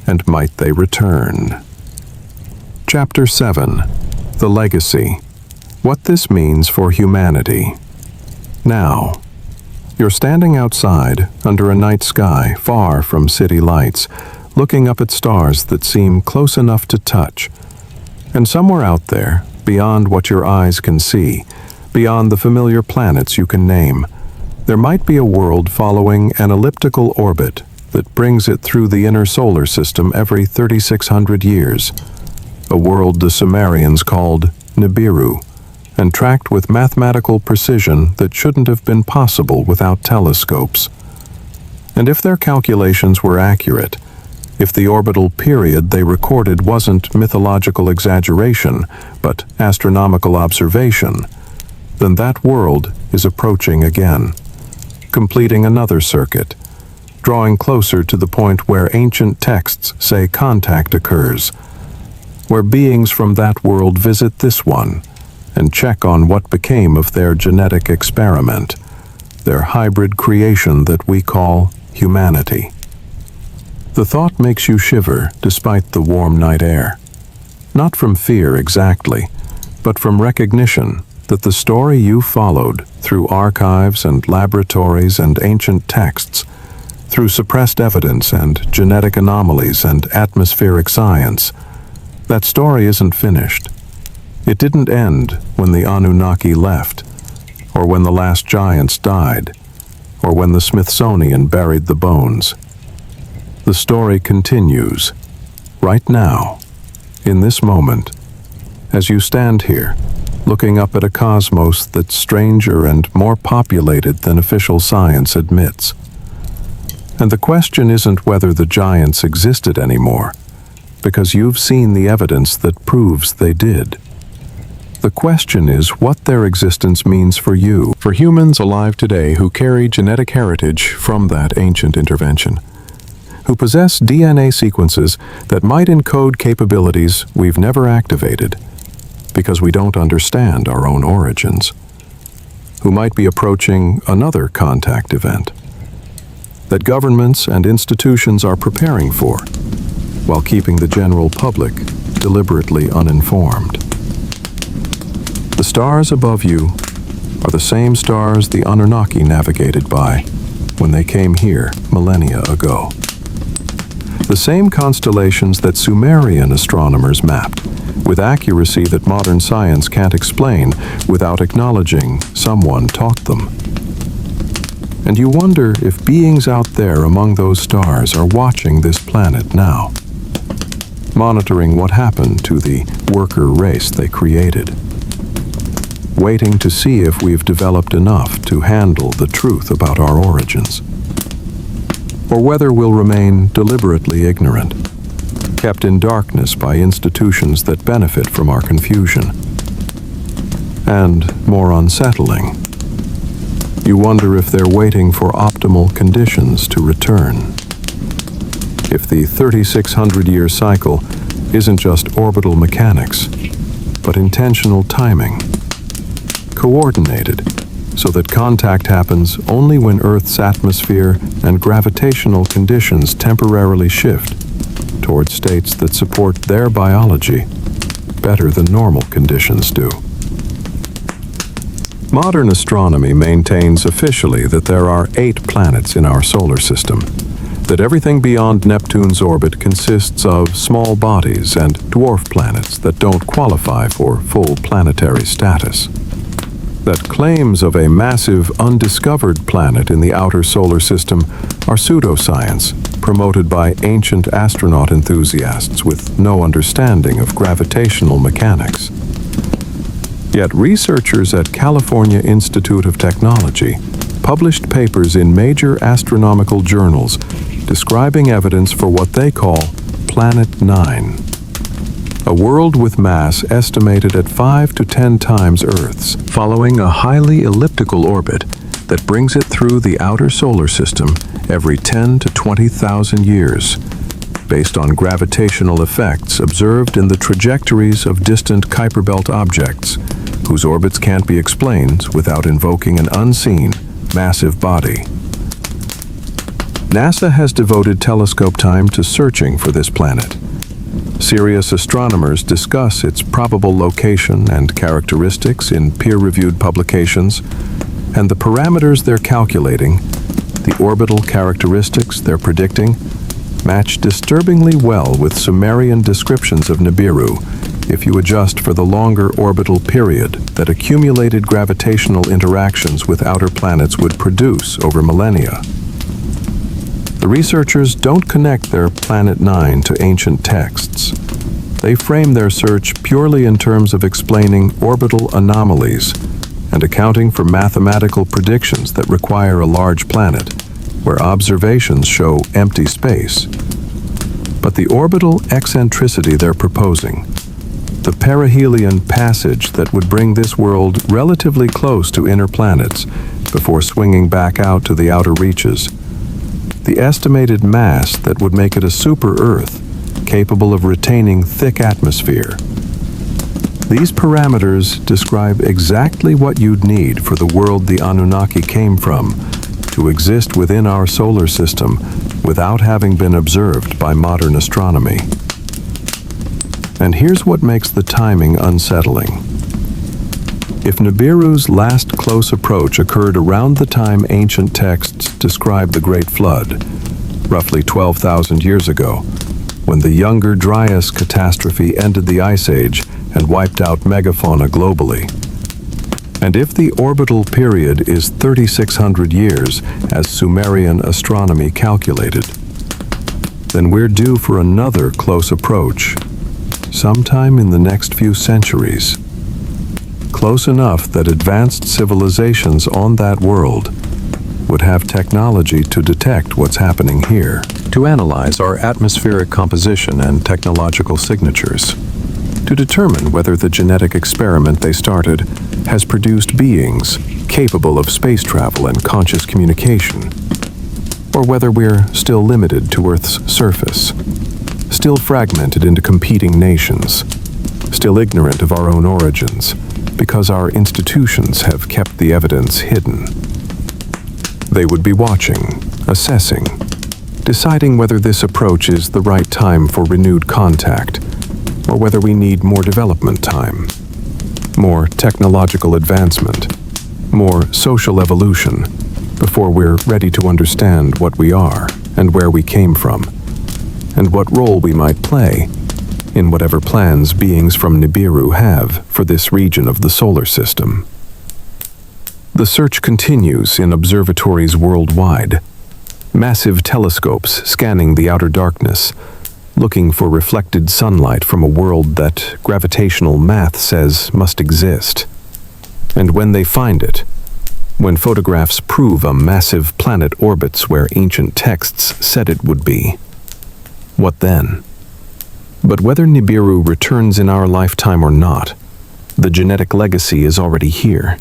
and might they return? Chapter 7. The Legacy. What this means for humanity. Now, you're standing outside under a night sky far from city lights, looking up at stars that seem close enough to touch. And somewhere out there, beyond what your eyes can see, beyond the familiar planets you can name, there might be a world following an elliptical orbit that brings it through the inner solar system every 3,600 years. A world the Sumerians called Nibiru, and tracked with mathematical precision that shouldn't have been possible without telescopes. And if their calculations were accurate, if the orbital period they recorded wasn't mythological exaggeration, but astronomical observation, then that world is approaching again, completing another circuit, drawing closer to the point where ancient texts say contact occurs, where beings from that world visit this one and check on what became of their genetic experiment, their hybrid creation that we call humanity. The thought makes you shiver despite the warm night air. Not from fear exactly, but from recognition that the story you followed through archives and laboratories and ancient texts, through suppressed evidence and genetic anomalies and atmospheric science, that story isn't finished. It didn't end when the Anunnaki left, or when the last giants died, or when the Smithsonian buried the bones. The story continues, right now, in this moment, as you stand here, looking up at a cosmos that's stranger and more populated than official science admits. And the question isn't whether the giants existed anymore, because you've seen the evidence that proves they did. The question is what their existence means for you, For humans alive today who carry genetic heritage from that ancient intervention, who possess DNA sequences that might encode capabilities we've never activated, because we don't understand our own origins, who might be approaching another contact event that governments and institutions are preparing for, while keeping the general public deliberately uninformed. The stars above you are the same stars the Anunnaki navigated by when they came here millennia ago. The same constellations that Sumerian astronomers mapped with accuracy that modern science can't explain without acknowledging someone taught them. And you wonder if beings out there among those stars are watching this planet now, monitoring what happened to the worker race they created, waiting to see if we've developed enough to handle the truth about our origins, or whether we'll remain deliberately ignorant, kept in darkness by institutions that benefit from our confusion. And more unsettling, you wonder if they're waiting for optimal conditions to return. If the 3,600-year cycle isn't just orbital mechanics, but intentional timing, coordinated, so that contact happens only when Earth's atmosphere and gravitational conditions temporarily shift toward states that support their biology better than normal conditions do. Modern astronomy maintains officially that there are 8 planets in our solar system, that everything beyond Neptune's orbit consists of small bodies and dwarf planets that don't qualify for full planetary status, that claims of a massive undiscovered planet in the outer solar system are pseudoscience promoted by ancient astronaut enthusiasts with no understanding of gravitational mechanics. Yet researchers at California Institute of Technology published papers in major astronomical journals describing evidence for what they call Planet 9, a world with mass estimated at 5 to 10 times Earth's, following a highly elliptical orbit that brings it through the outer solar system every 10 to 20,000 years, based on gravitational effects observed in the trajectories of distant Kuiper Belt objects, whose orbits can't be explained without invoking an unseen, massive body. NASA has devoted telescope time to searching for this planet. Serious astronomers discuss its probable location and characteristics in peer-reviewed publications, and the parameters they're calculating, the orbital characteristics they're predicting, match disturbingly well with Sumerian descriptions of Nibiru if you adjust for the longer orbital period that accumulated gravitational interactions with outer planets would produce over millennia. The researchers don't connect their Planet 9 to ancient texts. They frame their search purely in terms of explaining orbital anomalies and accounting for mathematical predictions that require a large planet, where observations show empty space. But the orbital eccentricity they're proposing, the perihelion passage that would bring this world relatively close to inner planets before swinging back out to the outer reaches, the estimated mass that would make it a super-Earth capable of retaining thick atmosphere. These parameters describe exactly what you'd need for the world the Anunnaki came from to exist within our solar system without having been observed by modern astronomy. And here's what makes the timing unsettling. If Nibiru's last close approach occurred around the time ancient texts describe the Great Flood, roughly 12,000 years ago, when the younger Dryas catastrophe ended the Ice Age and wiped out megafauna globally. And if the orbital period is 3,600 years, as Sumerian astronomy calculated, then we're due for another close approach, sometime in the next few centuries. Close enough that advanced civilizations on that world would have technology to detect what's happening here, to analyze our atmospheric composition and technological signatures, to determine whether the genetic experiment they started has produced beings capable of space travel and conscious communication, or whether we're still limited to Earth's surface, still fragmented into competing nations, still ignorant of our own origins, because our institutions have kept the evidence hidden. They would be watching, assessing, deciding whether this approach is the right time for renewed contact, or whether we need more development time, more technological advancement, more social evolution, before we're ready to understand what we are and where we came from, and what role we might play in whatever plans beings from Nibiru have for this region of the solar system. The search continues in observatories worldwide, massive telescopes scanning the outer darkness, looking for reflected sunlight from a world that gravitational math says must exist. And when they find it, when photographs prove a massive planet orbits where ancient texts said it would be, what then? But whether Nibiru returns in our lifetime or not, the genetic legacy is already here,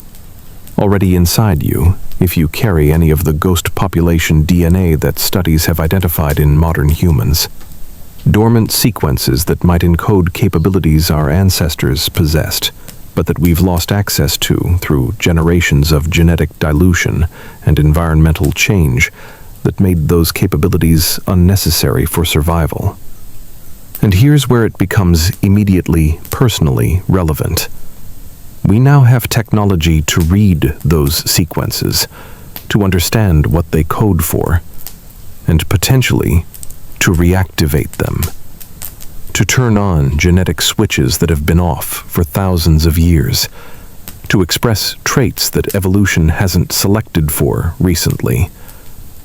already inside you, if you carry any of the ghost population DNA that studies have identified in modern humans. Dormant sequences that might encode capabilities our ancestors possessed, but that we've lost access to through generations of genetic dilution and environmental change that made those capabilities unnecessary for survival. And here's where it becomes immediately, personally relevant. We now have technology to read those sequences, to understand what they code for, and potentially to reactivate them, to turn on genetic switches that have been off for thousands of years, to express traits that evolution hasn't selected for recently,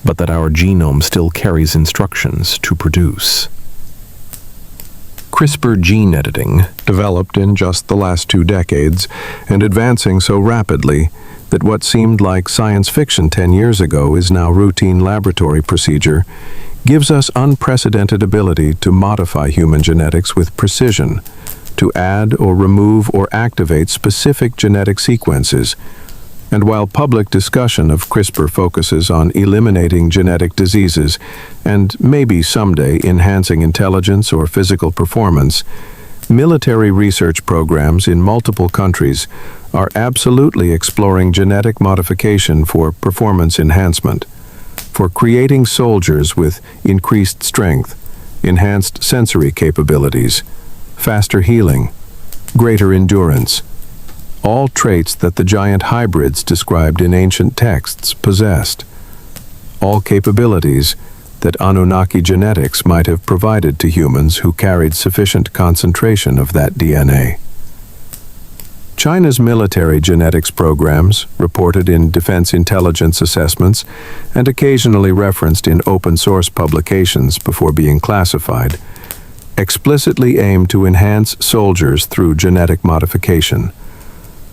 but that our genome still carries instructions to produce. CRISPR gene editing, developed in just the last 2 decades and advancing so rapidly that what seemed like science fiction 10 years ago is now routine laboratory procedure, gives us unprecedented ability to modify human genetics with precision, to add or remove or activate specific genetic sequences. And while public discussion of CRISPR focuses on eliminating genetic diseases and maybe someday enhancing intelligence or physical performance, military research programs in multiple countries are absolutely exploring genetic modification for performance enhancement, for creating soldiers with increased strength, enhanced sensory capabilities, faster healing, greater endurance, all traits that the giant hybrids described in ancient texts possessed, all capabilities that Anunnaki genetics might have provided to humans who carried sufficient concentration of that DNA. China's military genetics programs, reported in defense intelligence assessments and occasionally referenced in open-source publications before being classified, explicitly aim to enhance soldiers through genetic modification.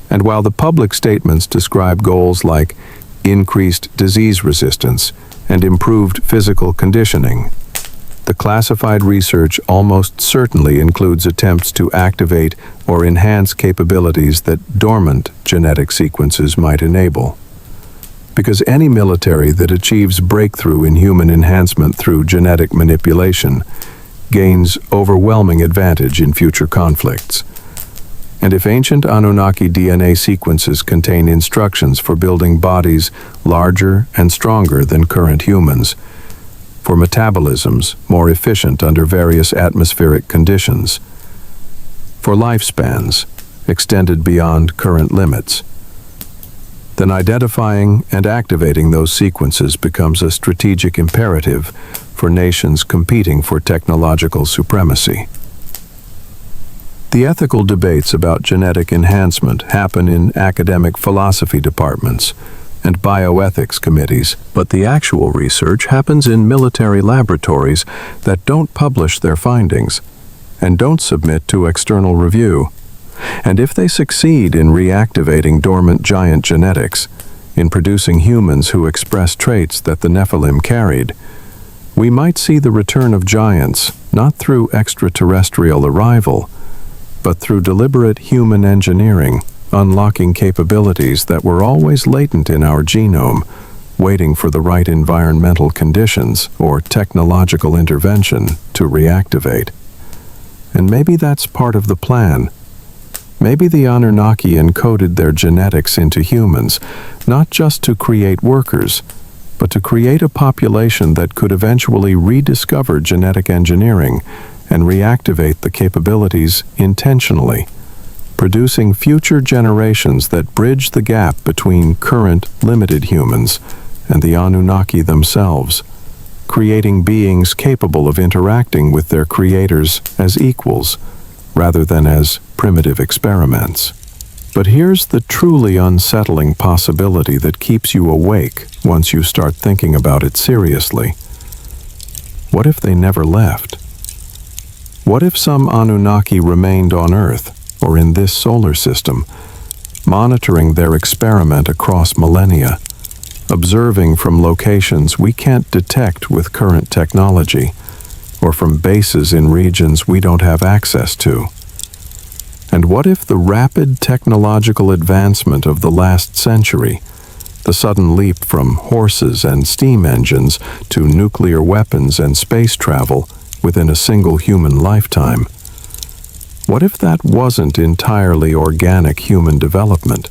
And while the public statements describe goals like increased disease resistance and improved physical conditioning, the classified research almost certainly includes attempts to activate or enhance capabilities that dormant genetic sequences might enable. Because any military that achieves breakthrough in human enhancement through genetic manipulation gains overwhelming advantage in future conflicts. And if ancient Anunnaki DNA sequences contain instructions for building bodies larger and stronger than current humans, for metabolisms more efficient under various atmospheric conditions, for lifespans extended beyond current limits. Then identifying and activating those sequences becomes a strategic imperative for nations competing for technological supremacy. The ethical debates about genetic enhancement happen in academic philosophy departments and bioethics committees, but the actual research happens in military laboratories that don't publish their findings and don't submit to external review. And if they succeed in reactivating dormant giant genetics, in producing humans who express traits that the Nephilim carried, we might see the return of giants not through extraterrestrial arrival, but through deliberate human engineering, unlocking capabilities that were always latent in our genome, waiting for the right environmental conditions or technological intervention to reactivate. And maybe that's part of the plan. Maybe the Anunnaki encoded their genetics into humans, not just to create workers, but to create a population that could eventually rediscover genetic engineering and reactivate the capabilities intentionally, producing future generations that bridge the gap between current limited humans and the Anunnaki themselves, creating beings capable of interacting with their creators as equals, rather than as primitive experiments. But here's the truly unsettling possibility that keeps you awake once you start thinking about it seriously. What if they never left? What if some Anunnaki remained on Earth, or in this solar system, monitoring their experiment across millennia, observing from locations we can't detect with current technology, or from bases in regions we don't have access to? And what if the rapid technological advancement of the last century, the sudden leap from horses and steam engines to nuclear weapons and space travel within a single human lifetime, what if that wasn't entirely organic human development,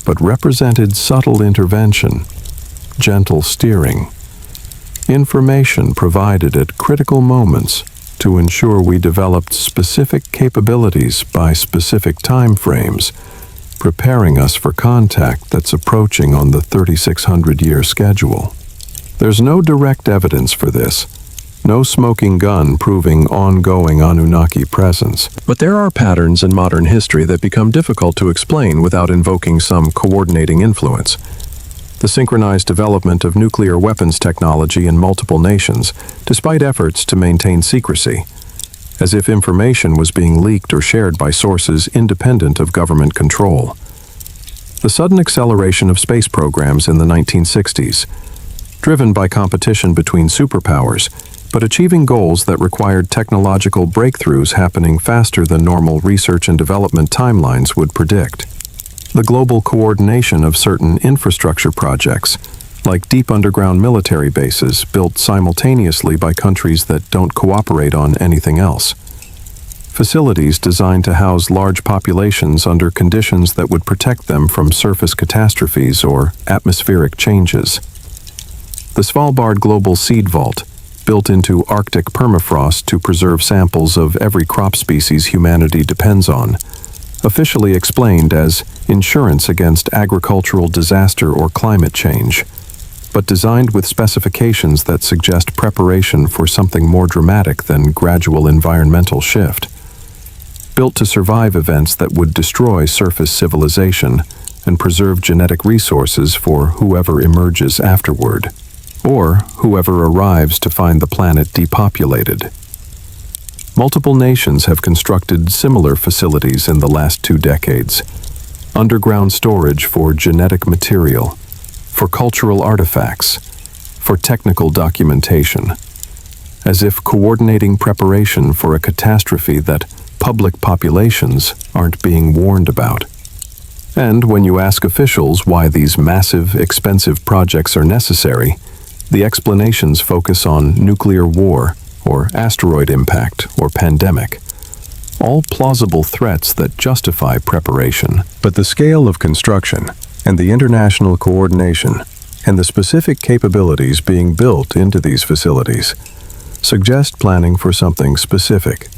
but represented subtle intervention, gentle steering, information provided at critical moments to ensure we developed specific capabilities by specific time frames, preparing us for contact that's approaching on the 3,600-year schedule? There's no direct evidence for this, no smoking gun proving ongoing Anunnaki presence. But there are patterns in modern history that become difficult to explain without invoking some coordinating influence. The synchronized development of nuclear weapons technology in multiple nations, despite efforts to maintain secrecy, as if information was being leaked or shared by sources independent of government control. The sudden acceleration of space programs in the 1960s, driven by competition between superpowers, but achieving goals that required technological breakthroughs happening faster than normal research and development timelines would predict. The global coordination of certain infrastructure projects, like deep underground military bases built simultaneously by countries that don't cooperate on anything else. Facilities designed to house large populations under conditions that would protect them from surface catastrophes or atmospheric changes. The Svalbard Global Seed Vault, built into Arctic permafrost to preserve samples of every crop species humanity depends on, officially explained as insurance against agricultural disaster or climate change, but designed with specifications that suggest preparation for something more dramatic than gradual environmental shift. Built to survive events that would destroy surface civilization and preserve genetic resources for whoever emerges afterward, or whoever arrives to find the planet depopulated. Multiple nations have constructed similar facilities in the last 2 decades. Underground storage for genetic material, for cultural artifacts, for technical documentation, as if coordinating preparation for a catastrophe that public populations aren't being warned about. And when you ask officials why these massive, expensive projects are necessary, the explanations focus on nuclear war, or asteroid impact, or pandemic. All plausible threats that justify preparation. But the scale of construction, and the international coordination, and the specific capabilities being built into these facilities, suggest planning for something specific.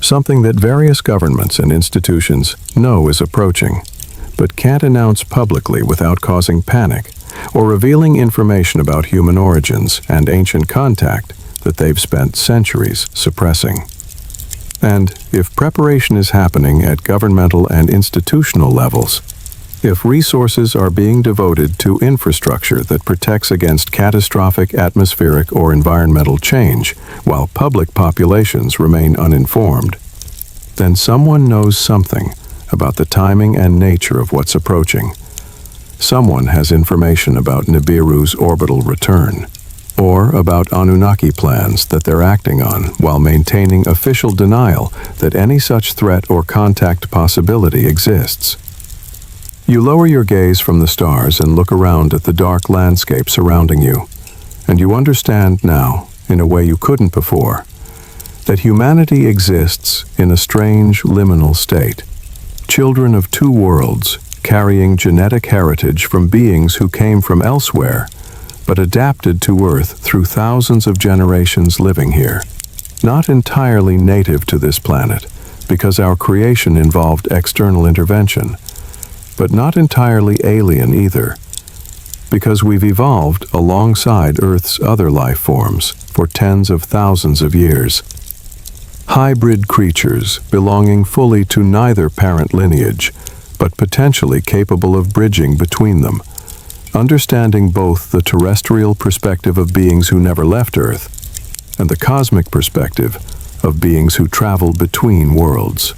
something that various governments and institutions know is approaching, but can't announce publicly without causing panic or revealing information about human origins and ancient contact that they've spent centuries suppressing. And if preparation is happening at governmental and institutional levels, if resources are being devoted to infrastructure that protects against catastrophic atmospheric or environmental change while public populations remain uninformed, then someone knows something about the timing and nature of what's approaching. Someone has information about Nibiru's orbital return, or about Anunnaki plans that they're acting on while maintaining official denial that any such threat or contact possibility exists. You lower your gaze from the stars and look around at the dark landscape surrounding you, and you understand now, in a way you couldn't before, that humanity exists in a strange liminal state, children of two worlds carrying genetic heritage from beings who came from elsewhere, but adapted to Earth through thousands of generations living here. Not entirely native to this planet, because our creation involved external intervention, but not entirely alien either, because we've evolved alongside Earth's other life forms for tens of thousands of years. Hybrid creatures belonging fully to neither parent lineage, but potentially capable of bridging between them, understanding both the terrestrial perspective of beings who never left Earth and the cosmic perspective of beings who travel between worlds.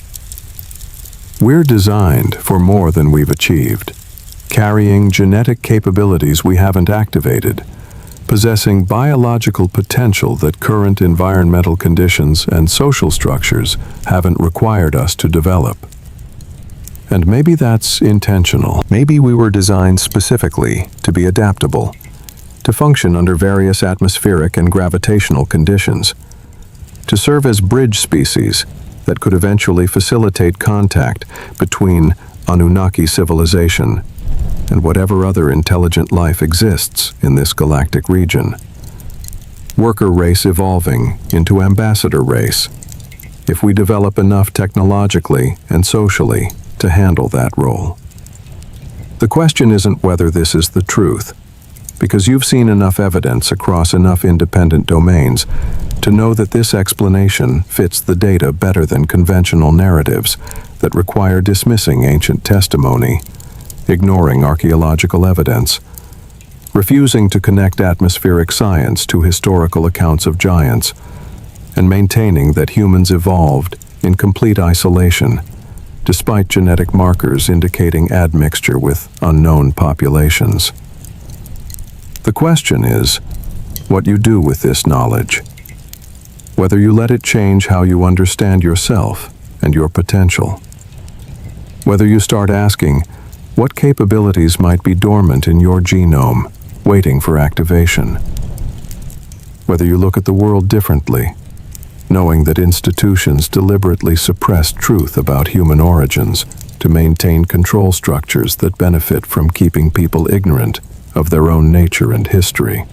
We're designed for more than we've achieved, carrying genetic capabilities we haven't activated, possessing biological potential that current environmental conditions and social structures haven't required us to develop. And maybe that's intentional. Maybe we were designed specifically to be adaptable, to function under various atmospheric and gravitational conditions, to serve as bridge species that could eventually facilitate contact between Anunnaki civilization and whatever other intelligent life exists in this galactic region. Worker race evolving into ambassador race, if we develop enough technologically and socially to handle that role. The question isn't whether this is the truth, because you've seen enough evidence across enough independent domains to know that this explanation fits the data better than conventional narratives that require dismissing ancient testimony, ignoring archaeological evidence, refusing to connect atmospheric science to historical accounts of giants, and maintaining that humans evolved in complete isolation, despite genetic markers indicating admixture with unknown populations. The question is what you do with this knowledge, whether you let it change how you understand yourself and your potential, whether you start asking what capabilities might be dormant in your genome, waiting for activation, whether you look at the world differently, knowing that institutions deliberately suppress truth about human origins to maintain control structures that benefit from keeping people ignorant of their own nature and history.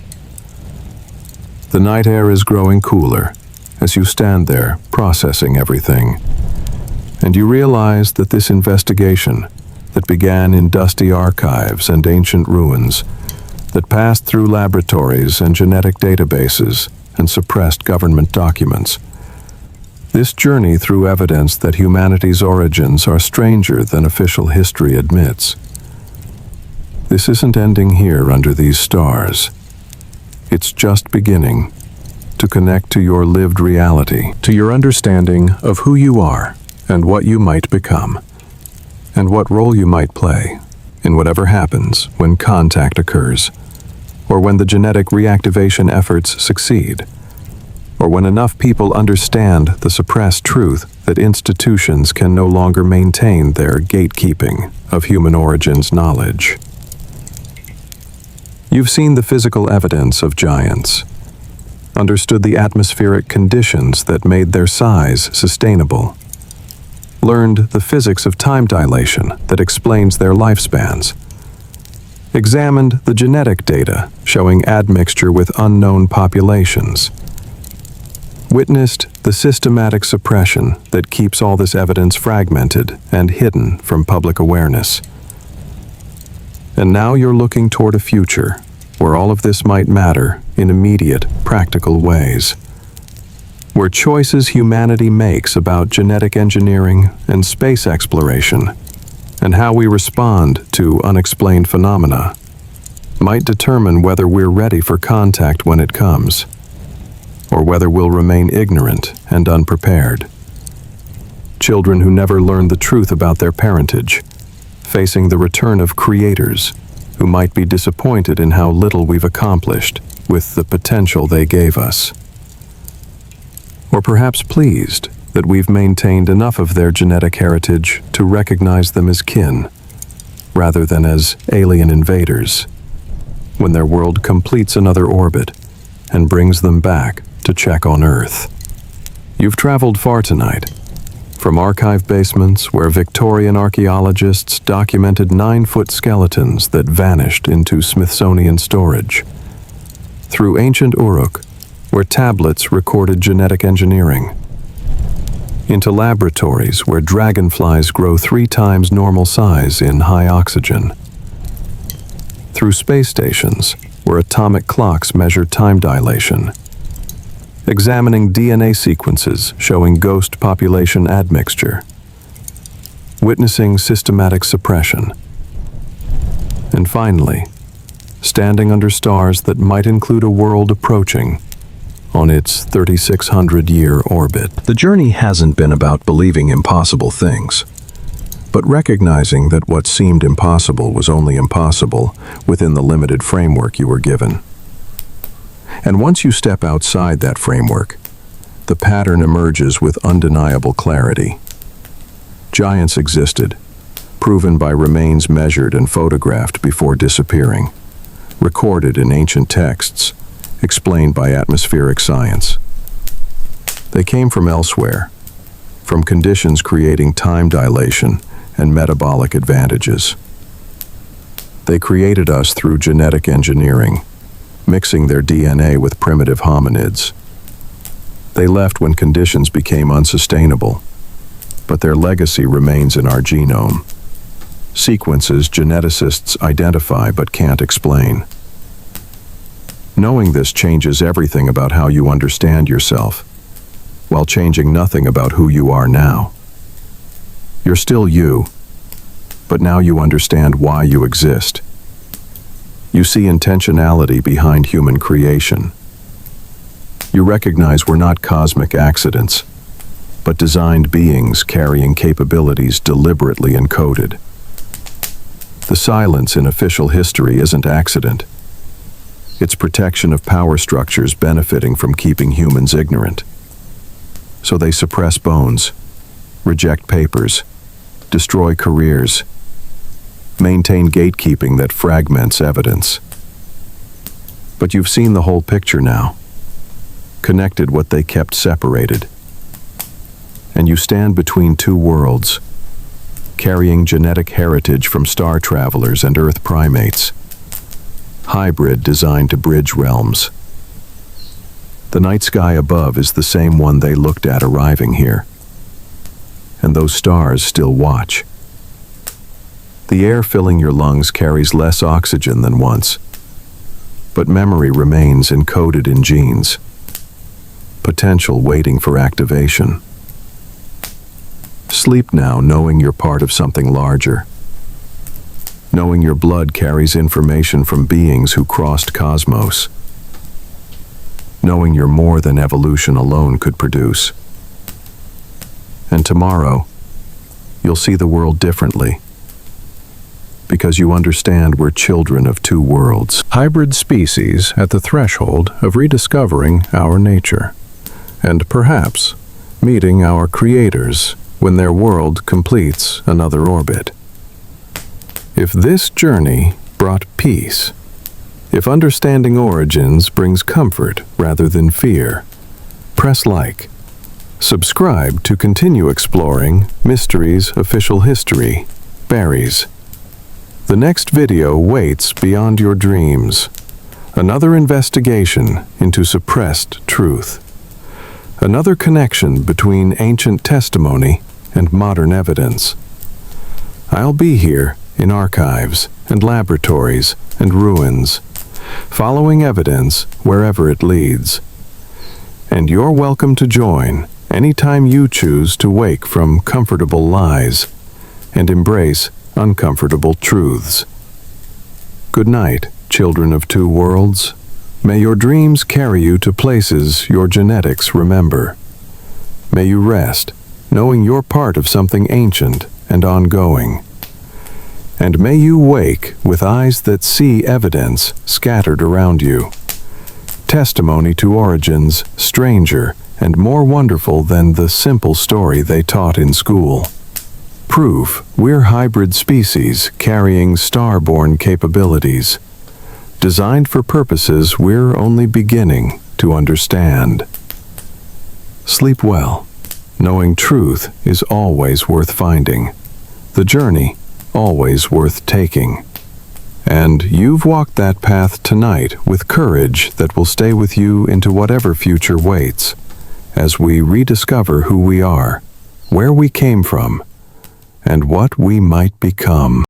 The night air is growing cooler as you stand there processing everything, and you realize that this investigation that began in dusty archives and ancient ruins, that passed through laboratories and genetic databases and suppressed government documents, this journey through evidence that humanity's origins are stranger than official history admits. This isn't ending here under these stars. It's just beginning to connect to your lived reality, to your understanding of who you are and what you might become, and what role you might play in whatever happens when contact occurs, or when the genetic reactivation efforts succeed, or when enough people understand the suppressed truth that institutions can no longer maintain their gatekeeping of human origins knowledge. You've seen the physical evidence of giants, understood the atmospheric conditions that made their size sustainable, learned the physics of time dilation that explains their lifespans, examined the genetic data showing admixture with unknown populations, witnessed the systematic suppression that keeps all this evidence fragmented and hidden from public awareness. And now you're looking toward a future where all of this might matter in immediate, practical ways, where choices humanity makes about genetic engineering and space exploration, and how we respond to unexplained phenomena, might determine whether we're ready for contact when it comes, or whether we'll remain ignorant and unprepared. Children who never learned the truth about their parentage, facing the return of creators who might be disappointed in how little we've accomplished with the potential they gave us. Or perhaps pleased that we've maintained enough of their genetic heritage to recognize them as kin, rather than as alien invaders, when their world completes another orbit and brings them back to check on Earth. You've traveled far tonight, from archive basements where Victorian archaeologists documented 9-foot skeletons that vanished into Smithsonian storage, through ancient Uruk, where tablets recorded genetic engineering, into laboratories where dragonflies grow 3 times normal size in high oxygen, through space stations where atomic clocks measure time dilation, examining DNA sequences showing ghost population admixture, witnessing systematic suppression, and finally, standing under stars that might include a world approaching on its 3,600-year orbit. The journey hasn't been about believing impossible things, but recognizing that what seemed impossible was only impossible within the limited framework you were given. And once you step outside that framework, the pattern emerges with undeniable clarity. Giants existed, proven by remains measured and photographed before disappearing, recorded in ancient texts, explained by atmospheric science. They came from elsewhere, from conditions creating time dilation and metabolic advantages. They created us through genetic engineering, mixing their DNA with primitive hominids. They left when conditions became unsustainable, but their legacy remains in our genome. Sequences geneticists identify but can't explain. Knowing this changes everything about how you understand yourself, while changing nothing about who you are now. You're still you, but now you understand why you exist. You see intentionality behind human creation. You recognize we're not cosmic accidents, but designed beings carrying capabilities deliberately encoded. The silence in official history isn't accident. It's protection of power structures benefiting from keeping humans ignorant. So they suppress bones, reject papers, destroy careers, maintain gatekeeping that fragments evidence. But you've seen the whole picture now, connected what they kept separated. And you stand between 2 worlds, carrying genetic heritage from star travelers and Earth primates, hybrid designed to bridge realms. The night sky above is the same one they looked at arriving here, and those stars still watch. The air filling your lungs carries less oxygen than once, but memory remains encoded in genes, potential waiting for activation. Sleep now knowing you're part of something larger, knowing your blood carries information from beings who crossed cosmos, knowing you're more than evolution alone could produce. And tomorrow, you'll see the world differently, because you understand we're children of 2 worlds. Hybrid species at the threshold of rediscovering our nature, and perhaps meeting our creators when their world completes another orbit. If this journey brought peace, if understanding origins brings comfort rather than fear, press like. Subscribe to continue exploring Mysteries Official History, Berries. The next video waits beyond your dreams. Another investigation into suppressed truth. Another connection between ancient testimony and modern evidence. I'll be here in archives and laboratories and ruins, following evidence wherever it leads. And you're welcome to join anytime you choose to wake from comfortable lies and embrace uncomfortable truths. Good night, children of two worlds. May your dreams carry you to places your genetics remember. May you rest, knowing you're part of something ancient and ongoing. And may you wake with eyes that see evidence scattered around you. Testimony to origins stranger and more wonderful than the simple story they taught in school. Proof we're hybrid species carrying star-born capabilities, designed for purposes we're only beginning to understand. Sleep well, knowing truth is always worth finding, the journey always worth taking. And you've walked that path tonight with courage that will stay with you into whatever future waits, as we rediscover who we are, where we came from, and what we might become.